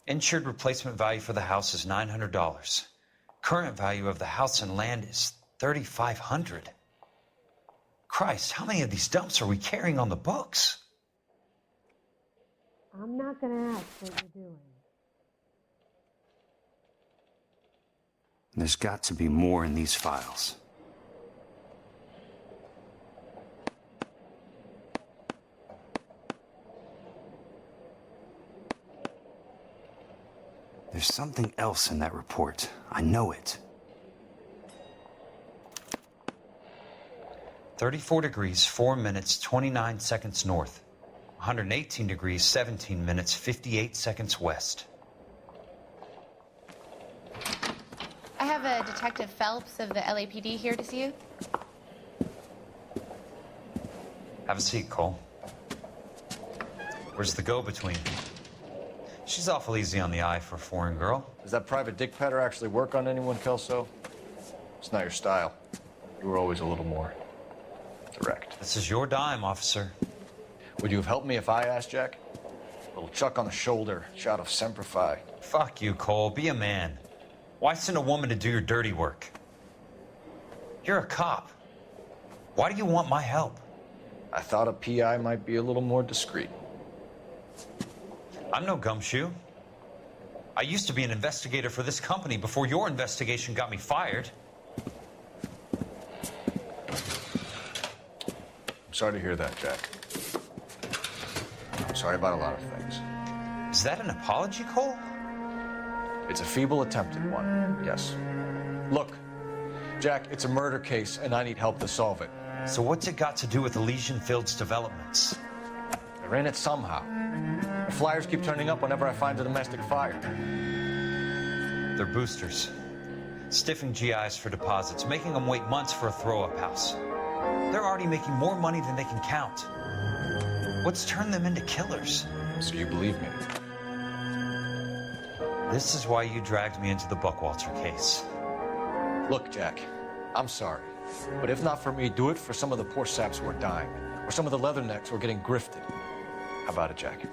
Insured replacement value for the house is $900. Current value of the house and land is $3,500. Christ, how many of these dumps are we carrying on the books? I'm not going to ask what you're doing. There's got to be more in these files. There's something else in that report. I know it. 34 degrees, 4 minutes, 29 seconds north. 118 degrees, 17 minutes, 58 seconds west. I have a Detective Phelps of the LAPD here to see you. Have a seat, Cole. Where's the go-between? She's awful easy on the eye for a foreign girl. Does that private dick petter actually work on anyone, Kelso? It's not your style. You were always a little more direct. This is your dime, officer. Would you have helped me if I asked, Jack? A little chuck on the shoulder, shot of Semperfi. Fuck you, Cole. Be a man. Why send a woman to do your dirty work? You're a cop. Why do you want my help? I thought a PI might be a little more discreet. I'm no gumshoe. I used to be an investigator for this company before your investigation got me fired. I'm sorry to hear that, Jack. I'm sorry about a lot of things. Is that an apology, Cole? It's a feeble attempt at one, yes. Look, Jack, it's a murder case, and I need help to solve it. So what's it got to do with Elysian Fields developments? They're in it somehow. The flyers keep turning up whenever I find a domestic fire. They're boosters. Stiffing GIs for deposits, making them wait months for a throw-up house. They're already making more money than they can count. What's turned them into killers? So you believe me? This is why you dragged me into the Buckwalter case. Look, Jack, I'm sorry. But if not for me, do it for some of the poor saps who are dying. Or some of the leathernecks who are getting grifted. How about it, Jack?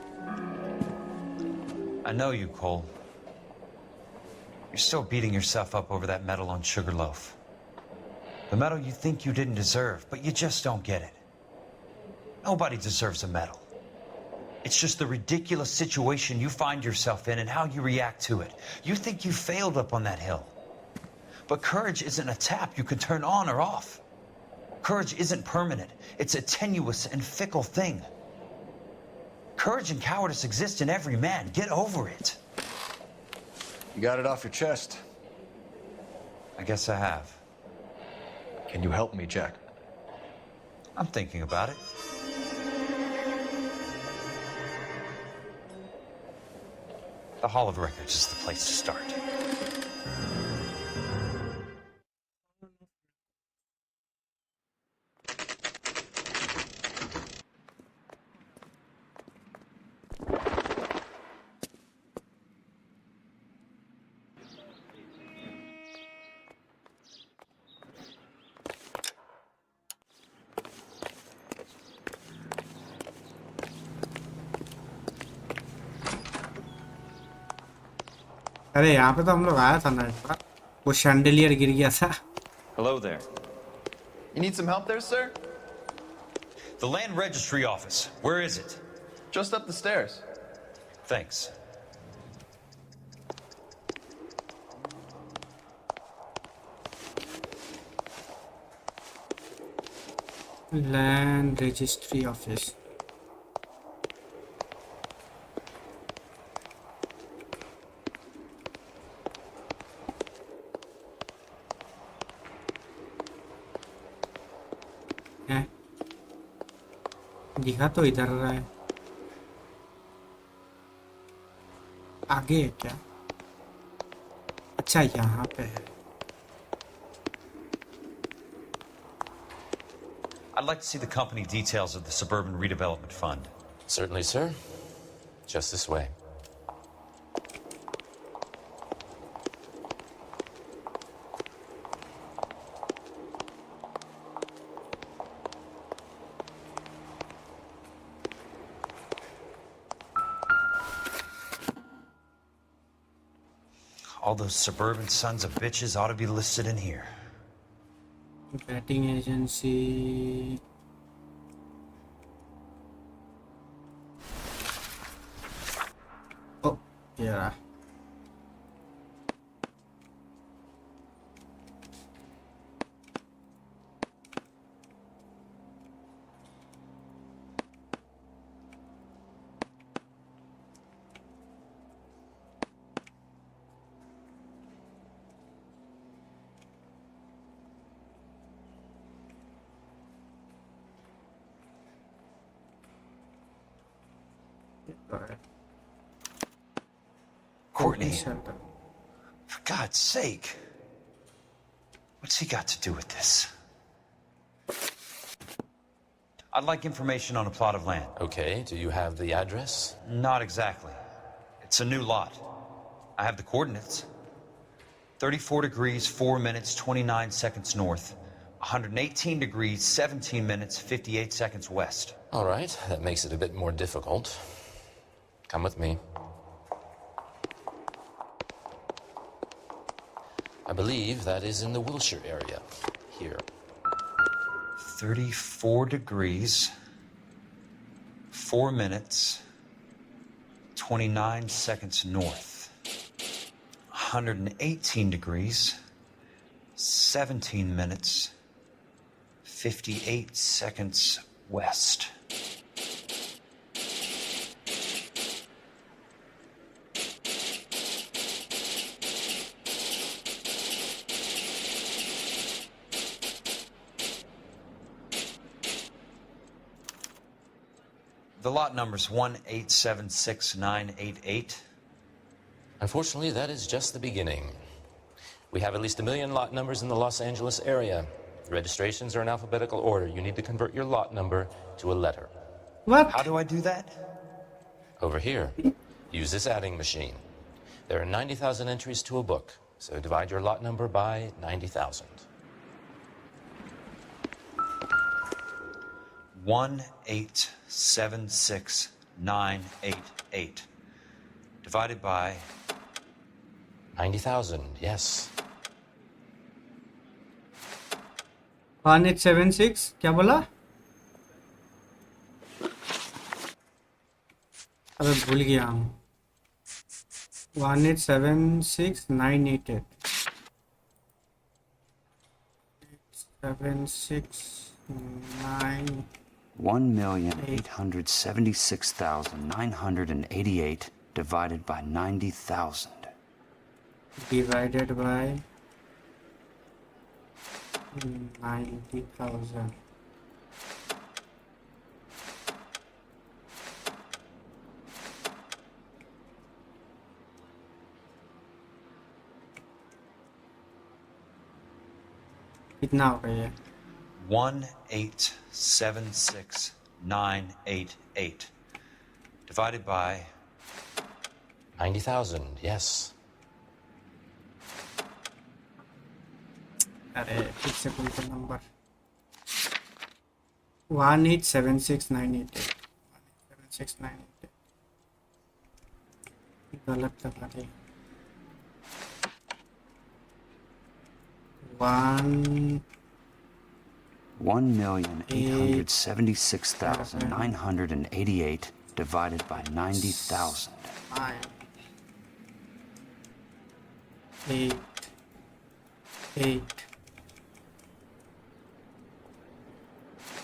I know you, Cole. You're still beating yourself up over that medal on Sugarloaf. The medal you think you didn't deserve, but you just don't get it. Nobody deserves a medal. It's just the ridiculous situation you find yourself in and how you react to it. You think you failed up on that hill. But courage isn't a tap you can turn on or off. Courage isn't permanent. It's a tenuous and fickle thing. Courage and cowardice exist in every man. Get over it. You got it off your chest. I guess I have. Can you help me, Jack? I'm thinking about it. The Hall of Records is the place to start. अरे यहाँ पे तो हम लोग आया था ना एक बार, वो शैंडलियर गिर गया था। Hello there. You need some help there, sir? The Land Registry Office. Where is it? Just up the stairs. Thanks. Land Registry Office. दिखा तो इधर रहा है, आगे है क्या? अच्छा यहाँ पे है। I'd like to see the company details of the Suburban Redevelopment Fund. Certainly, sir. Just this way. All those suburban sons of bitches ought to be listed in here. Betting agency. Oh, yeah. Courtney, for God's sake, what's he got to do with this? I'd like information on a plot of land. Okay, do you have the address? Not exactly. It's a new lot. I have the coordinates. 34 degrees, 4 minutes, 29 seconds north. 118 degrees, 17 minutes, 58 seconds west. All right, that makes it a bit more difficult. Come with me. I believe that is in the Wilshire area, here. 34 degrees, 4 minutes, 29 seconds north. 118 degrees, 17 minutes, 58 seconds west. The lot number's 1876988. Unfortunately, that is just the beginning. We have at least 1 million lot numbers in the Los Angeles area. Registrations are in alphabetical order. You need to convert your lot number to a letter. What? How do I do that? Over here. Use this adding machine. There are 90,000 entries to a book, so divide your lot number by 90,000. 1876988 divided by 90,000. Yes. 1876 क्या बोला? अबे भूल गया हम। 1876988 769 1,876,988 divided by 90,000. divided by 90,000. कितना हो गया ये? 1,876,988 divided by 90,000, yes. अरे फिर से कोई तो नंबर 1876988 1876988 गलत लगा दिया 1,876,988 divided by 90,000. 8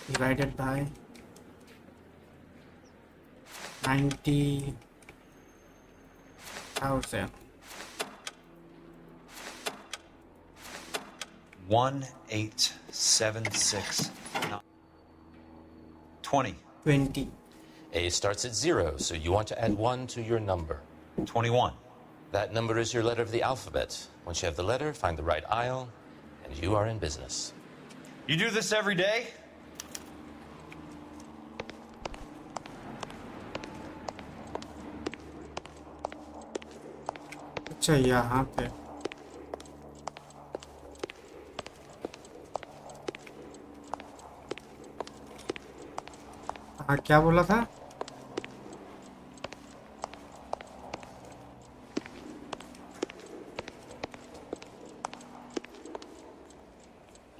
divided by 90,000. 1,876 20. 20. A starts at 0, so you want to add 1 to your number. 21. That number is your letter of the alphabet. Once you have the letter, find the right aisle, and you are in business. You do this every day? अच्छा यहाँ पे हाँ क्या बोला था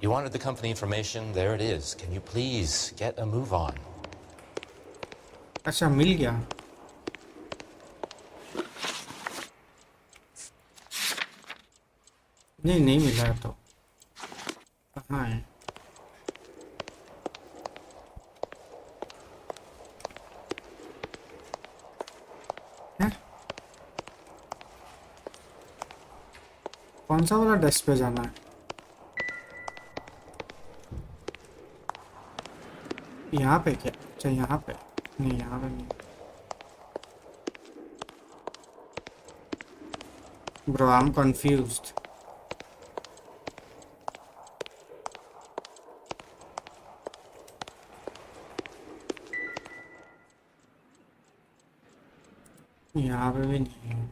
You wanted the company information, there it is. Can you please get a move on? अच्छा मिल गया नहीं मिला तो कहाँ है कौन सा वाला डेस्क पे जाना है यहाँ पे क्या अच्छा यहाँ पे नहीं यहाँ पे नहीं Bro, I'm confused. यहाँ पे भी नहीं है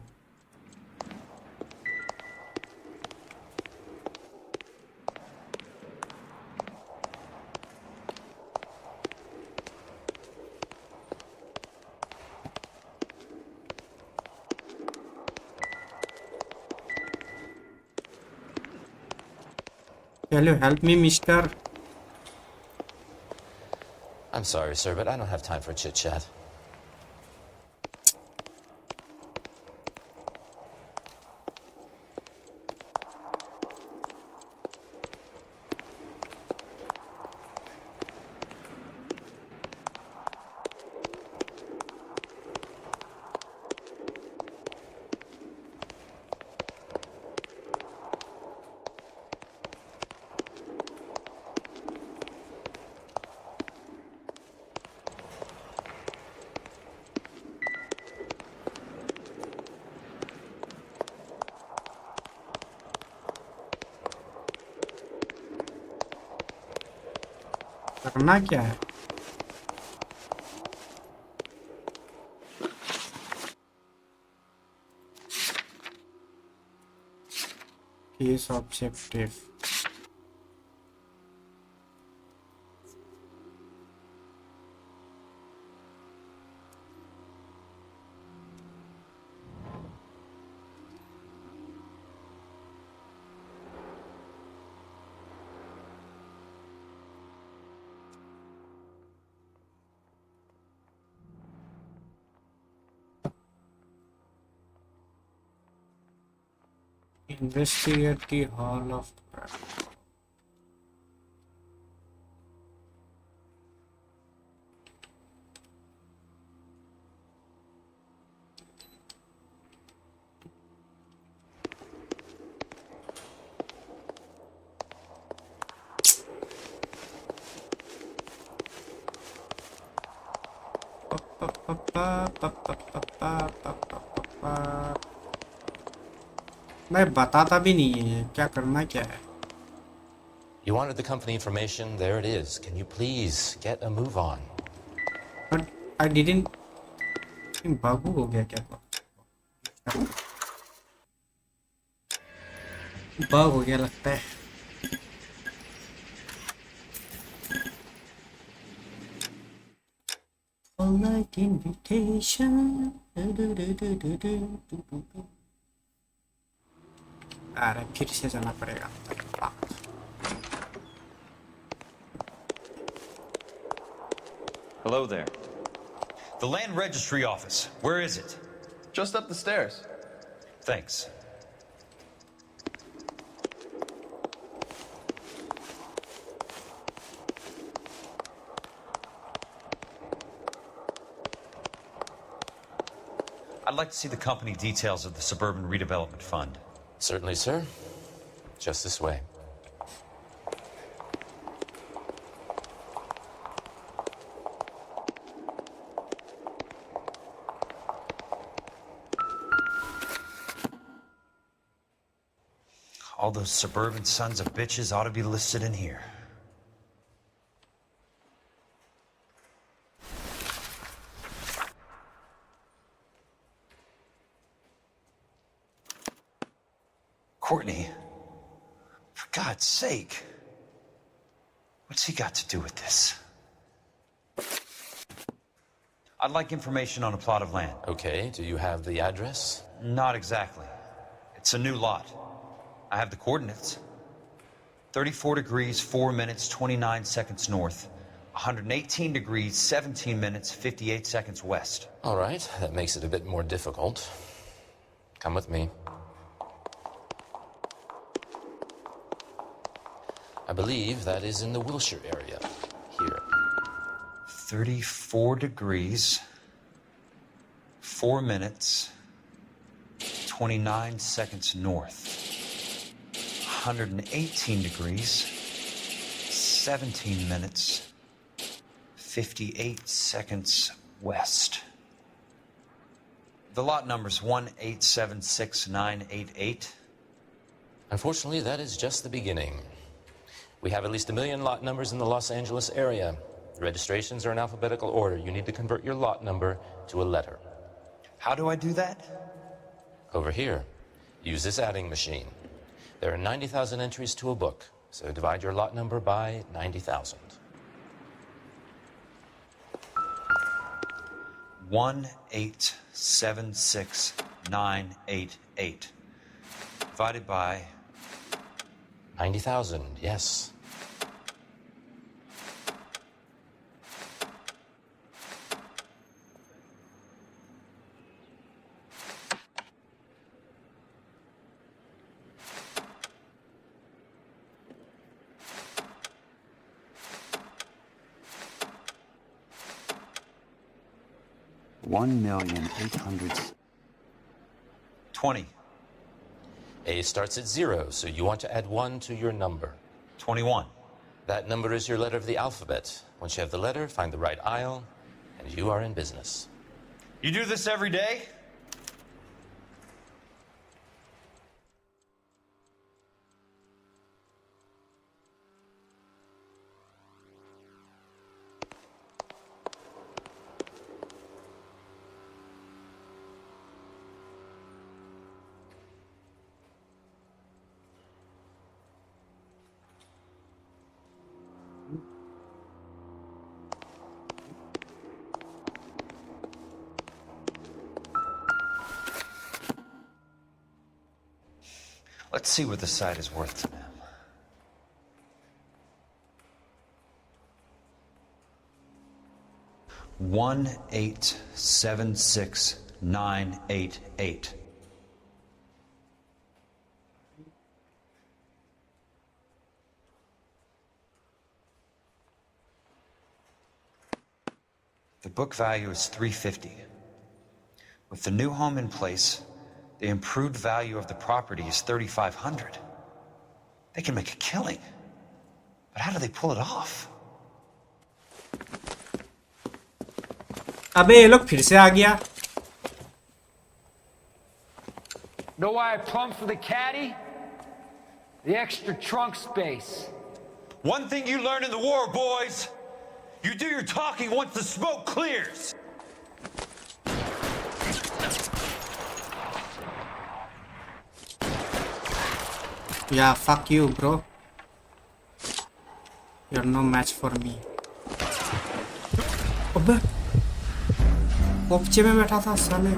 Can you help me, mister? I'm sorry, sir, but I don't have time for chit-chat. करना क्या है case objective Investigate the Hall of Prayer. मैं बताता भी नहीं है क्या करना क्या है. You wanted the company information? There it is. Can you please get a move on? But I didn't. बाबू हो गया क्या? बग हो गया लगता है. Like invitation. अरे फिर से जाना पड़ेगा. Hello there. The Land Registry Office. Where is it? Just up the stairs. Thanks. I'd like to see the company details of the Suburban Redevelopment Fund. Certainly, sir. Just this way. All those suburban sons of bitches ought to be listed in here. Courtney, for God's sake, what's he got to do with this? I'd like information on a plot of land. Okay, do you have the address? Not exactly. It's a new lot. I have the coordinates. 34 degrees, 4 minutes, 29 seconds north. 118 degrees, 17 minutes, 58 seconds west. All right, that makes it a bit more difficult. Come with me. I believe that is in the Wilshire area, here. 34 degrees, 4 minutes, 29 seconds north. 118 degrees, 17 minutes, 58 seconds west. The lot number's 1876988. Unfortunately, that is just the beginning. We have at least 1 million lot numbers in the Los Angeles area. The registrations are in alphabetical order. You need to convert your lot number to a letter. How do I do that? Over here. Use this adding machine. There are 90,000 entries to a book, so divide your lot number by 90,000. 1876988 divided by 90,000, yes. $1,800,000. 20. A starts at 0, so you want to add 1 to your number. 21. That number is your letter of the alphabet. Once you have the letter, find the right aisle, and you are in business. You do this every day? Let's see what the site is worth to them. $1876988. The book value is $350. With the new home in place, the improved value of the property is $3,500. They can make a killing. But how do they pull it off? अबे ये लोग फिर से आ गया. Know why I plumbed for the caddy? The extra trunk space. One thing you learn in the war, boys. You do your talking once the smoke clears. Yeah, fuck you, bro. You're no match for me. अबे कोपचे में बैठा था साले.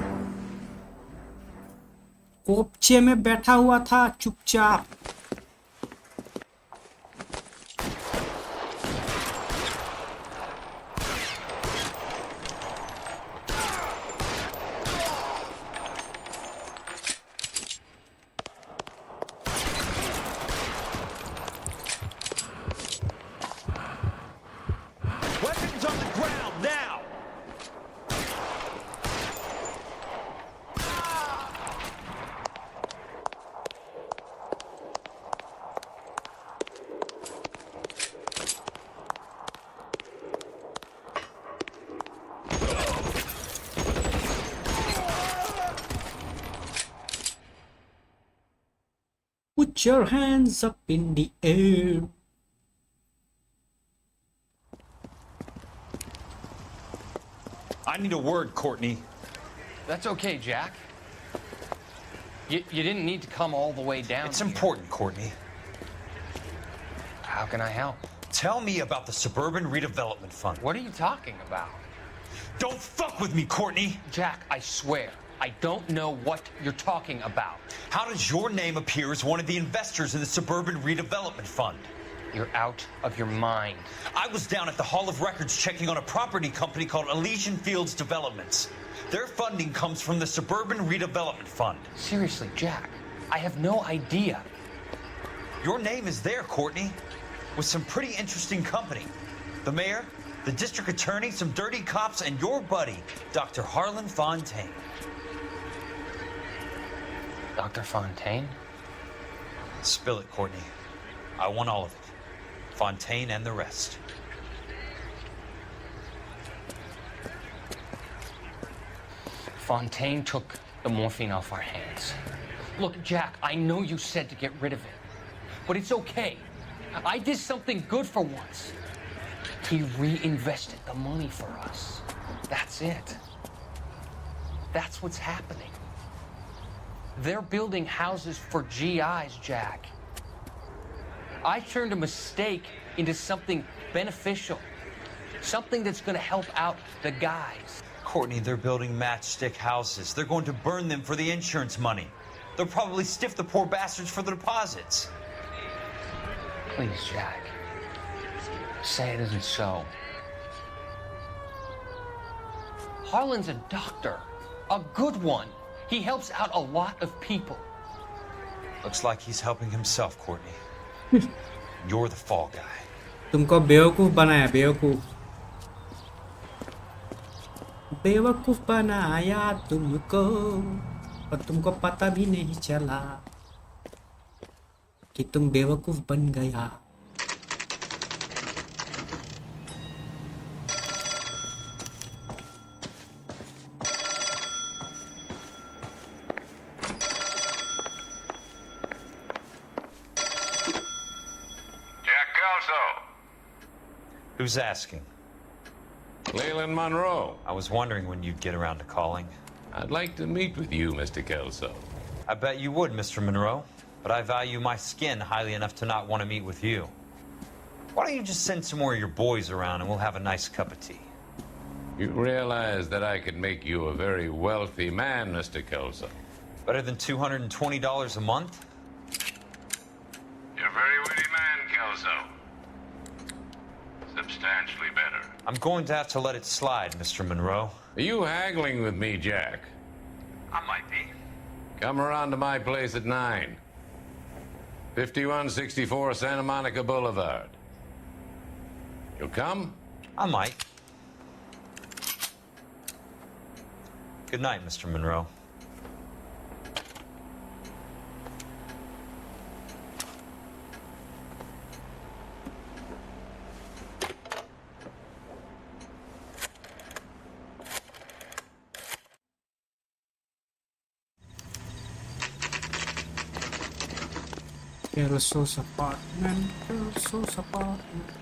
कोपचे में बैठा हुआ था चुपचाप. Weapons on the ground now. Put your hands up in the air. I need a word, Courtney. That's okay, Jack. You didn't need to come all the way down. It's important, Courtney. How can I help? Tell me about the Suburban Redevelopment Fund. What are you talking about? Don't fuck with me, Courtney! Jack, I swear, I don't know what you're talking about. How does your name appear as one of the investors in the Suburban Redevelopment Fund? You're out of your mind. I was down at the Hall of Records checking on a property company called Elysian Fields Developments. Their funding comes from the Suburban Redevelopment Fund. Seriously, Jack, I have no idea. Your name is there, Courtney, with some pretty interesting company. The mayor, the district attorney, some dirty cops, and your buddy, Dr. Harlan Fontaine. Dr. Fontaine? Spill it, Courtney. I want all of it. Fontaine and the rest. Fontaine took the morphine off our hands. Look, Jack, I know you said to get rid of it, but it's okay. I did something good for once. He reinvested the money for us. That's it. That's what's happening. They're building houses for GIs, Jack. I turned a mistake into something beneficial. Something that's gonna help out the guys. Courtney, they're building matchstick houses. They're going to burn them for the insurance money. They'll probably stiff the poor bastards for the deposits. Please, Jack. Say it isn't so. Harlan's a doctor. A good one. He helps out a lot of people. Looks like he's helping himself, Courtney. You're the fall guy. तुमको बेवकूफ बनाया बेवकूफ. बेवकूफ बनाया तुमको और तुमको पता भी नहीं चला कि तुम बेवकूफ बन गया. Who's asking? Leland Monroe. I was wondering when you'd get around to calling. I'd like to meet with you, Mr. Kelso. I bet you would, Mr. Monroe. But I value my skin highly enough to not want to meet with you. Why don't you just send some more of your boys around and we'll have a nice cup of tea? You realize that I could make you a very wealthy man, Mr. Kelso. Better than $220 a month? You're a very witty man, Kelso. Substantially better. I'm going to have to let it slide, Mr. Monroe. Are you haggling with me, Jack? I might be. Come around to my place at 9. 5164 Santa Monica Boulevard. You'll come? I might. Good night, Mr. Monroe. Kelso's apartment, Kelso's apartment.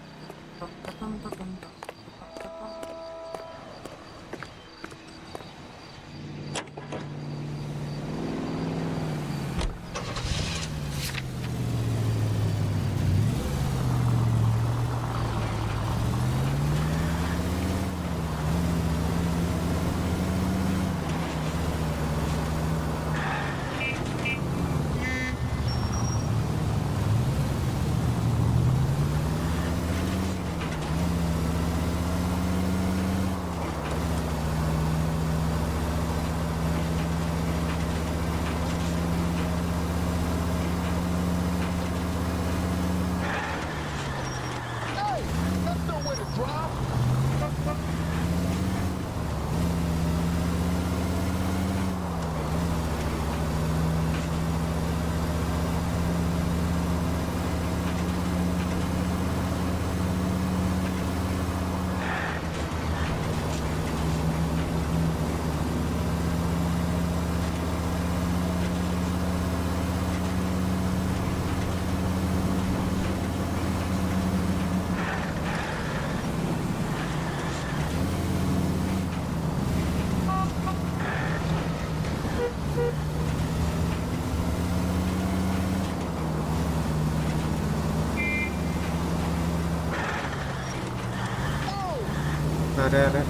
अरे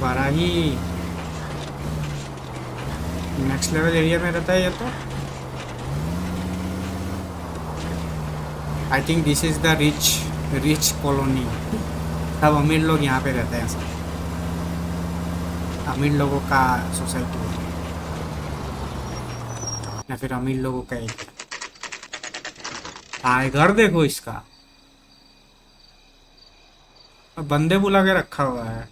बड़ा ही next level area में रहता है ये तो। I think this is the rich colony. सब अमीर लोग यहाँ पे रहते हैं, सब अमीर लोगों का सोसाइटी है या फिर अमीर लोगों का एक घर देखो इसका, बंदे बुला के रखा हुआ है।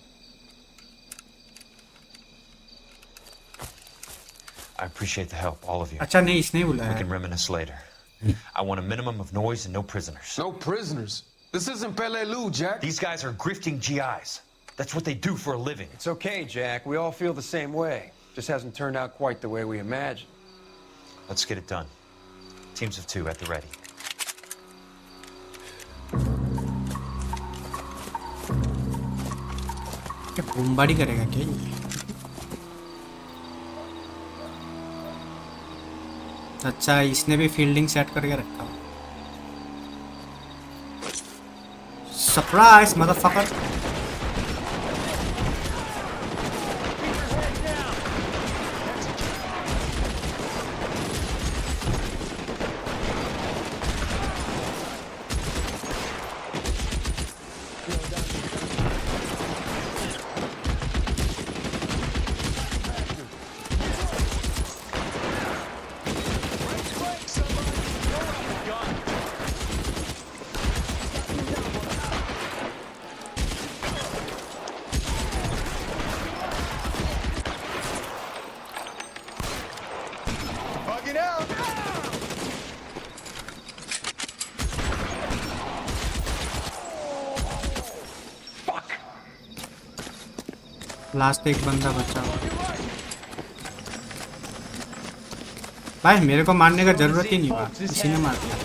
I appreciate the help, all of you. अच्छा नहीं, इसने बुलाया। We can reminisce later. I want a minimum of noise and no prisoners. No prisoners? This isn't Pelelu, Jack. These guys are grifting GIs. That's what they do for a living. It's okay, Jack. We all feel the same way. Just hasn't turned out quite the way we imagined. Let's get it done. Teams of 2 at the ready. क्या बमबारी करेगा क्या ये? अच्छा, इसने भी fielding set करके रखा। Surprise motherfucker. लास्ट एक बंदा बचा हुआ। भाई मेरे को मारने का जरूरत ही नहीं हुआ, किसी ने मार दिया।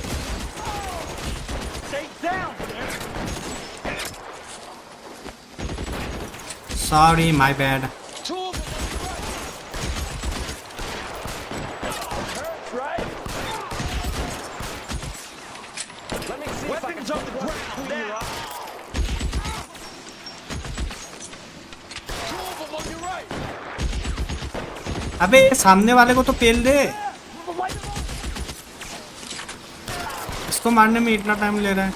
Sorry, my bad. अबे सामने वाले को तो पेल दे, इसको मारने में इतना टाइम ले रहा है।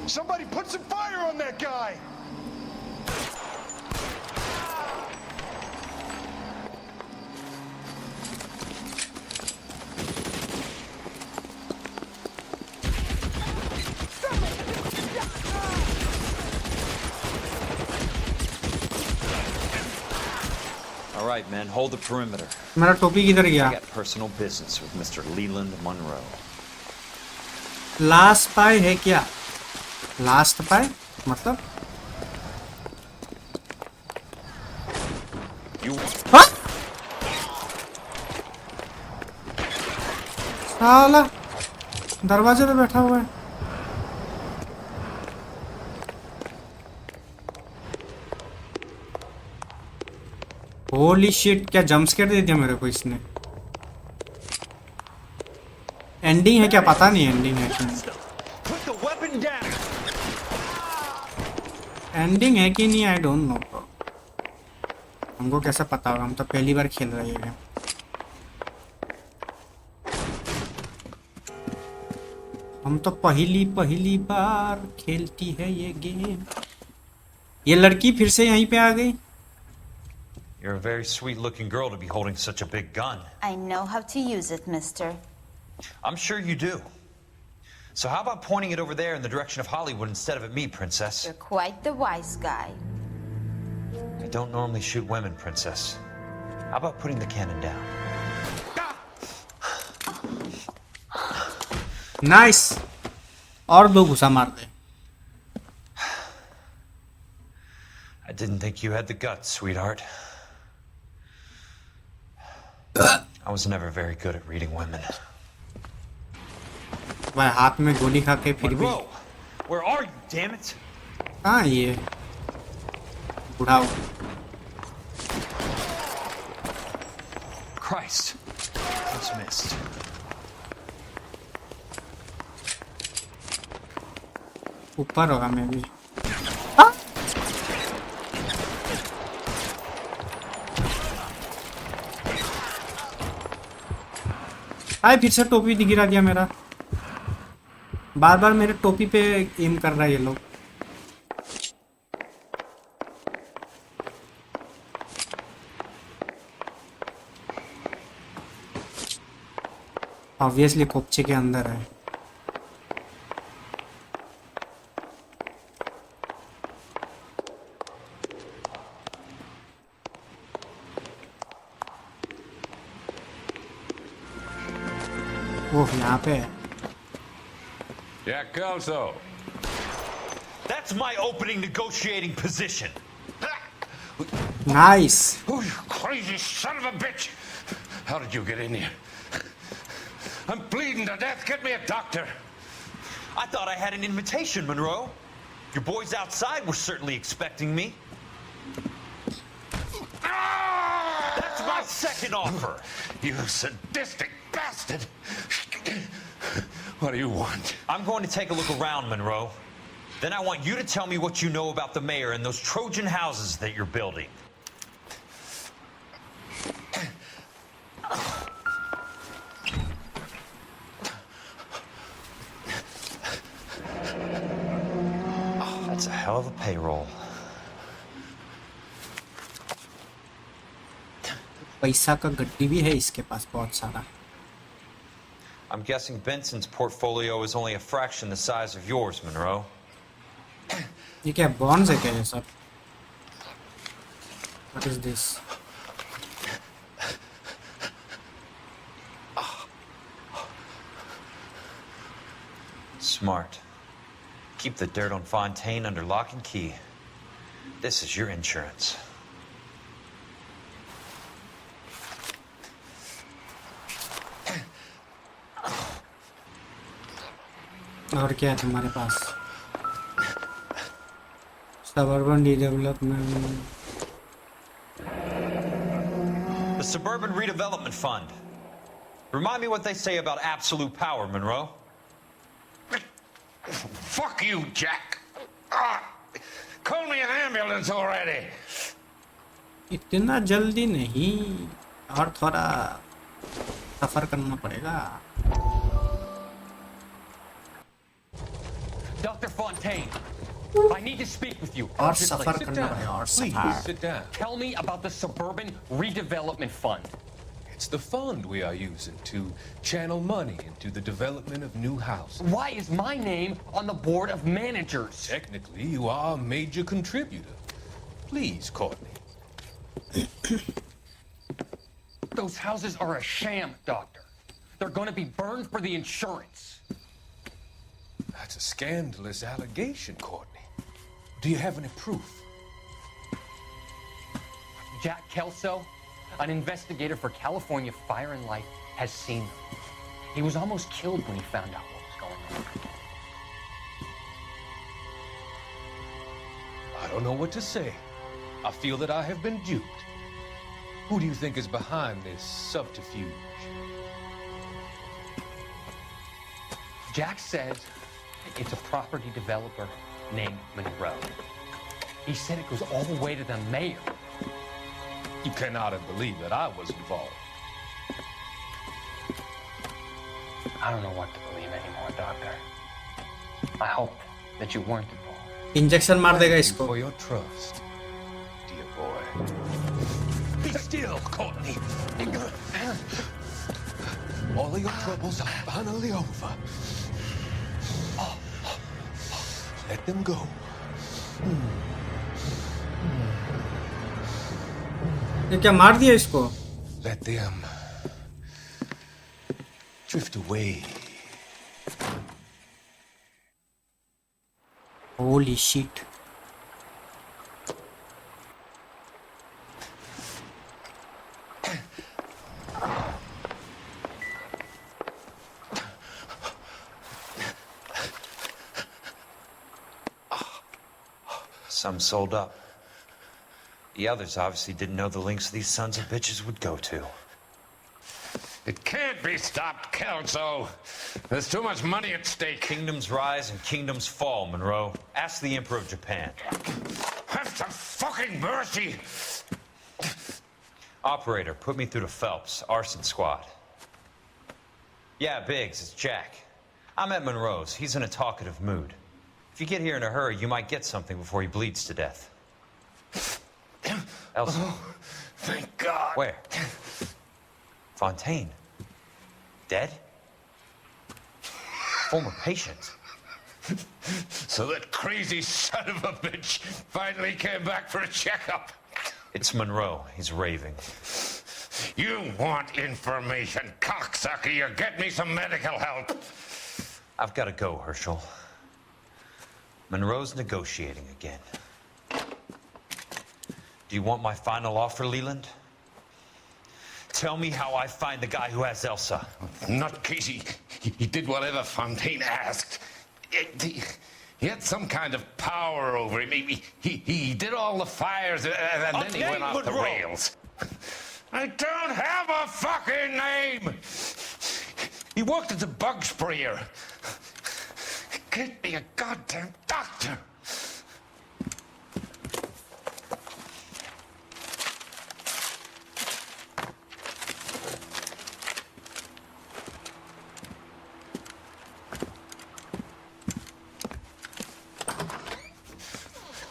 Somebody put some fire on that guy. All right, men, hold the perimeter. मेरा टोपी किधर गया? I got personal business with Mr. Leland Monroe. Last पाई है क्या? लास्ट पाई मतलब? हाँ? साला दरवाजे पे बैठा हुआ है। होली शिट, क्या जंप स्केयर दे दिया मेरे को इसने। एंडिंग है क्या? पता नहीं एंडिंग है कि नहीं। एंडिंग है कि नहीं, आई डोंट नो। हमको कैसा पता होगा, हम तो पहली बार खेल रहे हैं। हम तो पहली बार खेलती है ये गेम। ये लड़की फिर से यहीं पे आ गई। You're a very sweet-looking girl to be holding such a big gun. I know how to use it, mister. I'm sure you do. So how about pointing it over there in the direction of Hollywood instead of at me, princess? You're quite the wise guy. I don't normally shoot women, princess. How about putting the cannon down? Nice. और दो घुसा मार दे। I didn't think you had the guts, sweetheart. I was never very good at reading women. भाई हाथ में गोली खा के फिर भी। Where are you, damn it? हाँ ये बुढ़ाओ। Christ, just missed. ऊपर होगा मैं भी। हाय, फिर से टोपी गिरा दिया मेरा। बार बार मेरे टोपी पे एम कर रहा है ये लोग। ऑब्वियसली कोपचे के अंदर है। ओह, यहाँ पे है। Yeah, Kelso. That's my opening negotiating position. Nice. Oh, you crazy son of a bitch! How did you get in here? I'm bleeding to death. Get me a doctor. I thought I had an invitation, Monroe. Your boys outside were certainly expecting me. That's my second offer. You sadistic bastard. What do you want? I'm going to take a look around, Monroe. Then I want you to tell me what you know about the mayor and those Trojan houses that you're building. Oh, that's a hell of a payroll. पैसा का गड्डी भी है इसके पास बहुत सारा। I'm guessing Benson's portfolio is only a fraction the size of yours, Monroe. ये क्या bonds है क्या ये सब? What is this? Smart. Keep the dirt on Fontaine under lock and key. This is your insurance. और क्या है तुम्हारे पास? Suburban redevelopment. The Suburban Redevelopment Fund. Remind me what they say about absolute power, Monroe. Fuck you, Jack. Call me an ambulance already. इतना जल्दी नहीं, और थोड़ा सफर करना पड़ेगा। Dr. Fontaine, I need to speak with you. और urgently. सफर करना पड़ेगा और सफर। Sit down. Tell me about the Suburban Redevelopment Fund. It's the fund we are using to channel money into the development of new houses. Why is my name on the board of managers? Technically, you are a major contributor. Please, Courtney. Those houses are a sham, Doctor. They're going to be burned for the insurance. That's a scandalous allegation, Courtney. Do you have any proof? Jack Kelso, an investigator for California Fire and Life, has seen them. He was almost killed when he found out what was going on. I don't know what to say. I feel that I have been duped. Who do you think is behind this subterfuge? Jack says it's a property developer named Monroe. He said it goes all the way to the mayor. You cannot have believed that I was involved. I don't know what to believe anymore, Doctor. I hope that you weren't involved. Injection मार देगा इसको. For your trust, dear boy. Be still, Courtney. All of your troubles are finally over. Let them go. ये क्या मार दिया इसको? Let them drift away. Holy shit. Some sold up. The others obviously didn't know the links these sons of bitches would go to. It can't be stopped, Kelso. There's too much money at stake. Kingdoms rise and kingdoms fall, Monroe. Ask the Emperor of Japan. Have some fucking mercy! Operator, put me through to Phelps, arson squad. Yeah, Biggs, it's Jack. I'm at Monroe's. He's in a talkative mood. If you get here in a hurry, you might get something before he bleeds to death. Elsa. Oh, thank God. Where? Fontaine. Dead? Former patient. So that crazy son of a bitch finally came back for a checkup. It's Monroe. He's raving. You want information, cocksucker. You get me some medical help. I've got to go, Herschel. Monroe's negotiating again. Do you want my final offer, Leland? Tell me how I find the guy who has Elsa. Not Casey. He did whatever Fontaine asked. He had some kind of power over him. He did all the fires, and then he went off the rails. I don't have a fucking name! He worked as a bug sprayer. Get me a goddamn doctor!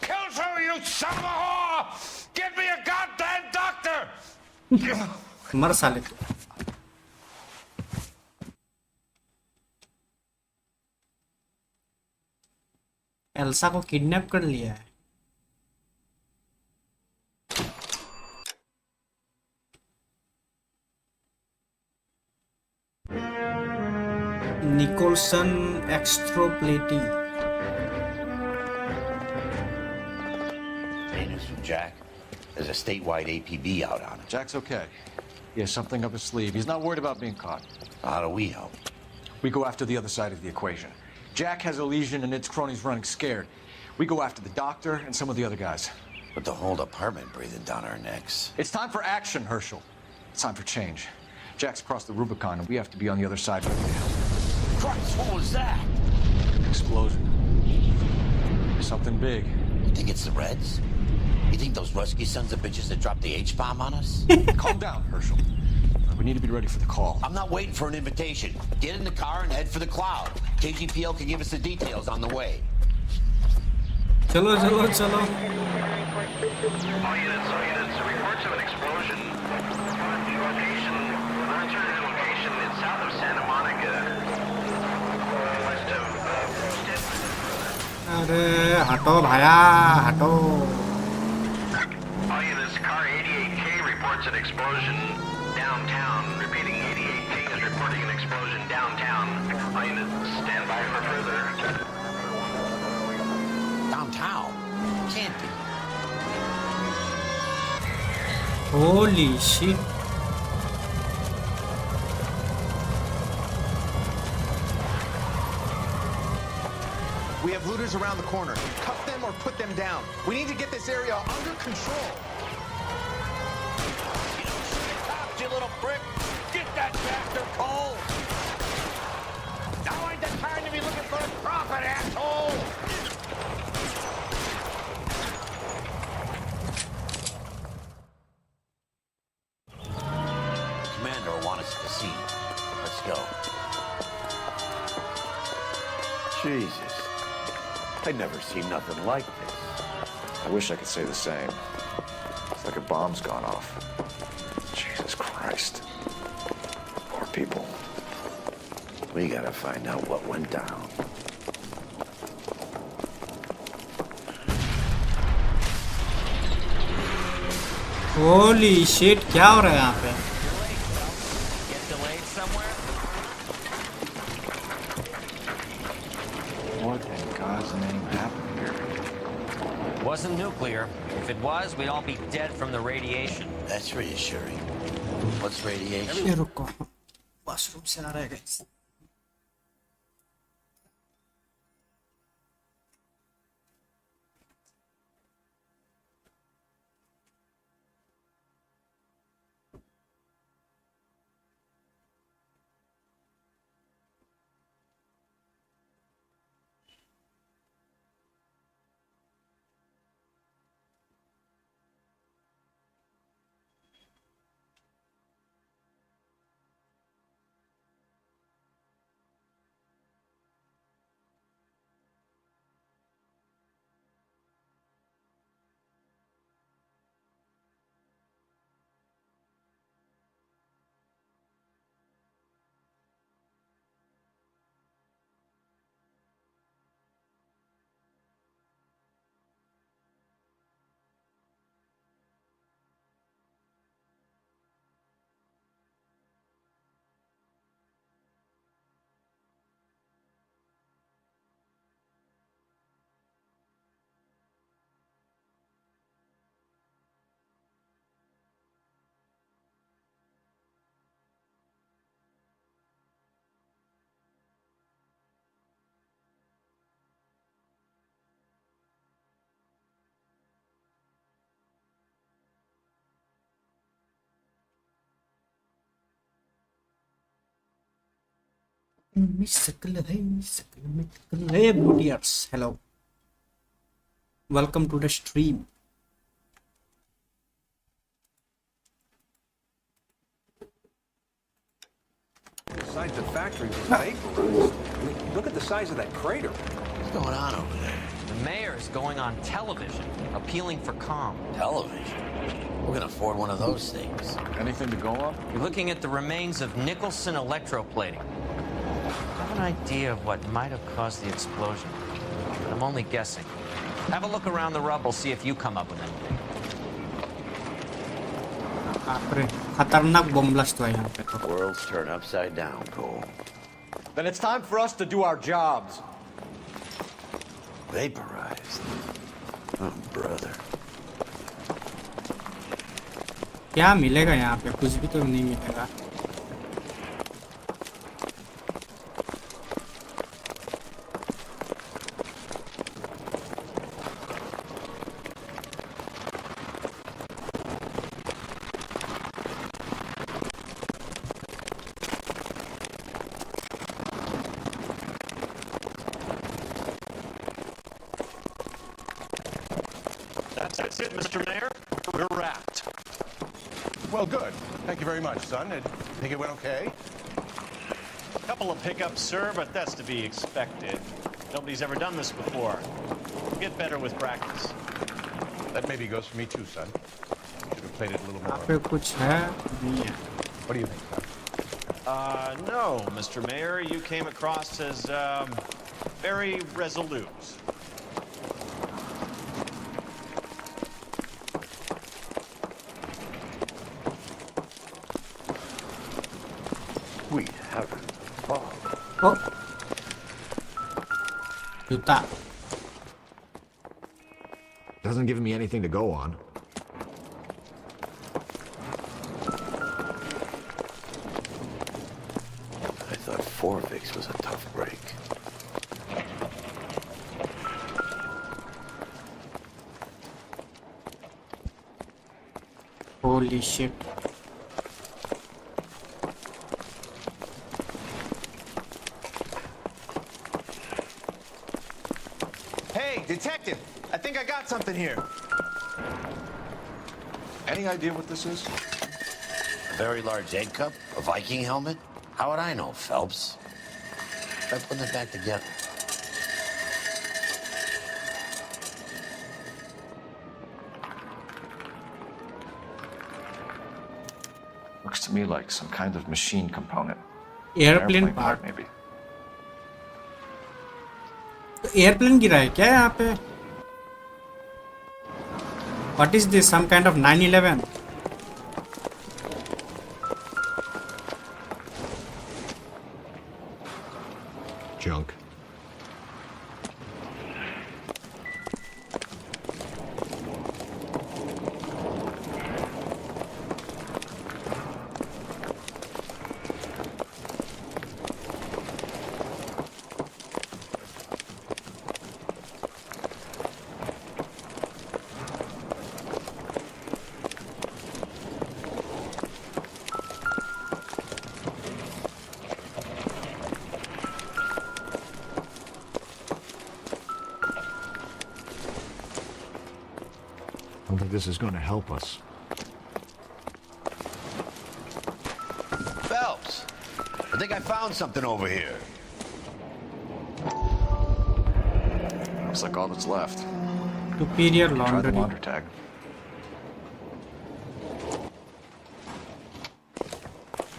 Kelso, you son of a whore! Get me a goddamn doctor! मर साले तू. Elsa को kidnap कर लिया है. Nicolson एक्स्ट्रोप्लेटी. Hey, news from Jack. There's a statewide APB out on him. Jack's okay. He has something up his sleeve. He's not worried about being caught. How do we help? We go after the other side of the equation. Jack has a legion and its cronies running scared. We go after the doctor and some of the other guys. But the whole department breathing down our necks. It's time for action, Herschel. It's time for change. Jack's crossed the Rubicon and we have to be on the other side ready to help. Christ, what was that? Explosion. Something big. You think it's the Reds? You think those Rusky sons of bitches that dropped the H-bomb on us? Calm down, Herschel. We need to be ready for the call. I'm not waiting for an invitation. Get in the car and head for the cloud. KGPL can give us the details on the way. चलो चलो चलो. All units, reports of an explosion. Location, alternative location. It's south of Santa Monica. West of अरे हटो भाया हटो. All units, car 88K reports an explosion. downtown. Repeating, 88 King is reporting an explosion downtown. All units stand by for further. Downtown? Can't be. Holy shit. We have looters around the corner. Cuff them or put them down. We need to get this area under control. You little prick! Get that bastard, Cole! Now ain't the time to be looking for a profit, asshole! Commander will want us to see. Let's go. Jesus. I'd never seen nothing like this. I wish I could say the same. It's like a bomb's gone off. Jesus Christ. Poor people. We gotta find out what went down. Holy shit, क्या हो रहा है यहाँ पे? Get delayed somewhere? What in God's name happened here? Wasn't nuclear. If it was, we'd all be dead from the radiation. That's reassuring. What's radiation? ये रुको, washroom से आ रहा है guys. Hey Bootiers, hello. Welcome to the stream. Besides the factory was vaporized. I mean, look at the size of that crater. What's going on over there? The mayor is going on television, appealing for calm. Television? We're gonna afford one of those things. Anything to go up? You're looking at the remains of Nicholson electroplating. I have an idea of what might have caused the explosion, but I'm only guessing. Have a look around the rubble, see if you come up with anything. खतरनाक bomb blast हुआ यहाँ पे तो. World's turned upside down, Cole. Then it's time for us to do our jobs. Vaporized. Oh, brother. क्या मिलेगा यहाँ पे? कुछ भी तो नहीं मिलेगा. That's it, Mr. Mayor. We're wrapped. Well, good. Thank you very much, son. I think it went okay. A couple of hiccups, sir, but that's to be expected. Nobody's ever done this before. We'll get better with practice. That maybe goes for me too, son. Should have played it a little more. यहाँ पे कुछ है? नहीं है. What do you think, son? No, Mr. Mayor. You came across as, very resolute. जूता Doesn't give me anything to go on. I thought 4 Vicks was a tough break. Holy shit. Hey, detective! I think I got something here. Any idea what this is? A very large egg cup? A Viking helmet? How would I know, Phelps? Try putting it back together. Looks to me like some kind of machine component. Airplane part maybe. Airplane गिरा है क्या यहाँ पे? What is this? Some kind of 9/11? Junk. I don't think this is going to help us. Phelps, I think I found something over here. Looks like all that's left. Superior Try the laundry. launder tag.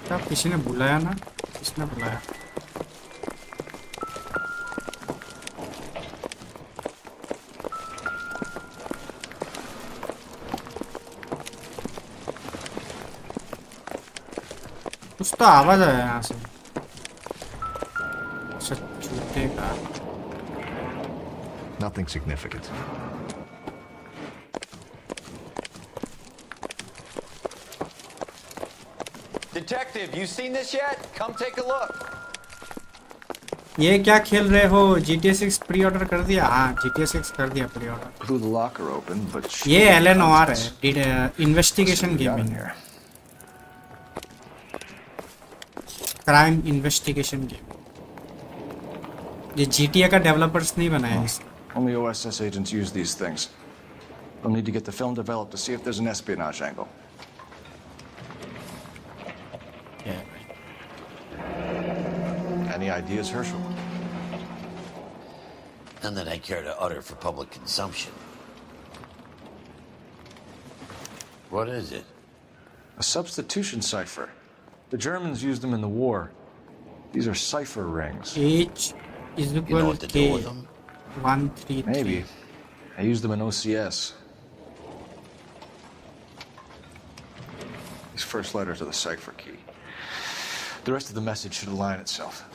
क्या किसी ने बुलाया ना? किसने बुलाया? कुछ तो आवाज आया यहाँ से। छूटे का। Nothing significant. Detective, you seen this yet? Come take a look. ये क्या खेल रहे हो? GTA 6 प्री ऑर्डर कर दिया? हाँ, GTA 6 कर दिया pre order. Blew the locker open, but ये L.A NOIRE है, इन्वेस्टिगेशन गेम है, क्राइम इन्वेस्टिगेशन गेम। ये GTA का डेवलपर्स नहीं बनाया इसे। Only OSS agents use these things. We'll need to get the film developed to see if there's an espionage angle. Any ideas, Herschel? None that I care to utter for public consumption. What is it? A substitution cipher. The Germans used them in the war. These are cipher rings. H is equal to K. 133. Maybe. I used them in OCS. These first letters are the cipher key. The rest of the message should align itself.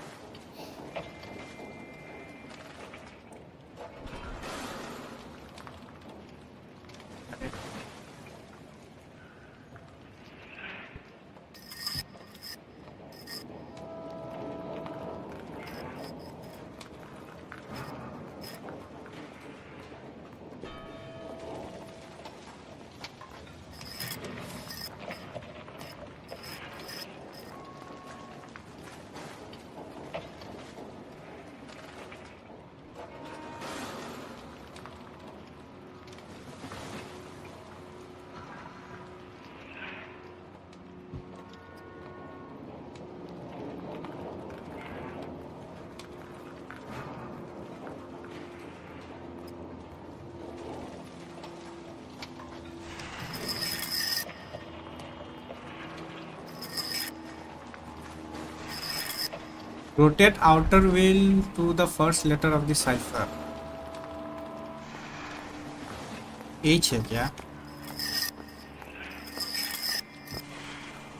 Rotate outer wheel to the first letter of the cipher. H है क्या?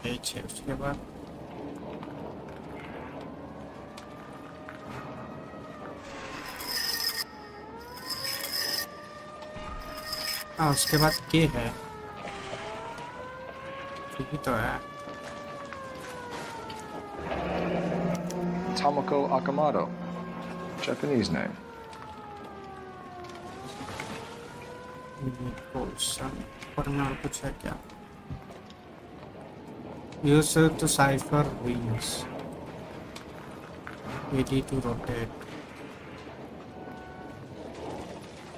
H है उसके बाद हाँ उसके बाद के है ठीक ही तो है Tomoko Akamoto. Japanese name. पर में और कुछ है क्या use to cipher wings AD to rotate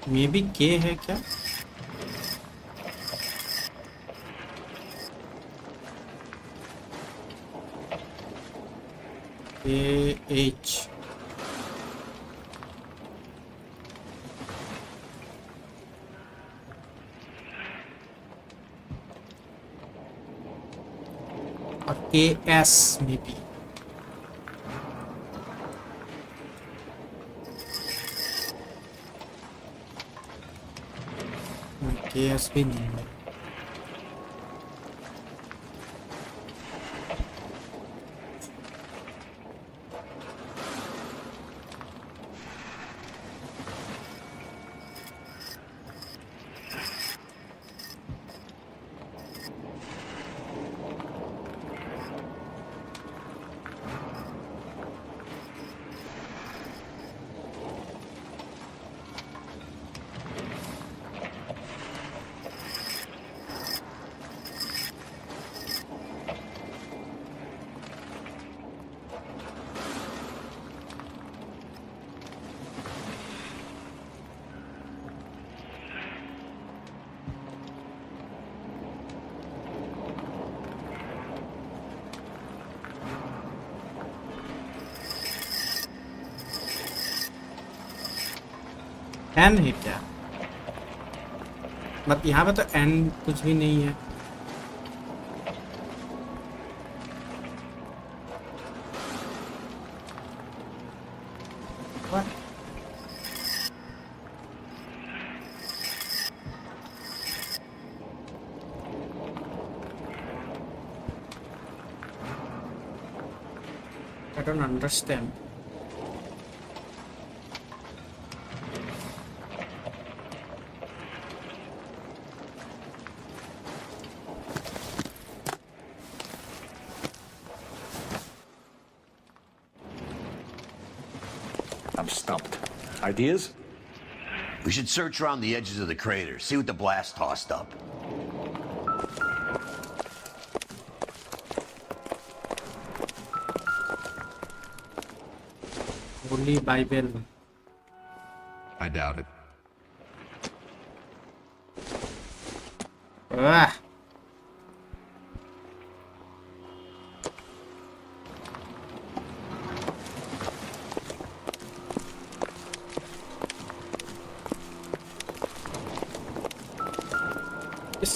maybe के है क्या AH और KS में भी KS भी नहीं है एन है क्या बट यहाँ पे तो एन कुछ भी नहीं है What? I don't understand. I'm stumped. Ideas? We should search around the edges of the crater, see what the blast tossed up. Holy Bible. I doubt it. Ah.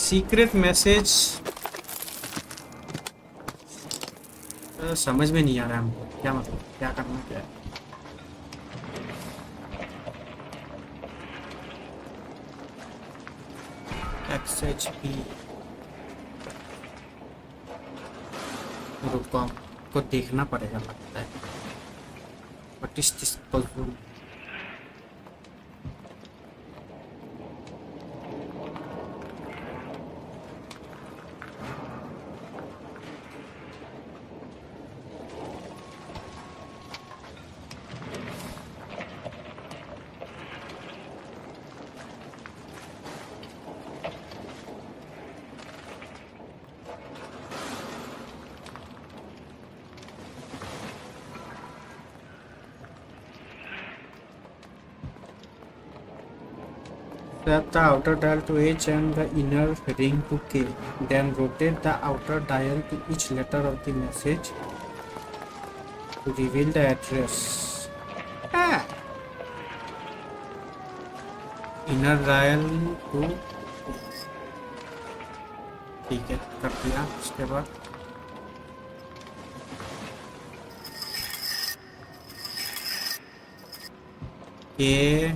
Secret message समझ में नहीं आ रहा है हमको क्या मतलब क्या करना क्या है XHP रुको हमको देखना पड़ेगा लगता है What is this puzzle? Set the outer dial to H and the inner ring to K. Then rotate the outer dial to each letter of the message to reveal the address. Ah. Inner dial to ठीक है कर दिया उसके बाद A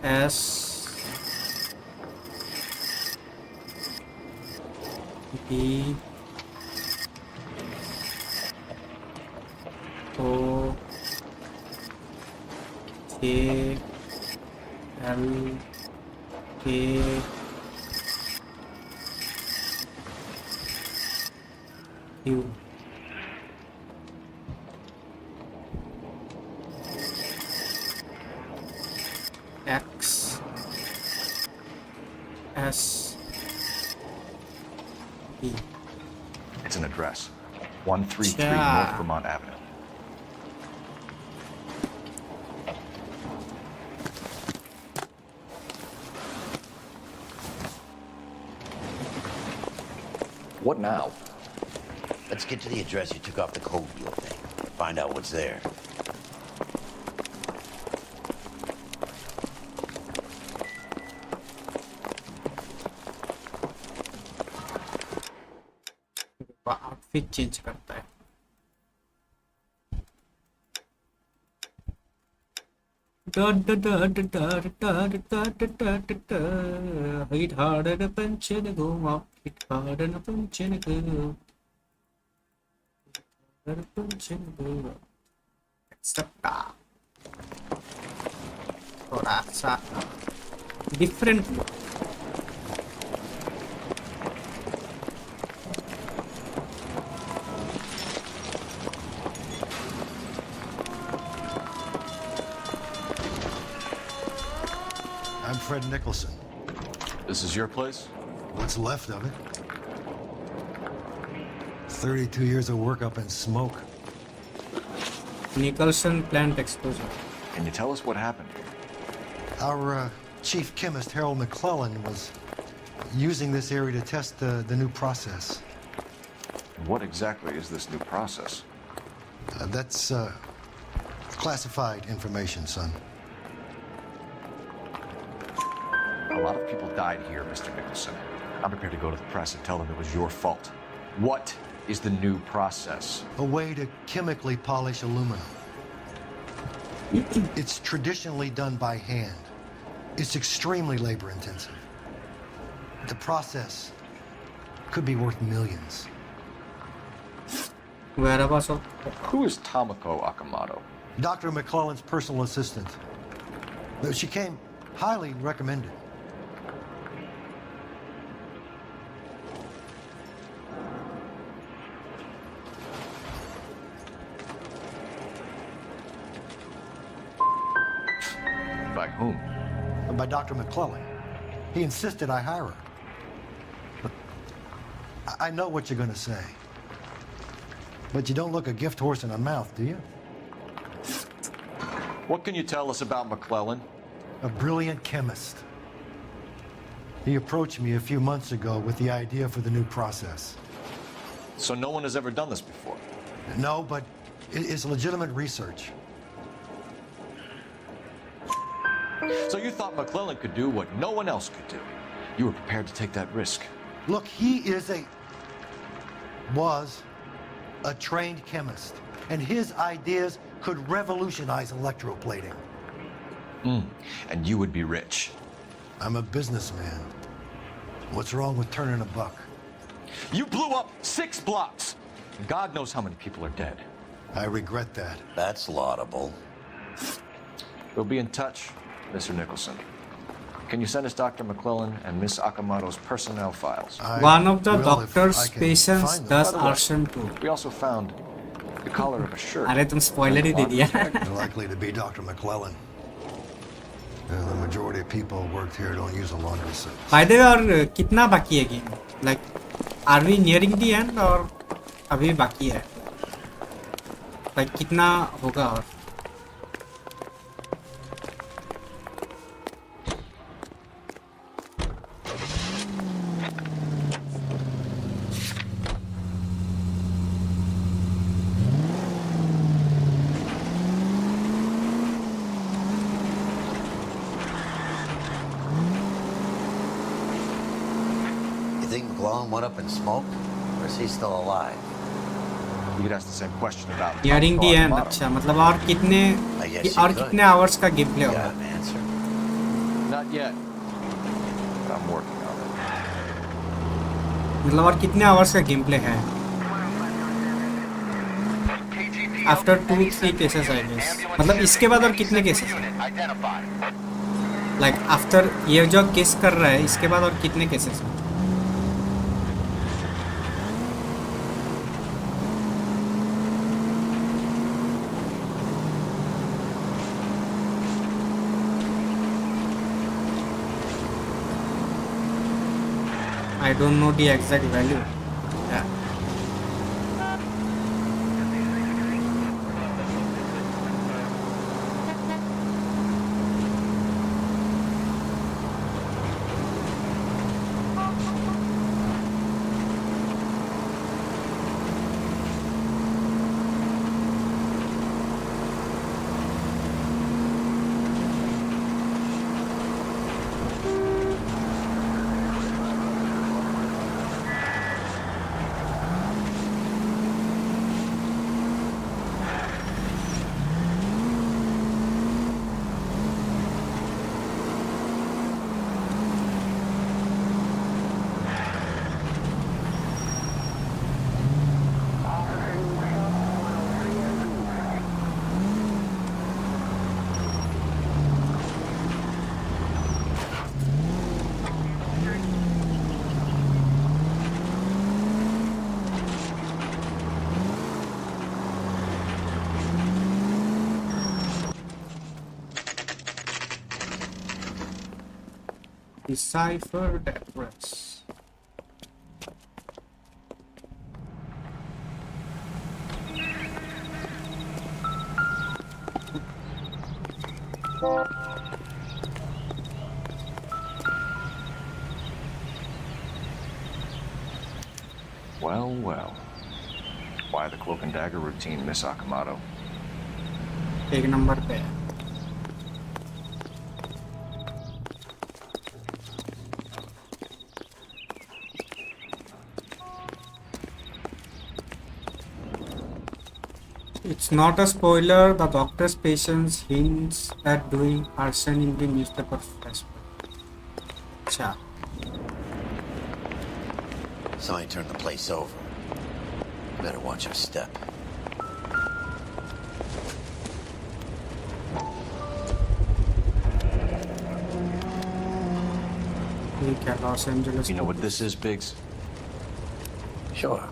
S B O K LAQ X S E. It's an address. 133 Yeah. North Vermont Avenue. What now? Let's get to the address you took off the code wheel thing. Find out what's there. Outfit change करता है। Hit harder to punch and go up. Hit harder to punch and go. Harder to punch and go. Except थोड़ा सा different look. I'm Fred Nicholson. This is your place? What's left of it. 32 years of work up in smoke. Nicholson plant explosion. Can you tell us what happened? Our chief chemist, Harold McClellan, was using this area to test the new process. What exactly is this new process? That's classified information, son. A lot of people died here, Mr. Nicholson. I'm prepared to go to the press and tell them it was your fault. What is the new process? A way to chemically polish aluminum. It's traditionally done by hand. It's extremely labor intensive. The process could be worth millions. Whereabouts of? Who is Tomoko Akamoto? Dr. McClellan's personal assistant. She came highly recommended. By whom? By Dr. McClellan. He insisted I hire her. Look, I know what you're going to say. But you don't look a gift horse in the mouth, do you? What can you tell us about McClellan? A brilliant chemist. He approached me a few months ago with the idea for the new process. So no one has ever done this before? No, but it's legitimate research. So you thought McClellan could do what no one else could do? You were prepared to take that risk? Look, he was a trained chemist, and his ideas could revolutionize electroplating. And you would be rich? I'm a businessman. What's wrong with turning a buck? You blew up 6 blocks! God knows how many people are dead. I regret that. That's laudable. We'll be in touch, Mr. Nicholson. Can you send us Dr. McClellan and Miss Akamoto's personnel files? One of the doctor's patients does arson too. We also found the collar of a shirt. अरे तुम spoiler ही दे दिया. Likely to be Dr. McClellan. The majority of people who worked here don't use a laundry service. By the way, और कितना बाकी है game? Like, are we nearing the end और अभी बाकी है? Like कितना होगा और? Went up in smoke, or is he still alive? You could ask the same question about Nearing the end. अच्छा मतलब और कितने hours का game play होगा? Not yet. But I'm working on it. मतलब और कितने hours का game play है? After 2-3 cases I guess. मतलब इसके बाद और कितने cases हैं? लाइक आफ्टर ये जो केस कर रहा है इसके बाद और कितने केसेस हैं? I don't know the exact value. Yeah. Decipher the address. Well, well. Why the cloak and dagger routine, Miss Akamoto? एक नंबर पे है. It's not a spoiler. The doctor's patients hints at doing arson in the newspaper flashback. Cha. Somebody turned the place over. You better watch your step. Los Angeles. You know what this is, Biggs? Sure.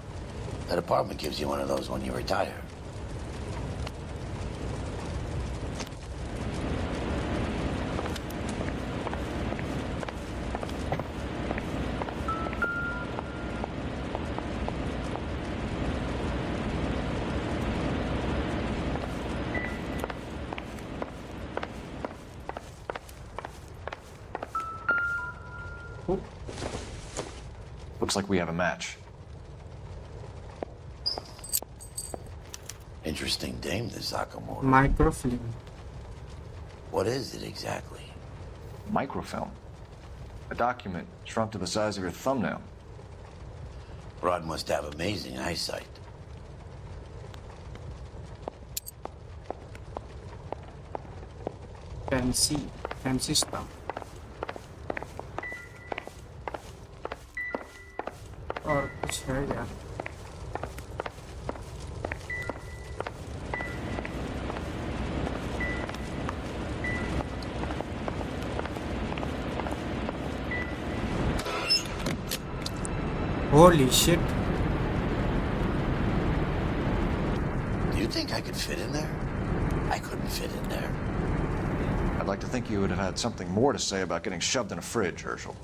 That apartment gives you one of those when you retire. Looks like we have a match. Interesting dame, this Akamoto. Microfilm. What is it exactly? Microfilm. A document shrunk to the size of your thumbnail. Rod must have amazing eyesight. Fancy stuff. और कुछ है क्या? Holy shit. Do you think I could fit in there? I couldn't fit in there. I'd like to think you would have had something more to say about getting shoved in a fridge, Herschel.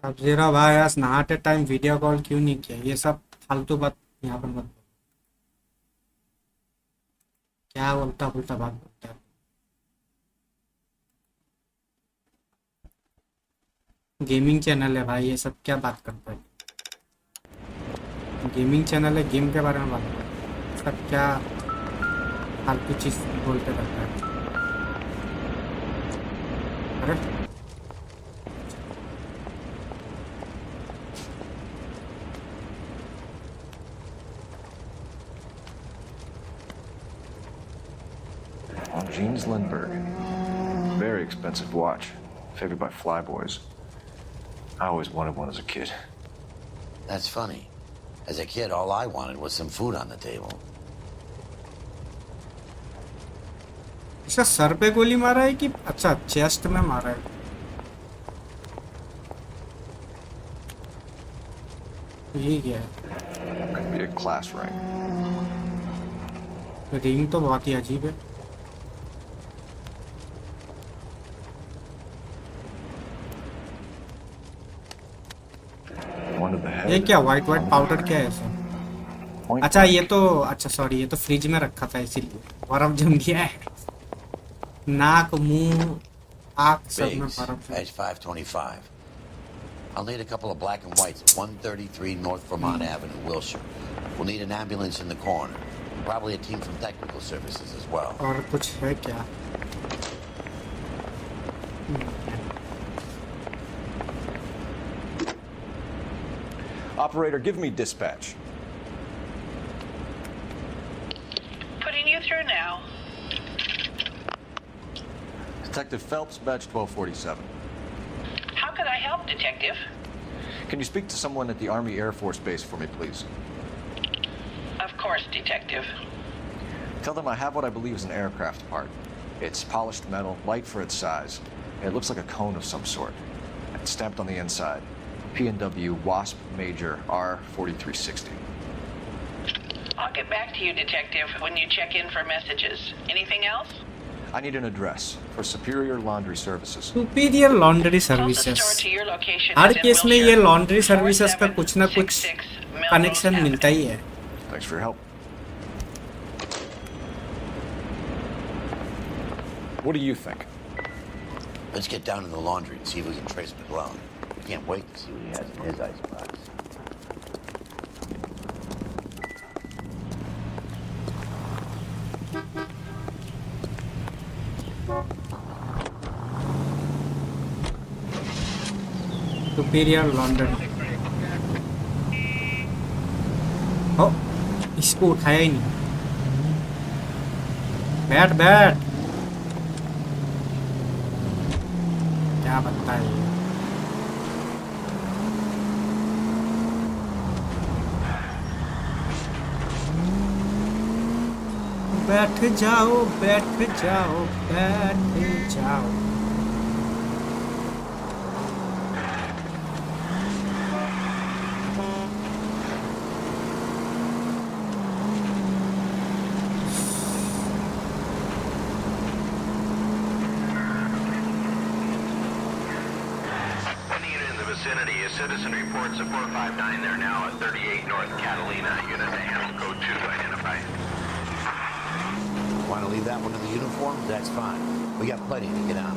अब जरा भाई आज नहाते time video call क्यों नहीं किया? ये सब फालतू बात यहाँ पर मत. क्या उल्टा पुल्टा बात बोलता है. गेमिंग चैनल है भाई, ये सब क्या बात करता है? गेमिंग चैनल है, गेम के बारे में बात करता है. सब क्या फालतू चीज बोलते रहता है. अरे Jeans Lindbergh. Very expensive watch. Favored by flyboys. I always wanted one as a kid. That's funny. As a kid, all I wanted was some food on the table. इसका सर पे गोली मारा है कि अच्छा चेस्ट में मारा है? ये क्या है? Could be a class ring. Ring तो बहुत ही अजीब है। One to the head. ये क्या व्हाइट पाउडर क्या है ऐसा? अच्छा ये तो अच्छा सॉरी ये तो फ्रिज में रखा था इसीलिए बर्फ जम गया है। नाक मुंह आँख सब में Biggs, बर्फ। Edge 525. I'll need a couple of black and whites at 133 North Vermont Avenue, Wilshire. We'll need an ambulance in the corner. Probably a team from technical services as well. और कुछ है क्या? Operator, give me dispatch. Putting you through now. Detective Phelps, badge 1247. How could I help, Detective? Can you speak to someone at the Army Air Force Base for me, please? Of course, Detective. Tell them I have what I believe is an aircraft part. It's polished metal, light for its size. It looks like a cone of some sort. It's stamped on the inside. P&W Wasp Major R4360. I'll get back to you, Detective, when you check in for messages. Anything else? I need an address for Superior Laundry Services. Superior laundry services. Her case में ये laundry services का कुछ ना कुछ connection मिलता ही है। Thanks for your help. What do you think? Let's get down to the laundry and see if we can trace McClellan. I can't wait to see what he has in his icebox. Superior laundry. ओ इसको उठाया ही नहीं। बैठ बैठ। क्या बनता है ये? बैठ जाओ बैठ जाओ बैठ जाओ। Vicinity, a citizen reports a 459 there now at 38 North Catalina. Unit to handle code 2 to identify. Want to leave that one in the uniform? That's fine. We got plenty to get on.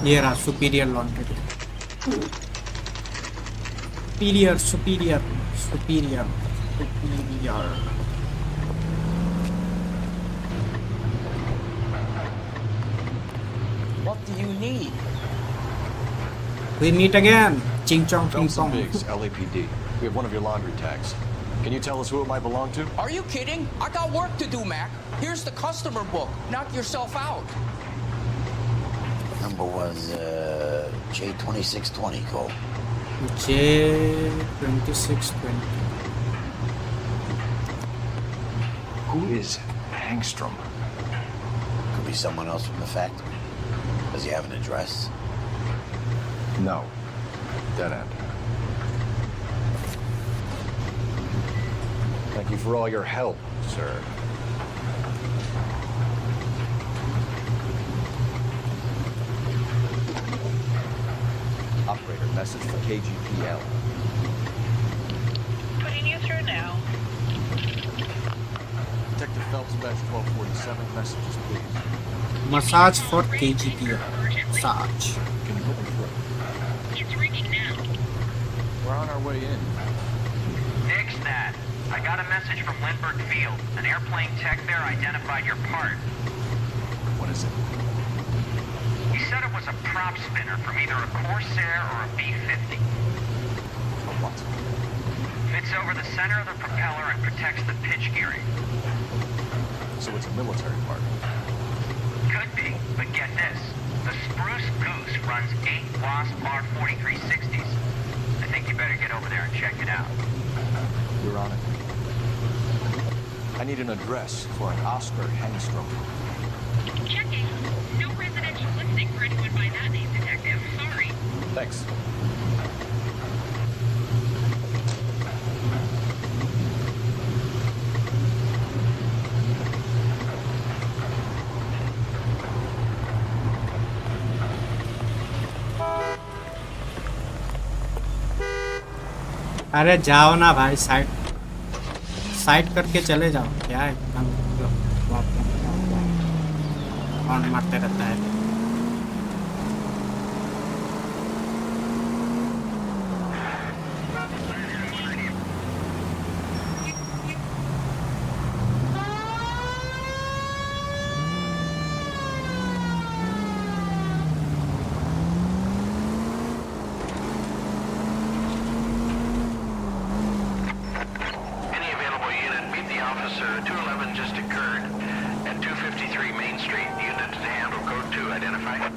ये रहा superior laundry. Superior superior superior superior. What do you need? We meet again. Ching chong ching Phelps chong. and Biggs, LAPD. We have one of your laundry tags. Can you tell us who it might belong to? Are you kidding? I got work to do, Mac. Here's the customer book. Knock yourself out. Number was J2620, Cole. J2620. Who is Angstrom? Could be someone else from the factory. Does he have an address? No. Dead end. Thank you for all your help, sir. Operator, message for KGPL. Putting you through Phelps badge 1247. Messages, please. Massage for KGPR. Massage. Can you put me through? It's ringing now. We're on our way in. Nix that. I got a message from Lindbergh Field. An airplane tech there identified your part. What is it? He said it was a prop spinner from either a Corsair or a B-50. A what? Fits over the center of the propeller and protects the pitch gearing. So it's a military part. Could be, but get this. The Spruce Goose runs 8 Wasp R4360s. I think you better get over there and check it out. You're on it. I need an address for an Oscar Hangstrom. Checking. No residential listing for anyone by that name, Detective. Sorry. Thanks. अरे जाओ ना भाई, side करके चले जाओ। क्या है कौन मारते रहता है। Any available unit, meet the officer. 211 just occurred at 253 Main Street. Unit to handle code 2 identified.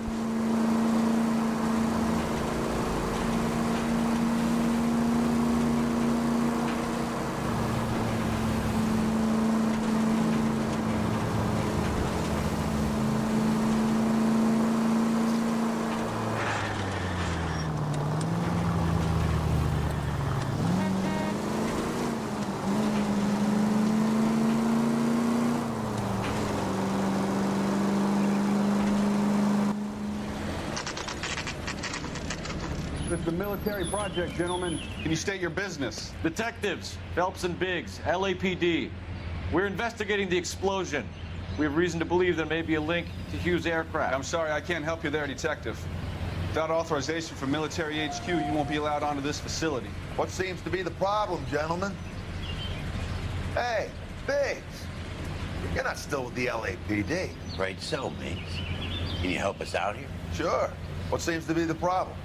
It's a military project, gentlemen. Can you state your business? Detectives, Phelps and Biggs, LAPD. We're investigating the explosion. We have reason to believe there may be a link to Hughes' aircraft. I'm sorry, I can't help you there, Detective. Without authorization from military HQ, you won't be allowed onto this facility. What seems to be the problem, gentlemen? Hey, Biggs. You're not still with the LAPD. Right so, Mings. Can you help us out here? Sure. What seems to be the problem?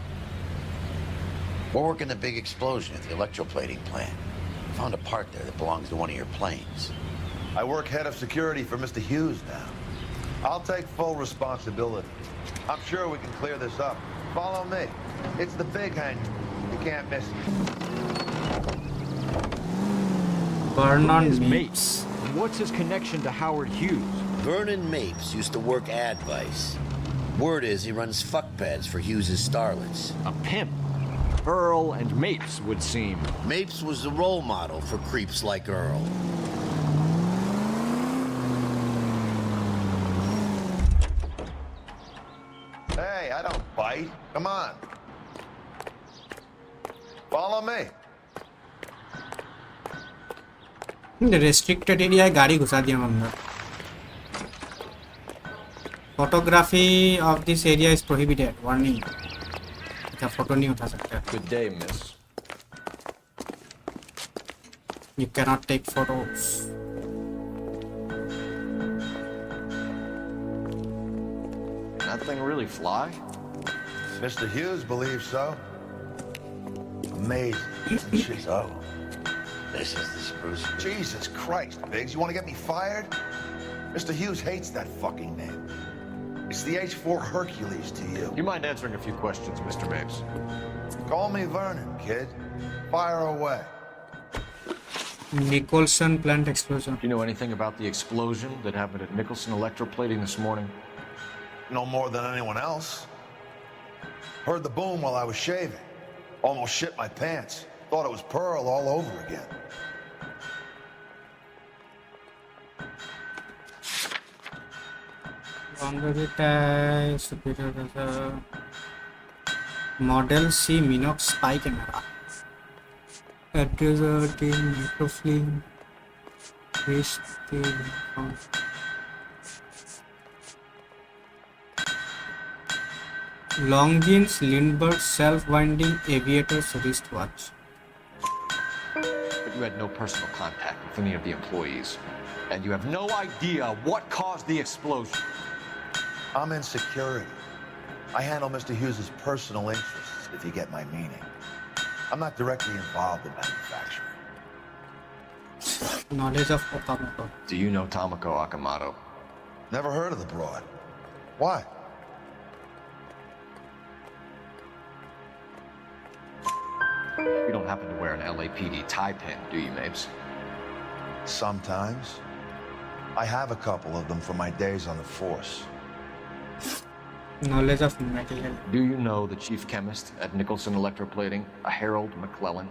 We're working the big explosion at the electroplating plant. Found a part there that belongs to one of your planes. I work head of security for Mr. Hughes now. I'll take full responsibility. I'm sure we can clear this up. Follow me. It's the big hangar. You can't miss it. Vernon Mapes. What's his connection to Howard Hughes? Vernon Mapes used to work Advice. Word is he runs fuck pads for Hughes' starlets. A pimp. Earl and Mapes would seem. Mapes was the role model for creeps like Earl. Hey, I don't bite. Come on. Follow me. Restricted area है, गाड़ी घुसा दिया हम अंदर। Photography of this area is prohibited, warning. अच्छा, photo नहीं उठा सकते। Good day, miss. You cannot take photos. That thing really fly? Mr. Hughes believes so. Amazing. Oh. This is the spruce. Jesus Christ, Biggs. You want to get me fired? Mr. Hughes hates that fucking name. It's the H-4 Hercules to you. You mind answering a few questions, Mr. Mapes? Call me Vernon, kid. Fire away. Nicholson plant explosion. Do you know anything about the explosion that happened at Nicholson Electroplating this morning? No more than anyone else. Heard the boom while I was shaving. Almost shit my pants. Thought it was Pearl all over again. Model C Minox spy camera. Address team microfilm. Longines, Lindbergh, self-winding aviator's wristwatch. But you had no personal contact with any of the employees. And you have no idea what caused the explosion. I'm in security. I handle Mr. Hughes' personal interests, if you get my meaning. I'm not directly involved in manufacturing. Knowledge of Okamoto. Do you know Tomoko Akamoto? Never heard of the broad. Why? You don't happen to wear an LAPD tie pin, do you, Mapes? Sometimes. I have a couple of them from my days on the force. Knowledge of material. Do you know the chief chemist at Nicholson Electroplating, a Harold McClellan?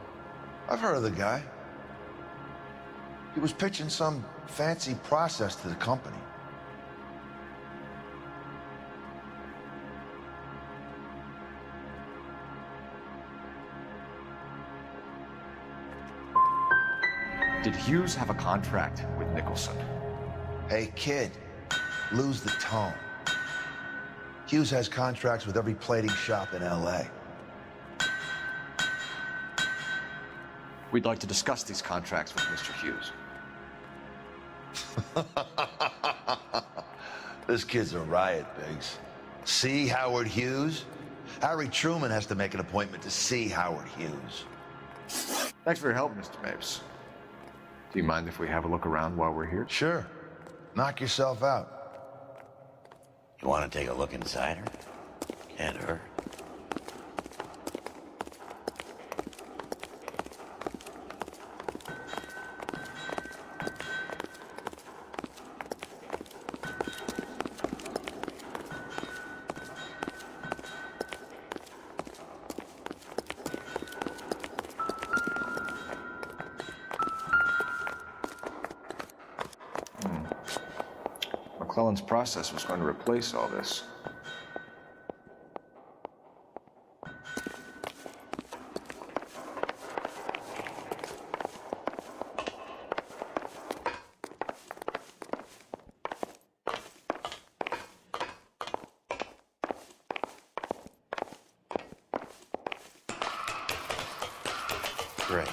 I've heard of the guy. He was pitching some fancy process to the company. Did Hughes have a contract with Nicholson? Hey, kid, lose the tone. Hughes has contracts with every plating shop in L.A. We'd like to discuss these contracts with Mr. Hughes. This kid's a riot, Biggs. See Howard Hughes? Harry Truman has to make an appointment to see Howard Hughes. Thanks for your help, Mr. Mapes. Do you mind if we have a look around while we're here? Sure. Knock yourself out. You want to take a look inside her? Can't hurt. McClellan's process was going to replace all this. Great.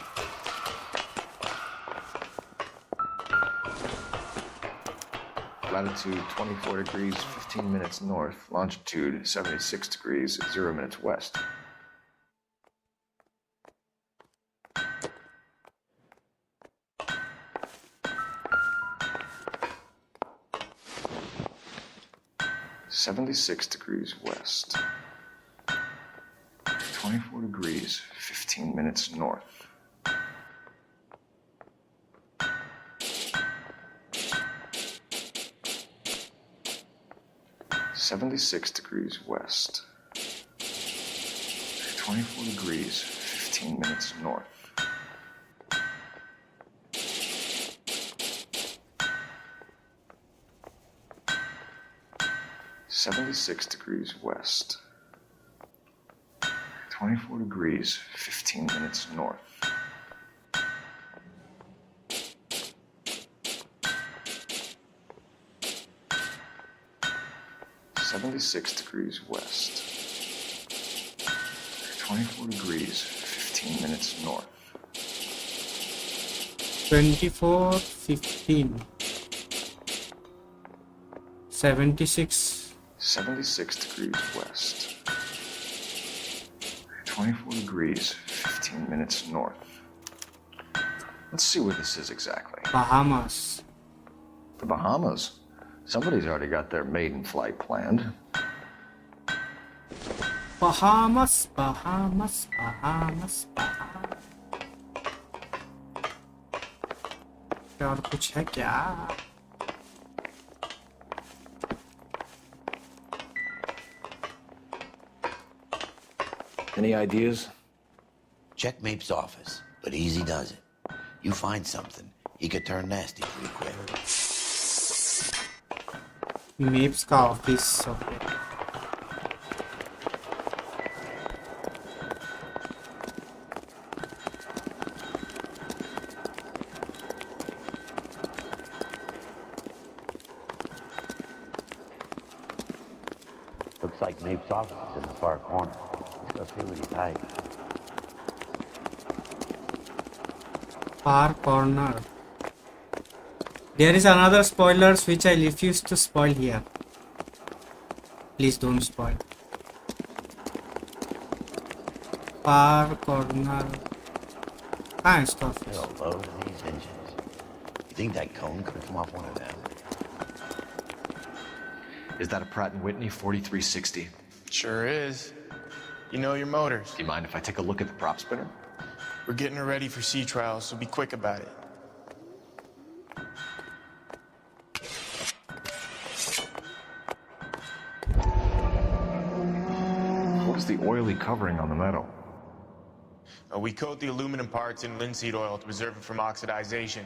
Latitude 24 degrees, 15 minutes north. Longitude 76 degrees, 0 minutes west. (76 degrees west). 24 degrees, 15 minutes north. 76 degrees west. 24 degrees, 15 minutes north. (76 degrees west). 24 degrees, 15 minutes north. 76 degrees west. 24 degrees, 15 minutes north. 24, 15. 76. 76 degrees west. 24 degrees, 15 minutes north. Let's see where this is exactly. Bahamas. The Bahamas? Somebody's already got their maiden flight planned. Bahamas, Bahamas, Bahamas, Bahamas. और कुछ है क्या? Any ideas? Check Mapes' office, but easy does it. You find something, he could turn nasty pretty quick. Mapes का office. Looks like Nape's office is in the far corner. Let's go see what he's hiding. Far corner. There is another spoilers which I refuse to spoil here. Please don't spoil. Far corner. Ah, it's office. Look at a load of these engines. You think that cone could have come off one of them? Is that a Pratt & Whitney 4360? Sure is. You know your motors. Do you mind if I take a look at the prop spinner? We're getting her ready for sea trials, so be quick about it. What is the oily covering on the metal? We coat the aluminum parts in linseed oil to preserve it from oxidization.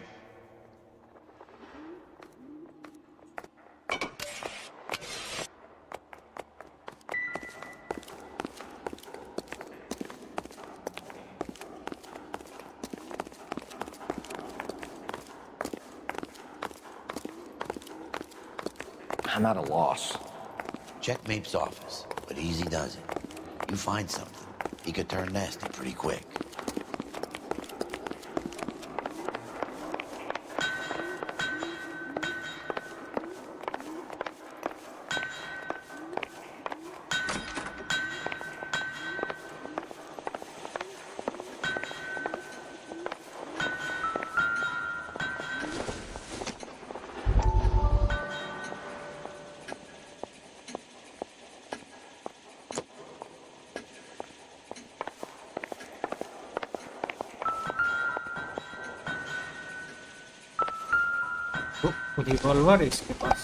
I'm at a loss. Check Mape's office, but easy does it. You find something, he could turn nasty pretty quick. Revolver है इसके पास.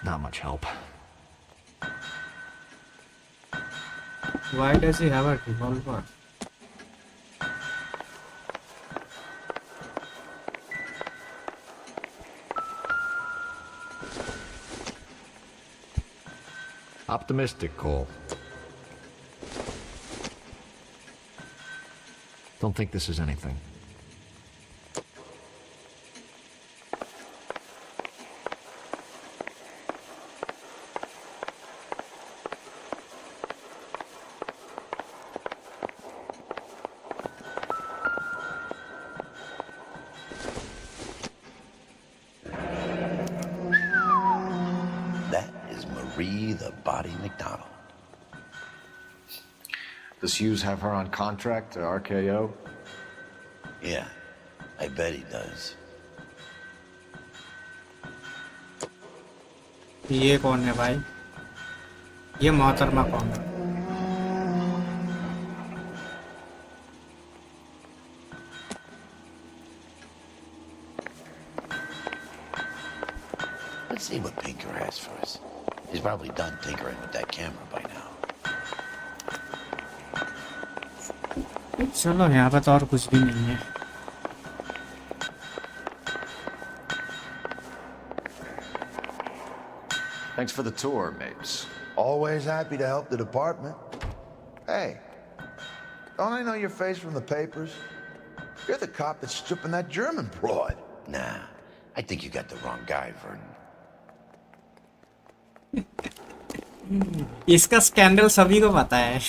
Not much help. Why does he have a revolver? Optimistic, Cole. Don't think this is anything. Does Hughes have her on contract to RKO? Yeah, I bet he does. ये कौन है भाई? ये मोहतरमा कौन है? Let's see what Pinker has for us. He's probably done tinkering with that camera by now. चलो यहाँ पे तो और कुछ भी नहीं है. Thanks for the tour, Mapes. Always happy to help the department. Hey, don't I know your face from the papers? You're the cop that's stripping that German broad. Nah, I think you got the wrong guy, Vernon. इसका scandal सभी को पता है.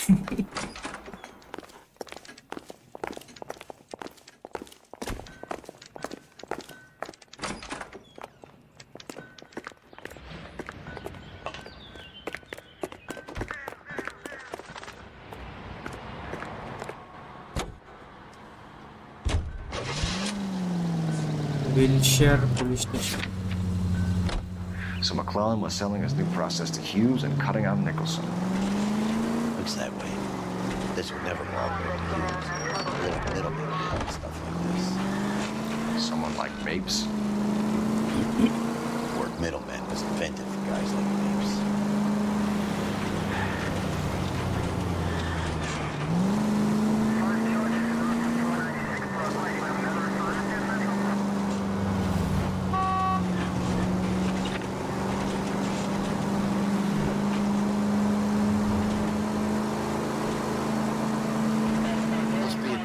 Police station. So McClellan was selling his new process to Hughes and cutting out Nicholson. Looks that way. This would never go out there to Hughes. A little bit of stuff like this. Someone like Mapes? Word middleman was invented for guys like Mapes.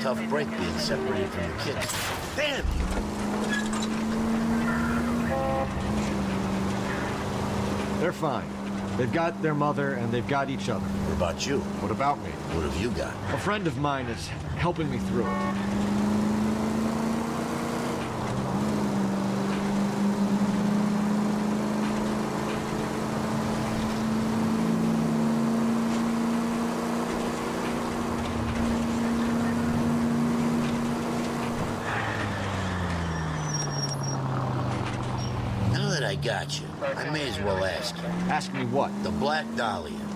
Tough break being separated from your kids. Damn you! They're fine. They've got their mother and they've got each other. What about you? What about me? What have you got? A friend of mine is helping me through it. Now that I got you, I may as well ask you. Ask me what? The Black Dahlia.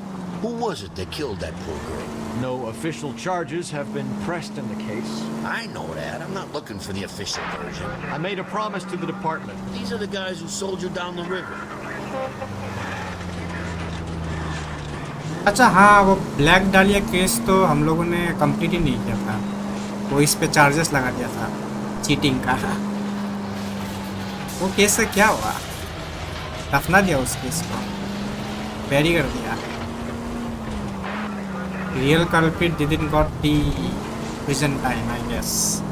Who was it that killed that poor girl? No official charges have been pressed in the case. I know that. I'm not looking for the official version. I made a promise to the department. These are the guys who sold you down the river. अच्छा हाँ, वो black डालिया case तो हम लोगों ने complete ही नहीं किया था, वो इस पे चार्जेस लगा दिया था चीटिंग का। वो केस से क्या हुआ? दफना दिया उस केस को, बैरी कर दिया। Real culprit didn't got the prison time, I guess.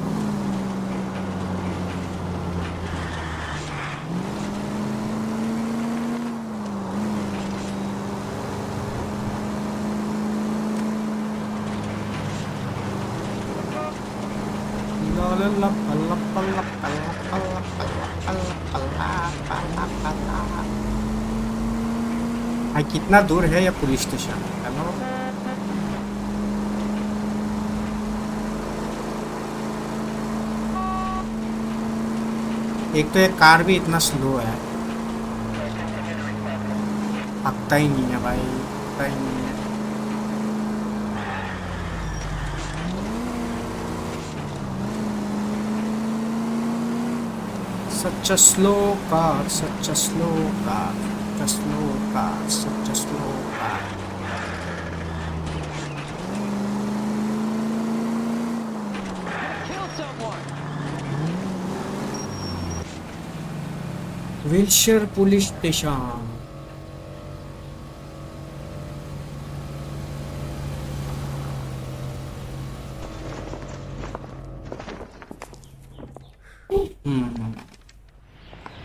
भाई कितना दूर है ये पुलिस स्टेशन? हेलो, एक तो ये कार भी इतना स्लो है, पकता ही नहीं है भाई, पकता ही नहीं है। Such a slow car, such a slow car, such a slow car, such a slow car. Kill someone! Wilshire Police Station.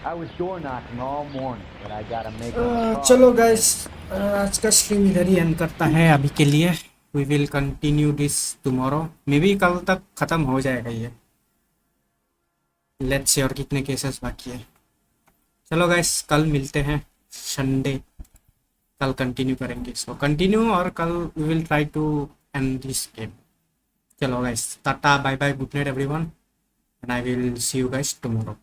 I was door knocking all morning, but I gotta make चलो guys, आज का stream इधर ही and करता है अभी के लिए। We will continue this tomorrow, maybe कल तक ख़त्म हो जाएगा ये। लेट्स सी और कितने केसेस बाकी है। चलो गाइस, कल मिलते हैं संडे, कल कंटिन्यू करेंगे इसको, कंटिन्यू, और कल we will try to end this game. चलो guys, ta-ta bye bye, good night everyone, and I will see you guys tomorrow.